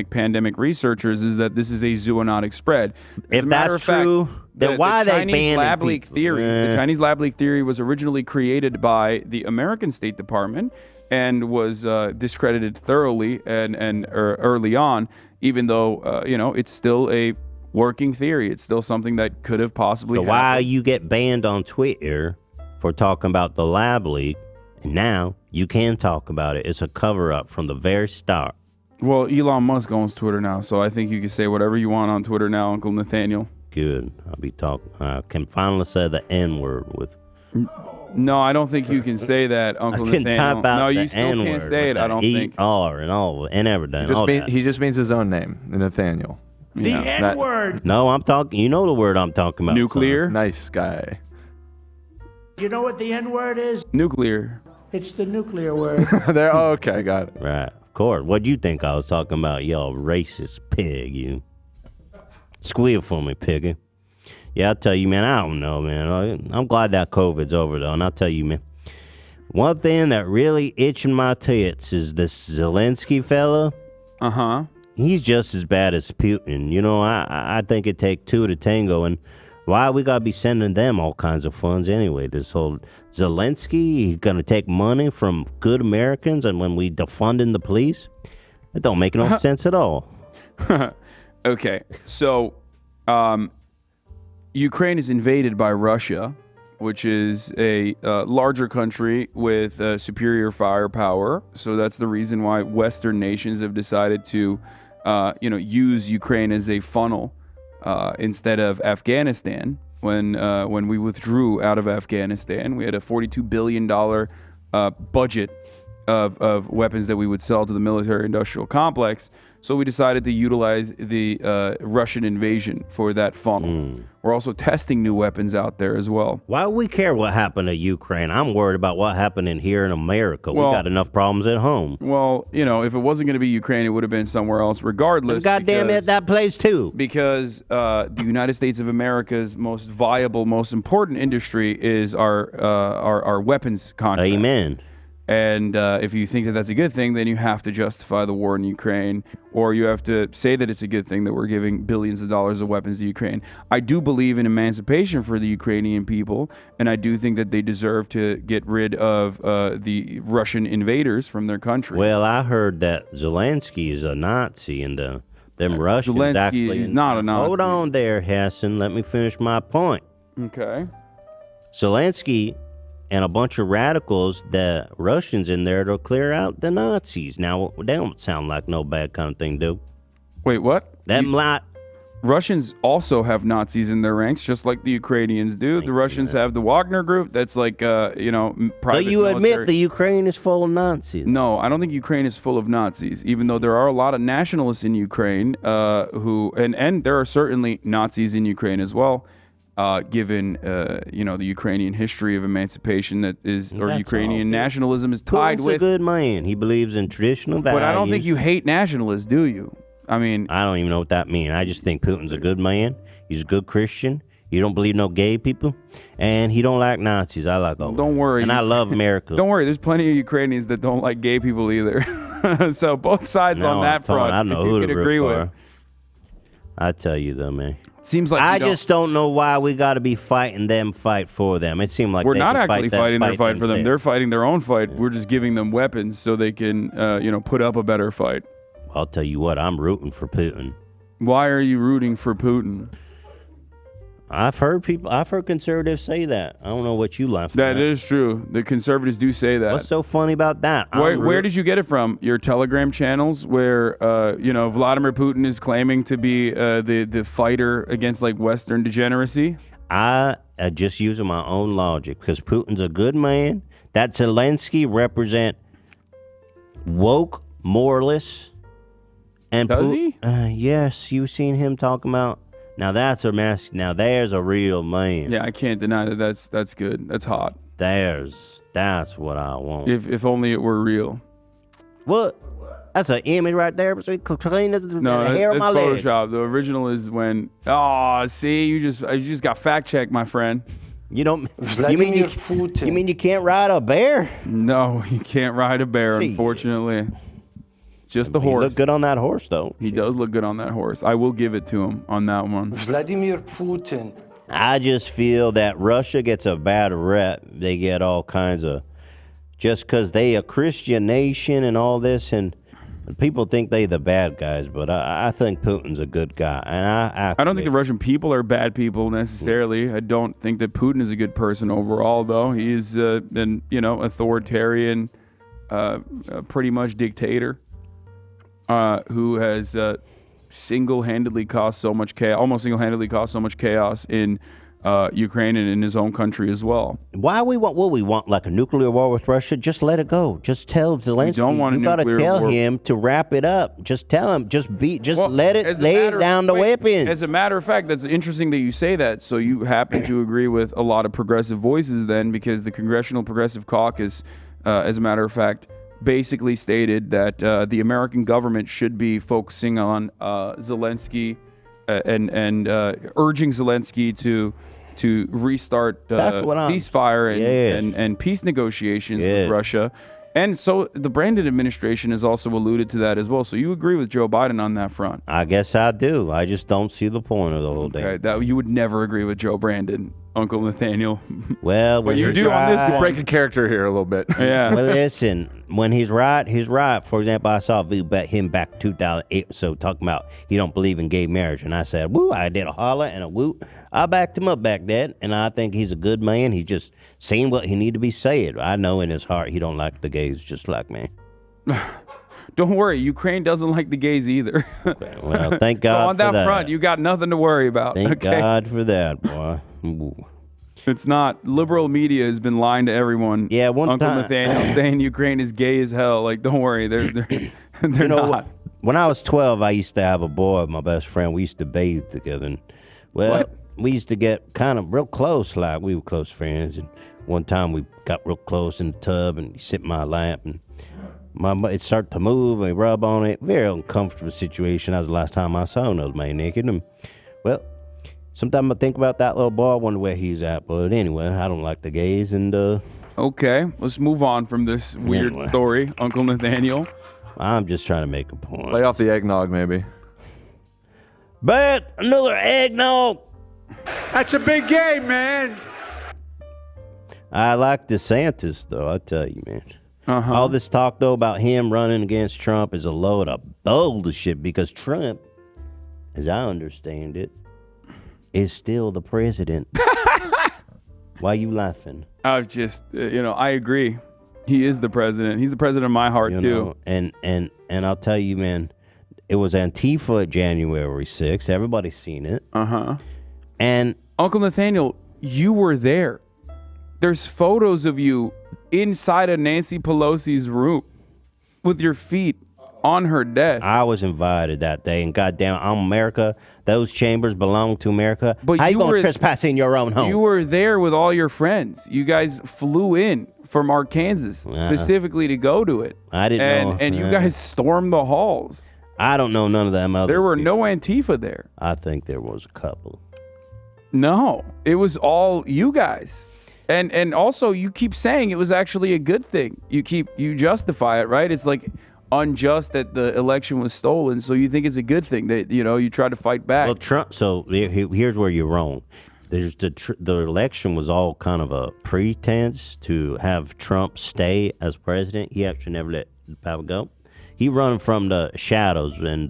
pandemic researchers is that this is a zoonotic spread. As
If
a matter
that's
of fact,
true, then why are they
Chinese
banning
lab leak
people?
theory? The Chinese lab leak theory was originally created by the American State Department and was discredited thoroughly and early on, even though it's still a working theory. It's still something that could have possibly
So
happened.
why you get banned on Twitter for talking about the lab leak, and now you can talk about it? It's a cover-up from the very start.
Well, Elon Musk owns Twitter now, so I think you can say whatever you want on Twitter now, Uncle Nathaniel.
Good. I'll be talking. I can finally say the N-word with.
No, I don't think you can say that, Uncle
I can
Nathaniel.
type out
No,
the
you still can't
N-word
say
with
it. I
the
don't think.
E-R and all and everything.
He just means his own name, Nathaniel.
The N-word.
No, I'm talking. You know the word I'm talking about.
Nuclear.
Nice guy.
You know what the N-word is?
Nuclear.
It's the nuclear word.
Okay, got it.
Right. Of course. What'd you think I was talking about? Y'all racist pig, you. Squeal for me, piggy. Yeah, I'll tell you, man, I don't know, man. I'm glad that COVID's over, though, and I'll tell you, man, one thing that really itching my tits is this Zelensky fella.
Uh-huh.
He's just as bad as Putin. I think it take 2 to tango, and Why we gotta be sending them all kinds of funds anyway? This whole Zelensky, he gonna take money from good Americans, and when we defunding the police, it don't make no sense at all.
Okay, so Ukraine is invaded by Russia, which is a larger country with superior firepower. So that's the reason why Western nations have decided to, use Ukraine as a funnel instead of Afghanistan. When we withdrew out of Afghanistan, we had a $42 billion budget of weapons that we would sell to the military-industrial complex. So we decided to utilize the Russian invasion for that funnel. We're also testing new weapons out there as well.
Why do we care what happened to Ukraine? I'm worried about what happened in here in America. We got enough problems at home.
Well, if it wasn't going to be Ukraine, it would have been somewhere else regardless.
God damn it, that place too.
Because the United States of America's most viable, most important industry is our weapons contract.
Amen.
And if you think that that's a good thing, then you have to justify the war in Ukraine, or you have to say that it's a good thing that we're giving billions of dollars of weapons to Ukraine. I do believe in emancipation for the Ukrainian people, and I do think that they deserve to get rid of the Russian invaders from their country.
Well, I heard that Zelensky is a Nazi, and them Russians
Zelensky
actually...
is not a Nazi.
Hold on there, Hasan. Let me finish my point.
Okay.
Zelensky and a bunch of radicals, the Russians in there, to clear out the Nazis. Now, they don't sound like no bad kind of thing, dude.
Wait, what?
Them
Russians also have Nazis in their ranks, just like the Ukrainians do. The Russians have the Wagner group. That's like, private
But you
military.
admit the Ukraine is full of Nazis.
No, I don't think Ukraine is full of Nazis, even though there are a lot of nationalists in Ukraine and there are certainly Nazis in Ukraine as well. Given the Ukrainian history of emancipation Ukrainian nationalism is tied
Putin's
with
a good man. He believes in traditional values.
But I don't think you hate nationalists, do you? I mean,
I don't even know what that means. I just think Putin's a good man. He's a good Christian. He don't believe no gay people, and he don't like Nazis. I like all.
Don't worry.
And I love America.
Don't worry. There's plenty of Ukrainians that don't like gay people either. So both sides on that front.
I know who
you
to
can agree
root
with.
for. I tell you though, man.
Seems like
I just don't know why we got to be fighting them, fight for them. It seemed like
we're
they
not
can
actually
fight
fighting their fight for them.
themselves.
They're fighting their own fight. We're just giving them weapons so they can, put up a better fight.
I'll tell you what, I'm rooting for Putin.
Why are you rooting for Putin?
I've heard conservatives say that. I don't know what you laugh at.
That is true. The conservatives do say that.
What's so funny about that?
Where did you get it from? Your Telegram channels where, Vladimir Putin is claiming to be the fighter against, like, Western degeneracy?
I just using my own logic because Putin's a good man. That Zelensky represent woke moralists. And
Does he?
Yes, you seen him talking about... Now that's a mess. Now there's a real man.
Yeah, I can't deny that. That's good. That's hot.
That's what I want.
If only it were real.
What? That's an image right there. So clean as the hair on
that's
my leg.
Photoshop. The original is when. Oh, see, you just got fact checked, my friend.
You don't. You mean you can't ride a bear?
No, you can't ride a bear. Unfortunately. Just the horse.
He looked good on that horse, though.
He does look good on that horse. I will give it to him on that one.
Vladimir Putin.
I just feel that Russia gets a bad rep. They get all kinds of... Just because they a Christian nation and all this, and people think they the bad guys, but I think Putin's a good guy. And
I don't think the Russian people are bad people necessarily. I don't think that Putin is a good person overall, though. He's an authoritarian, pretty much dictator. Who has single-handedly caused so much chaos, almost single-handedly caused so much chaos in Ukraine and in his own country as well.
Why we want like a nuclear war with Russia? Just let it go. Just tell Zelensky.
We don't want
you got to tell him to wrap it up. Just tell him. Let it lay down the weapons.
As a matter of fact, that's interesting that you say that. So you happen to agree with a lot of progressive voices then, because the Congressional Progressive Caucus, as a matter of fact, basically stated that the American government should be focusing on Zelensky and urging Zelensky to restart ceasefire and peace negotiations with Russia, And so the Brandon administration has also alluded to that as well. So you agree with Joe Biden on that front?
I guess I do. I just don't see the point of the whole thing.
Okay, that you would never agree with Joe Brandon, Uncle Nathaniel.
Well,
but you do on this one.
Break a character here a little bit.
Yeah.
Well, listen, when he's right, he's right. For example, I saw a video about him back in 2008, so talking about he don't believe in gay marriage. And I said, woo, I did a holler and a woo. I backed him up back then, and I think he's a good man. He's just saying what he need to be said. I know in his heart he don't like the gays just like me.
Don't worry, Ukraine doesn't like the gays either.
Well, thank God
so on that
for that.
front, you got nothing to worry about.
Thank
okay?
God for that, boy. Ooh.
It's not. Liberal media has been lying to everyone.
Yeah, one
Uncle
time.
Nathaniel saying Ukraine is gay as hell. Like, don't worry, they're
You know,
not.
when I was 12, I used to have a boy, my best friend. We used to bathe together. And, well,
What?
we used to get kind of real close, like we were close friends. And one time we got real close in the tub, and he sit in my lap, and it started to move, and he rub on it. Very uncomfortable situation. That was the last time I saw another man naked. And, well, sometimes I think about that little boy. I wonder where he's at. But anyway, I don't like the gays, and
Okay, let's move on from this weird
Anyway.
story, Uncle Nathaniel.
I'm just trying to make a point.
Lay off the eggnog, maybe.
Beth, another eggnog.
That's a big game, man.
I like DeSantis, though, I tell you, man.
Uh-huh.
All this talk, though, about him running against Trump is a load of bullshit because Trump, as I understand it, is still the president. Why you laughing?
I've just, I agree. He is the president. He's the president of my heart,
You
too.
know, and I'll tell you, man, it was Antifa at January 6th. Everybody's seen it.
Uh-huh.
And
Uncle Nathaniel, you were there. There's photos of you inside of Nancy Pelosi's room with your feet on her desk.
I was invited that day, and goddamn, I'm America. Those chambers belong to America. But how you gonna trespass in your own home?
You were there with all your friends. You guys flew in from Arkansas specifically to go to it.
I didn't know.
And you guys stormed the halls.
I don't know none of them others.
There were no Antifa there.
I think there was a couple.
No, it was all you guys. And also you keep saying it was actually a good thing. You justify it, right? It's like unjust that the election was stolen, so you think it's a good thing that you try to fight back.
Well, Trump. So here's where you're wrong. There's the election was all kind of a pretense to have Trump stay as president. He actually never let the power go. He run from the shadows, and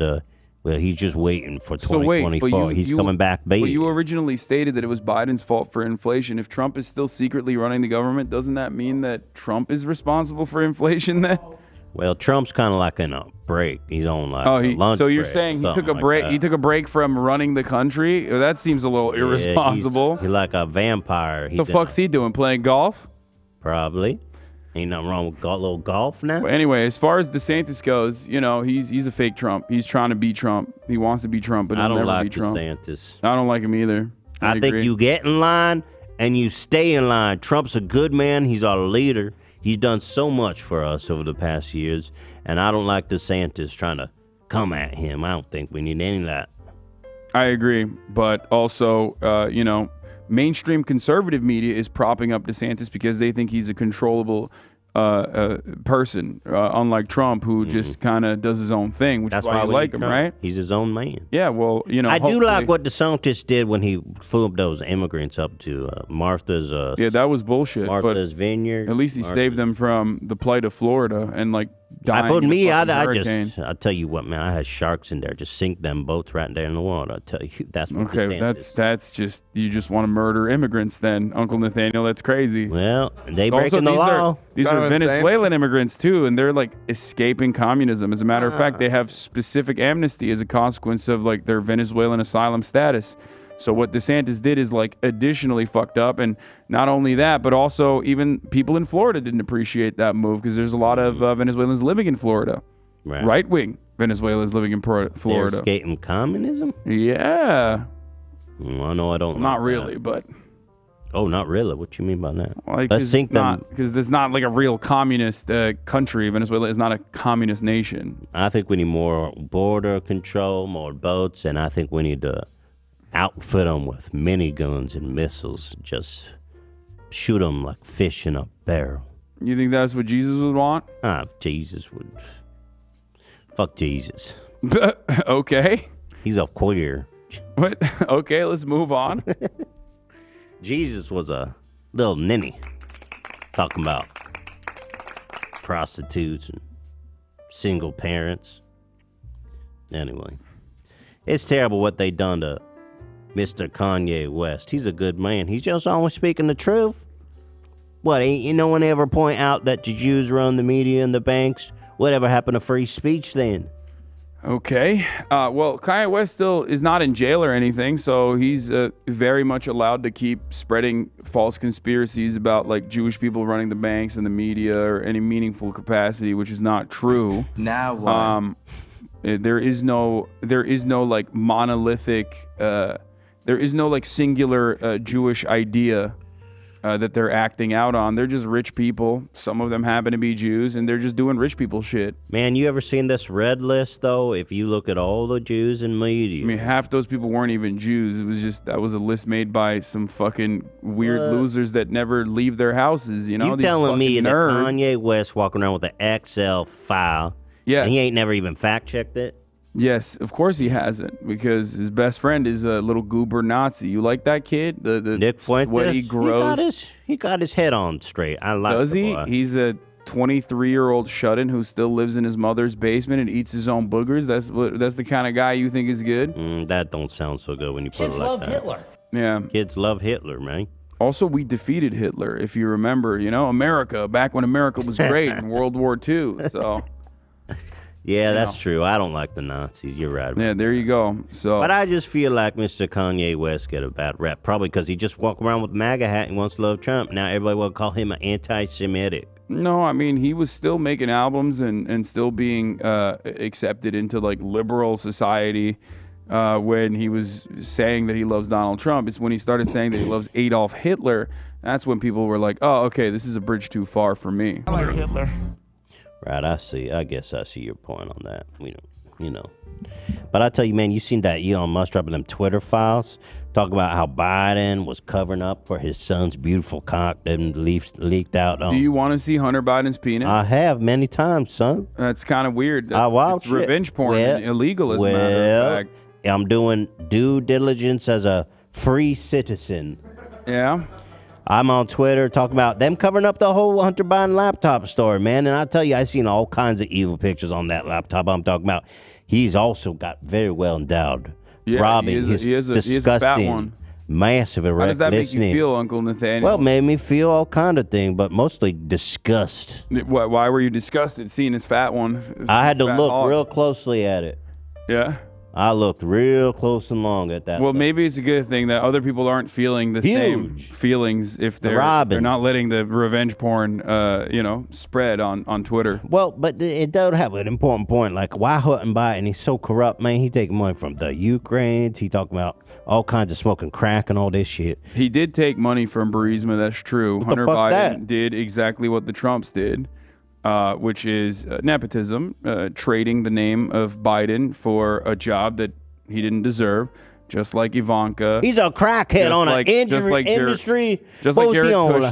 well, he's just waiting for 2024. He's coming back, baby.
But you originally stated that it was Biden's fault for inflation. If Trump is still secretly running the government, doesn't that mean that Trump is responsible for inflation then?
Well, Trump's kind of like in a break. He's on like a lunch
so you're
break,
saying he took a
something
break?
like
He
that.
took a break from running the country? That seems a little irresponsible.
He's like a vampire.
What the fuck's he doing? Playing golf?
Probably. Ain't nothing wrong with a little golf now.
But anyway, as far as DeSantis goes, he's a fake Trump. He's trying to be Trump. He wants to be Trump, but
I
he'll
don't
never
like
be Trump.
DeSantis.
I don't like him either.
I think
agree.
you get in line and you stay in line. Trump's a good man. He's our leader. He's done so much for us over the past years, and I don't like DeSantis trying to come at him. I don't think we need any of that.
I agree, but also, mainstream conservative media is propping up DeSantis because they think he's a controllable person, unlike Trump, who just kind of does his own thing, which is why you
we
like
need
him,
Trump.
right?
He's his own man.
Yeah, well,
I do like
hopefully-
what DeSantis did when he flew those immigrants up to Martha's.
Yeah, that was bullshit.
Martha's
but
Vineyard.
At least he saved them from the plight of Florida and dying.
For
in a
me,
fucking
I
hurricane.
just, I tell you what, man, I had sharks in there. Just sink them boats right there in the water. I tell you, that's what
Okay,
DeSantis.
that's just you just want to murder immigrants, then, Uncle Nathaniel. That's crazy.
Well, they
Also,
breaking the
these
law.
These
Kind
are
of insane.
Venezuelan immigrants too, and they're like escaping communism. As a matter of fact, they have specific amnesty as a consequence of like their Venezuelan asylum status. So what DeSantis did is like additionally fucked up, and not only that, but also even people in Florida didn't appreciate that move because there's a lot of Venezuelans living in Florida, right wing Venezuelans living in Florida.
They're escaping communism.
Yeah.
I know I don't.
Not
like
really,
that.
but.
Oh, not really. What you mean by that?
Like,
Let's sink them.
Because there's not like a real communist country. Venezuela is not a communist nation.
I think we need more border control, more boats, and I think we need to outfit them with miniguns and missiles. Just shoot them like fish in a barrel.
You think that's what Jesus would want?
Jesus would. Fuck Jesus.
Okay.
He's a queer.
What? Okay, let's move on.
Jesus was a little ninny. Talking about prostitutes and single parents. Anyway, it's terrible what they done to Mr. Kanye West. He's a good man. He's just always speaking the truth. What, ain't no one ever point out that the Jews run the media and the banks? Whatever happened to free speech then?
Okay. Well, Kanye West still is not in jail or anything, so he's very much allowed to keep spreading false conspiracies about like Jewish people running the banks and the media or any meaningful capacity, which is not true.
Now what?
There is no like monolithic, there is no like singular Jewish idea that they're acting out on. They're just rich people. Some of them happen to be Jews, and they're just doing rich people shit.
Man, you ever seen this red list, though? If you look at all the Jews in media.
I mean, half those people weren't even Jews. It was just, that was a list made by some fucking weird losers that never leave their houses, you know?
You
These
telling me
fucking
that
nerds.
Kanye West walking around with an Excel file, and he ain't never even fact-checked it?
Yes, of course he hasn't, because his best friend is a little goober Nazi. You like that kid? The
Nick Fuentes?
sweaty, gross.
He got his head on straight. I like
Does
the
he?
boy.
He's a 23-year-old shut-in who still lives in his mother's basement and eats his own boogers. That's the kind of guy you think is good?
That don't sound so good when you put
Kids
it like
love
that.
Hitler. Yeah.
Kids love Hitler, man.
Also, we defeated Hitler, if you remember. You know, America, back when America was great in World War II. So...
Yeah, that's true. I don't like the Nazis. You're right.
Yeah, there you go. So,
But I just feel like Mr. Kanye West get a bad rep, probably because he just walk around with MAGA hat and wants to love Trump. Now everybody will call him an anti-Semitic.
no, I mean, he was still making albums and still being accepted into like liberal society when he was saying that he loves Donald Trump. It's when he started saying that he loves Adolf Hitler. That's when people were like, oh, okay, this is a bridge too far for me.
I like Hitler.
Right, I see. I guess I see your point on that. You know. But I tell you, man, you seen that Elon Musk dropping them Twitter files? Talk about how Biden was covering up for his son's beautiful cock and leaked out.
Do you want to see Hunter Biden's penis?
I have many times, son.
That's kind of weird.
I watch
It's revenge porn and illegal as a matter of fact.
I'm doing due diligence as a free citizen.
Yeah?
I'm on Twitter talking about them covering up the whole Hunter Biden laptop story, man. And I tell you, I've seen all kinds of evil pictures on that laptop I'm talking about. He's also got very well endowed.
Yeah,
robbing
he is a fat
disgusting,
one.
massive
How
erect
does that make
listening.
you feel, Uncle Nathaniel?
Well, it made me feel all kind of things, but mostly disgust.
Why were you disgusted seeing his fat one?
I had to
fat
look
hog?
real closely at it.
Yeah?
I looked real close and long at that.
Well, maybe it's a good thing that other people aren't feeling the same feelings if they're not letting the revenge porn, spread on Twitter.
Well, but it does have an important point. Like, why Hunter Biden? He's so corrupt, man. He taking money from the Ukrainians. He talking about all kinds of smoking crack and all this shit.
He did take money from Burisma. That's true.
What the
Hunter
fuck
Biden
that?
did exactly what the Trumps did, which is nepotism, trading the name of Biden for a job that he didn't deserve, just like Ivanka.
He's a crackhead on an industry.
Just like Jared
Bosiola.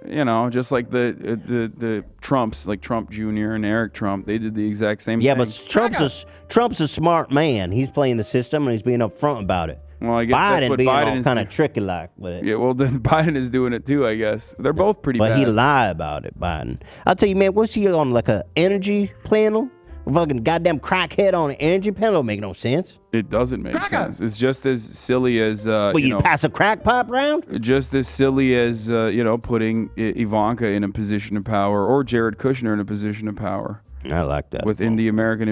Kushner, just like the Trumps, like Trump Jr. and Eric Trump. They did the exact same
Yeah,
thing.
but Trump's a smart man. He's playing the system and he's being upfront about it.
Well, I guess
Biden
that's what
being
Biden
all
is
kind of tricky like with it.
Yeah, well, then Biden is doing it too, I guess. They're both pretty
But
bad.
he lied about it, Biden. I'll tell you, man, what's he on, like a energy panel? Fucking goddamn crackhead on an energy panel don't make no sense.
It doesn't make sense. It's just as silly as
you pass a crack pipe round?
Just as silly as putting Ivanka in a position of power or Jared Kushner in a position of power.
I like that
within the American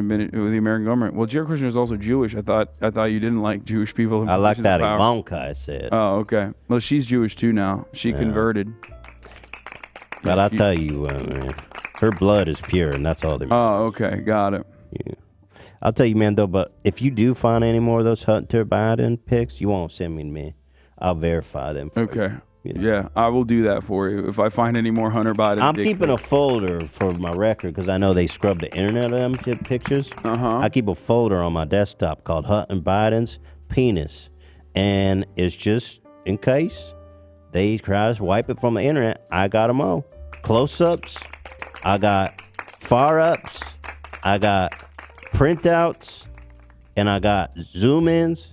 government. Well, Jared Kushner is also Jewish. I thought you didn't like Jewish people. In
I like
positions
that
of power.
Ivanka, I said.
Oh, okay. Well, she's Jewish too now. She converted.
But I'll tell you, man, her blood is pure, and that's all that matters.
Oh, okay. Got it.
Yeah. I'll tell you, man, though, but if you do find any more of those Hunter Biden pics, you won't send me to me. I'll verify them.
Okay. Yeah, I will do that for you. If I find any more Hunter Biden
I'm
dick
keeping a
pics.
folder for my record because I know they scrub the internet of them pictures. I keep a folder on my desktop called Hunter Biden's penis. And it's just in case they try to wipe it from the internet, I got them all. close-ups. I got far-ups. I got printouts. And I got zoom-ins.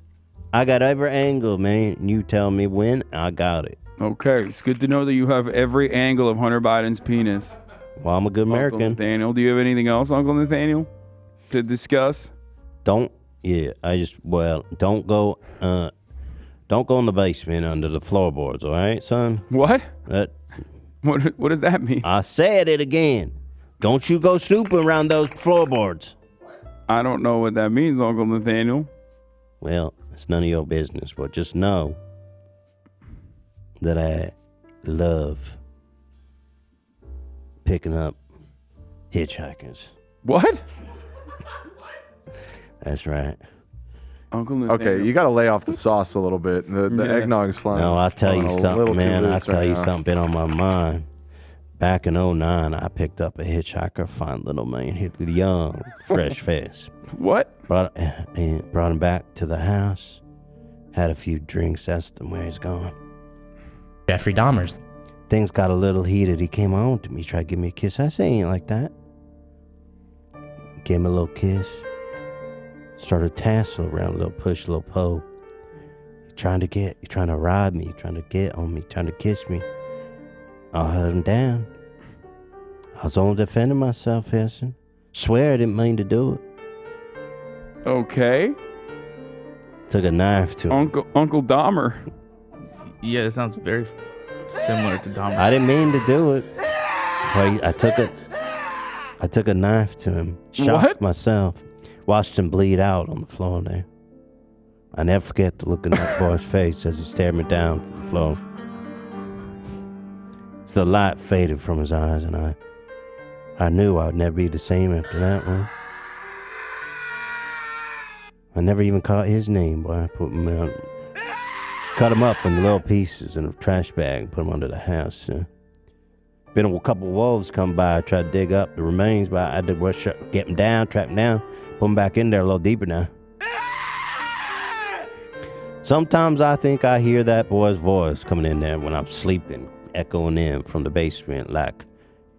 I got every angle, man. You tell me when, I got it.
Okay, it's good to know that you have every angle of Hunter Biden's penis.
Well, I'm a good American.
Uncle Nathaniel, do you have anything else, Uncle Nathaniel, to discuss?
Don't go in the basement under the floorboards, all right, son?
What? What does that mean?
I said it again. Don't you go snooping around those floorboards.
I don't know what that means, Uncle Nathaniel.
Well, it's none of your business, but just know that I love picking up hitchhikers.
What?
That's right.
Uncle Nathaniel.
Okay, you got to lay off the sauce a little bit. The eggnog's flying.
No, I'll tell you something, man. I'll tell you
now.
something been on my mind. Back in 2009, I picked up a hitchhiker, fine little man, young, fresh face.
What?
Brought him back to the house. Had a few drinks, asked him where he's gone.
Jeffrey Dahmer's.
Things got a little heated. He came on to me, tried to give me a kiss. I say, ain't like that. Gave him a little kiss. Started tassel around, a little push, a little pull. He's trying to ride me, trying to get on me, trying to kiss me. I held him down. I was only defending myself, Hasan. Swear I didn't mean to do it.
Okay.
Took a knife to him.
Uncle Dahmer.
Yeah, it sounds very similar to Dahmer.
I didn't mean to do it. Well, I took a knife to him. Shot myself. Watched him bleed out on the floor there. I never forget the look in that boy's face as he stared me down from the floor. As the light faded from his eyes, and I knew I would never be the same after that one. I never even caught his name, boy. I put him out, cut him up in little pieces in a trash bag and put him under the house. Been a couple of wolves come by. I tried to dig up the remains, but I did get him down, trap him down, put him back in there a little deeper now. Sometimes I think I hear that boy's voice coming in there when I'm sleeping, echoing in from the basement like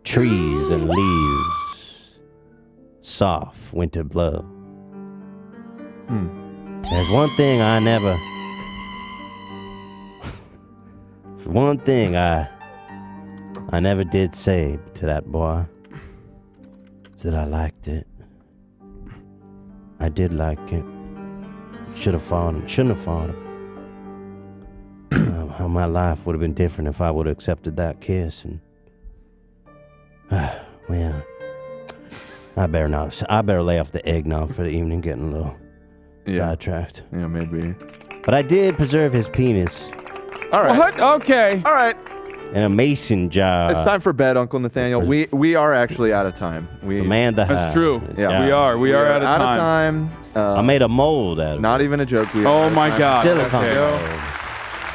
trees and leaves, soft winter blow. There's one thing I never did say to that boy, is that I liked it. I did like it. Should have fought him. Shouldn't have fought him. How my life would have been different if I would have accepted that kiss. And well, I better lay off the eggnog for the evening, getting a little sidetracked.
Yeah, maybe.
But I did preserve his penis.
All right.
What? Okay.
All right.
In a mason jar.
It's time for bed, Uncle Nathaniel. We are actually out of time.
Amanda.
That's true.
Yeah.
We are out of time.
I made a mold out of it.
Not even a joke.
Oh my God.
Silicone.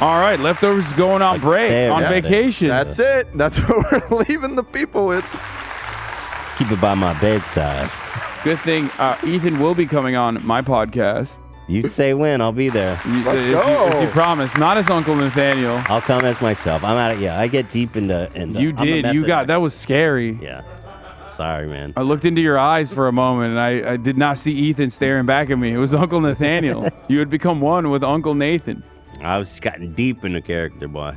All right, leftovers going on break, vacation.
That's it. That's what we're leaving the people with.
Keep it by my bedside.
Good thing Ethan will be coming on my podcast.
You say when, I'll be there.
Let's go.
If you promise, not as Uncle Nathaniel.
I'll come as myself. I'm out of, I get deep into.
You did. That was scary.
Yeah. Sorry, man.
I looked into your eyes for a moment, and I did not see Ethan staring back at me. It was Uncle Nathaniel. You had become one with Uncle Nathan.
I was getting deep in the character, boy.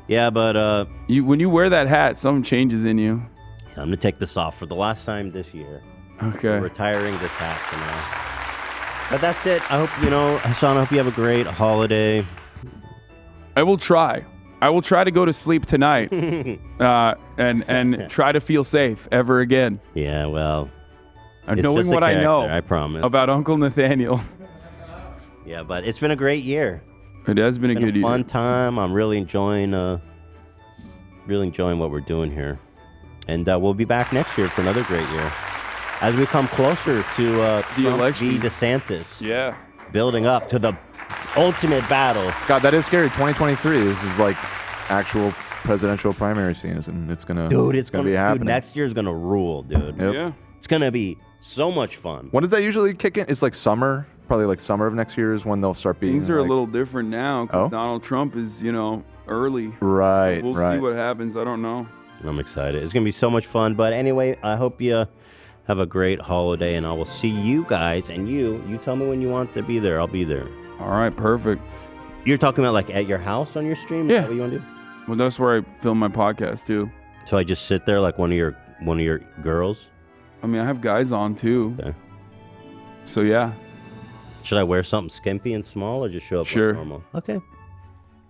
Yeah, but
when you wear that hat, something changes in you.
I'm gonna take this off for the last time this year.
Okay.
I'm retiring this hat for now. But that's it. I hope Hasan. I hope you have a great holiday.
I will try. I will try to go to sleep tonight, and try to feel safe ever again.
Yeah, well,
knowing what I know,
I promise,
about Uncle Nathaniel.
Yeah, but it's been a great year.
It has been a good year.
Fun time. I'm really enjoying what we're doing here, and we'll be back next year for another great year as we come closer to
the election.
DeSantis.
Yeah,
building up to the ultimate battle.
God, that is scary. 2023. This is like actual presidential primary season. It's gonna,
it's gonna be happening. Dude, next year's gonna rule, dude.
Yep.
Yeah,
it's gonna be so much fun.
When does that usually kick in? It's like summer. Probably like summer of next year is when they'll start being.
Things are a little different now because Donald Trump is, early.
Right.
We'll see what happens. I don't know.
I'm excited. It's going to be so much fun. But anyway, I hope you have a great holiday, and I will see you guys. And you tell me when you want to be there. I'll be there.
All right, perfect.
You're talking about like at your house on your stream?
Yeah.
Is that what you want to do?
Well, that's where I film my podcast too.
So I just sit there like one of your girls?
I mean, I have guys on too.
Okay.
So yeah.
Should I wear something skimpy and small or just show up like normal? Okay.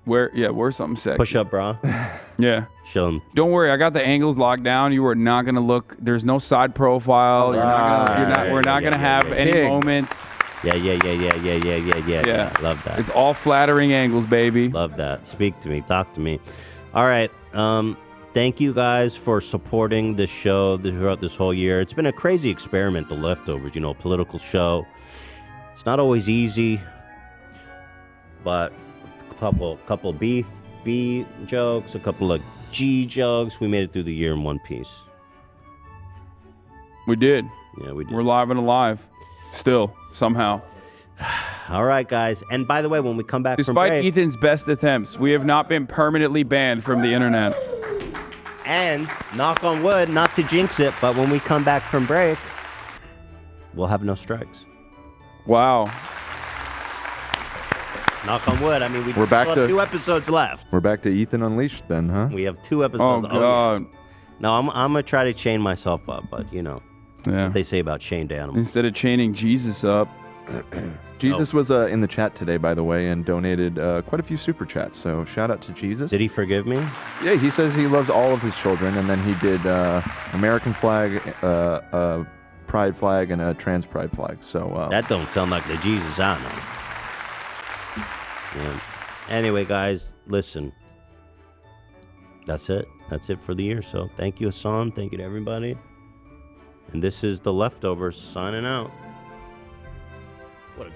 Wear something sexy.
Push up bra.
Yeah.
Show them.
Don't worry, I got the angles locked down. You are not gonna look. There's no side profile. We're not gonna have any moments.
Yeah. Love that.
It's all flattering angles, baby.
Love that. Speak to me. Talk to me. All right. Thank you guys for supporting this show throughout this whole year. It's been a crazy experiment, The Leftovers, a political show. It's not always easy, but a couple B jokes, a couple of G jokes. We made it through the year in one piece.
We did.
Yeah, we did.
We're live and alive. Still, somehow.
All right, guys. And by the way, when we come back
Despite
from break,
Ethan's best attempts, we have not been permanently banned from the internet.
and knock on wood, not to jinx it, but when we come back from break, we'll have no strikes.
Wow.
Knock on wood. I mean,
We're back
still have 2 episodes left.
We're back to Ethan Unleashed then, huh?
We have 2 episodes.
Oh, God.
Yeah. No, I'm going to try to chain myself up, but
Yeah.
what they say about chained animals.
Instead of chaining Jesus up.
Jesus was in the chat today, by the way, and donated quite a few super chats. So shout out to Jesus.
Did he forgive me?
Yeah, he says he loves all of his children, and then he did American flag, pride flag, and a trans pride flag. So
that don't sound like the Jesus I know. Yeah. Anyway, guys, listen. That's it. That's it for the year. So thank you, Hasan. Thank you to everybody. And this is The Leftovers signing out. What a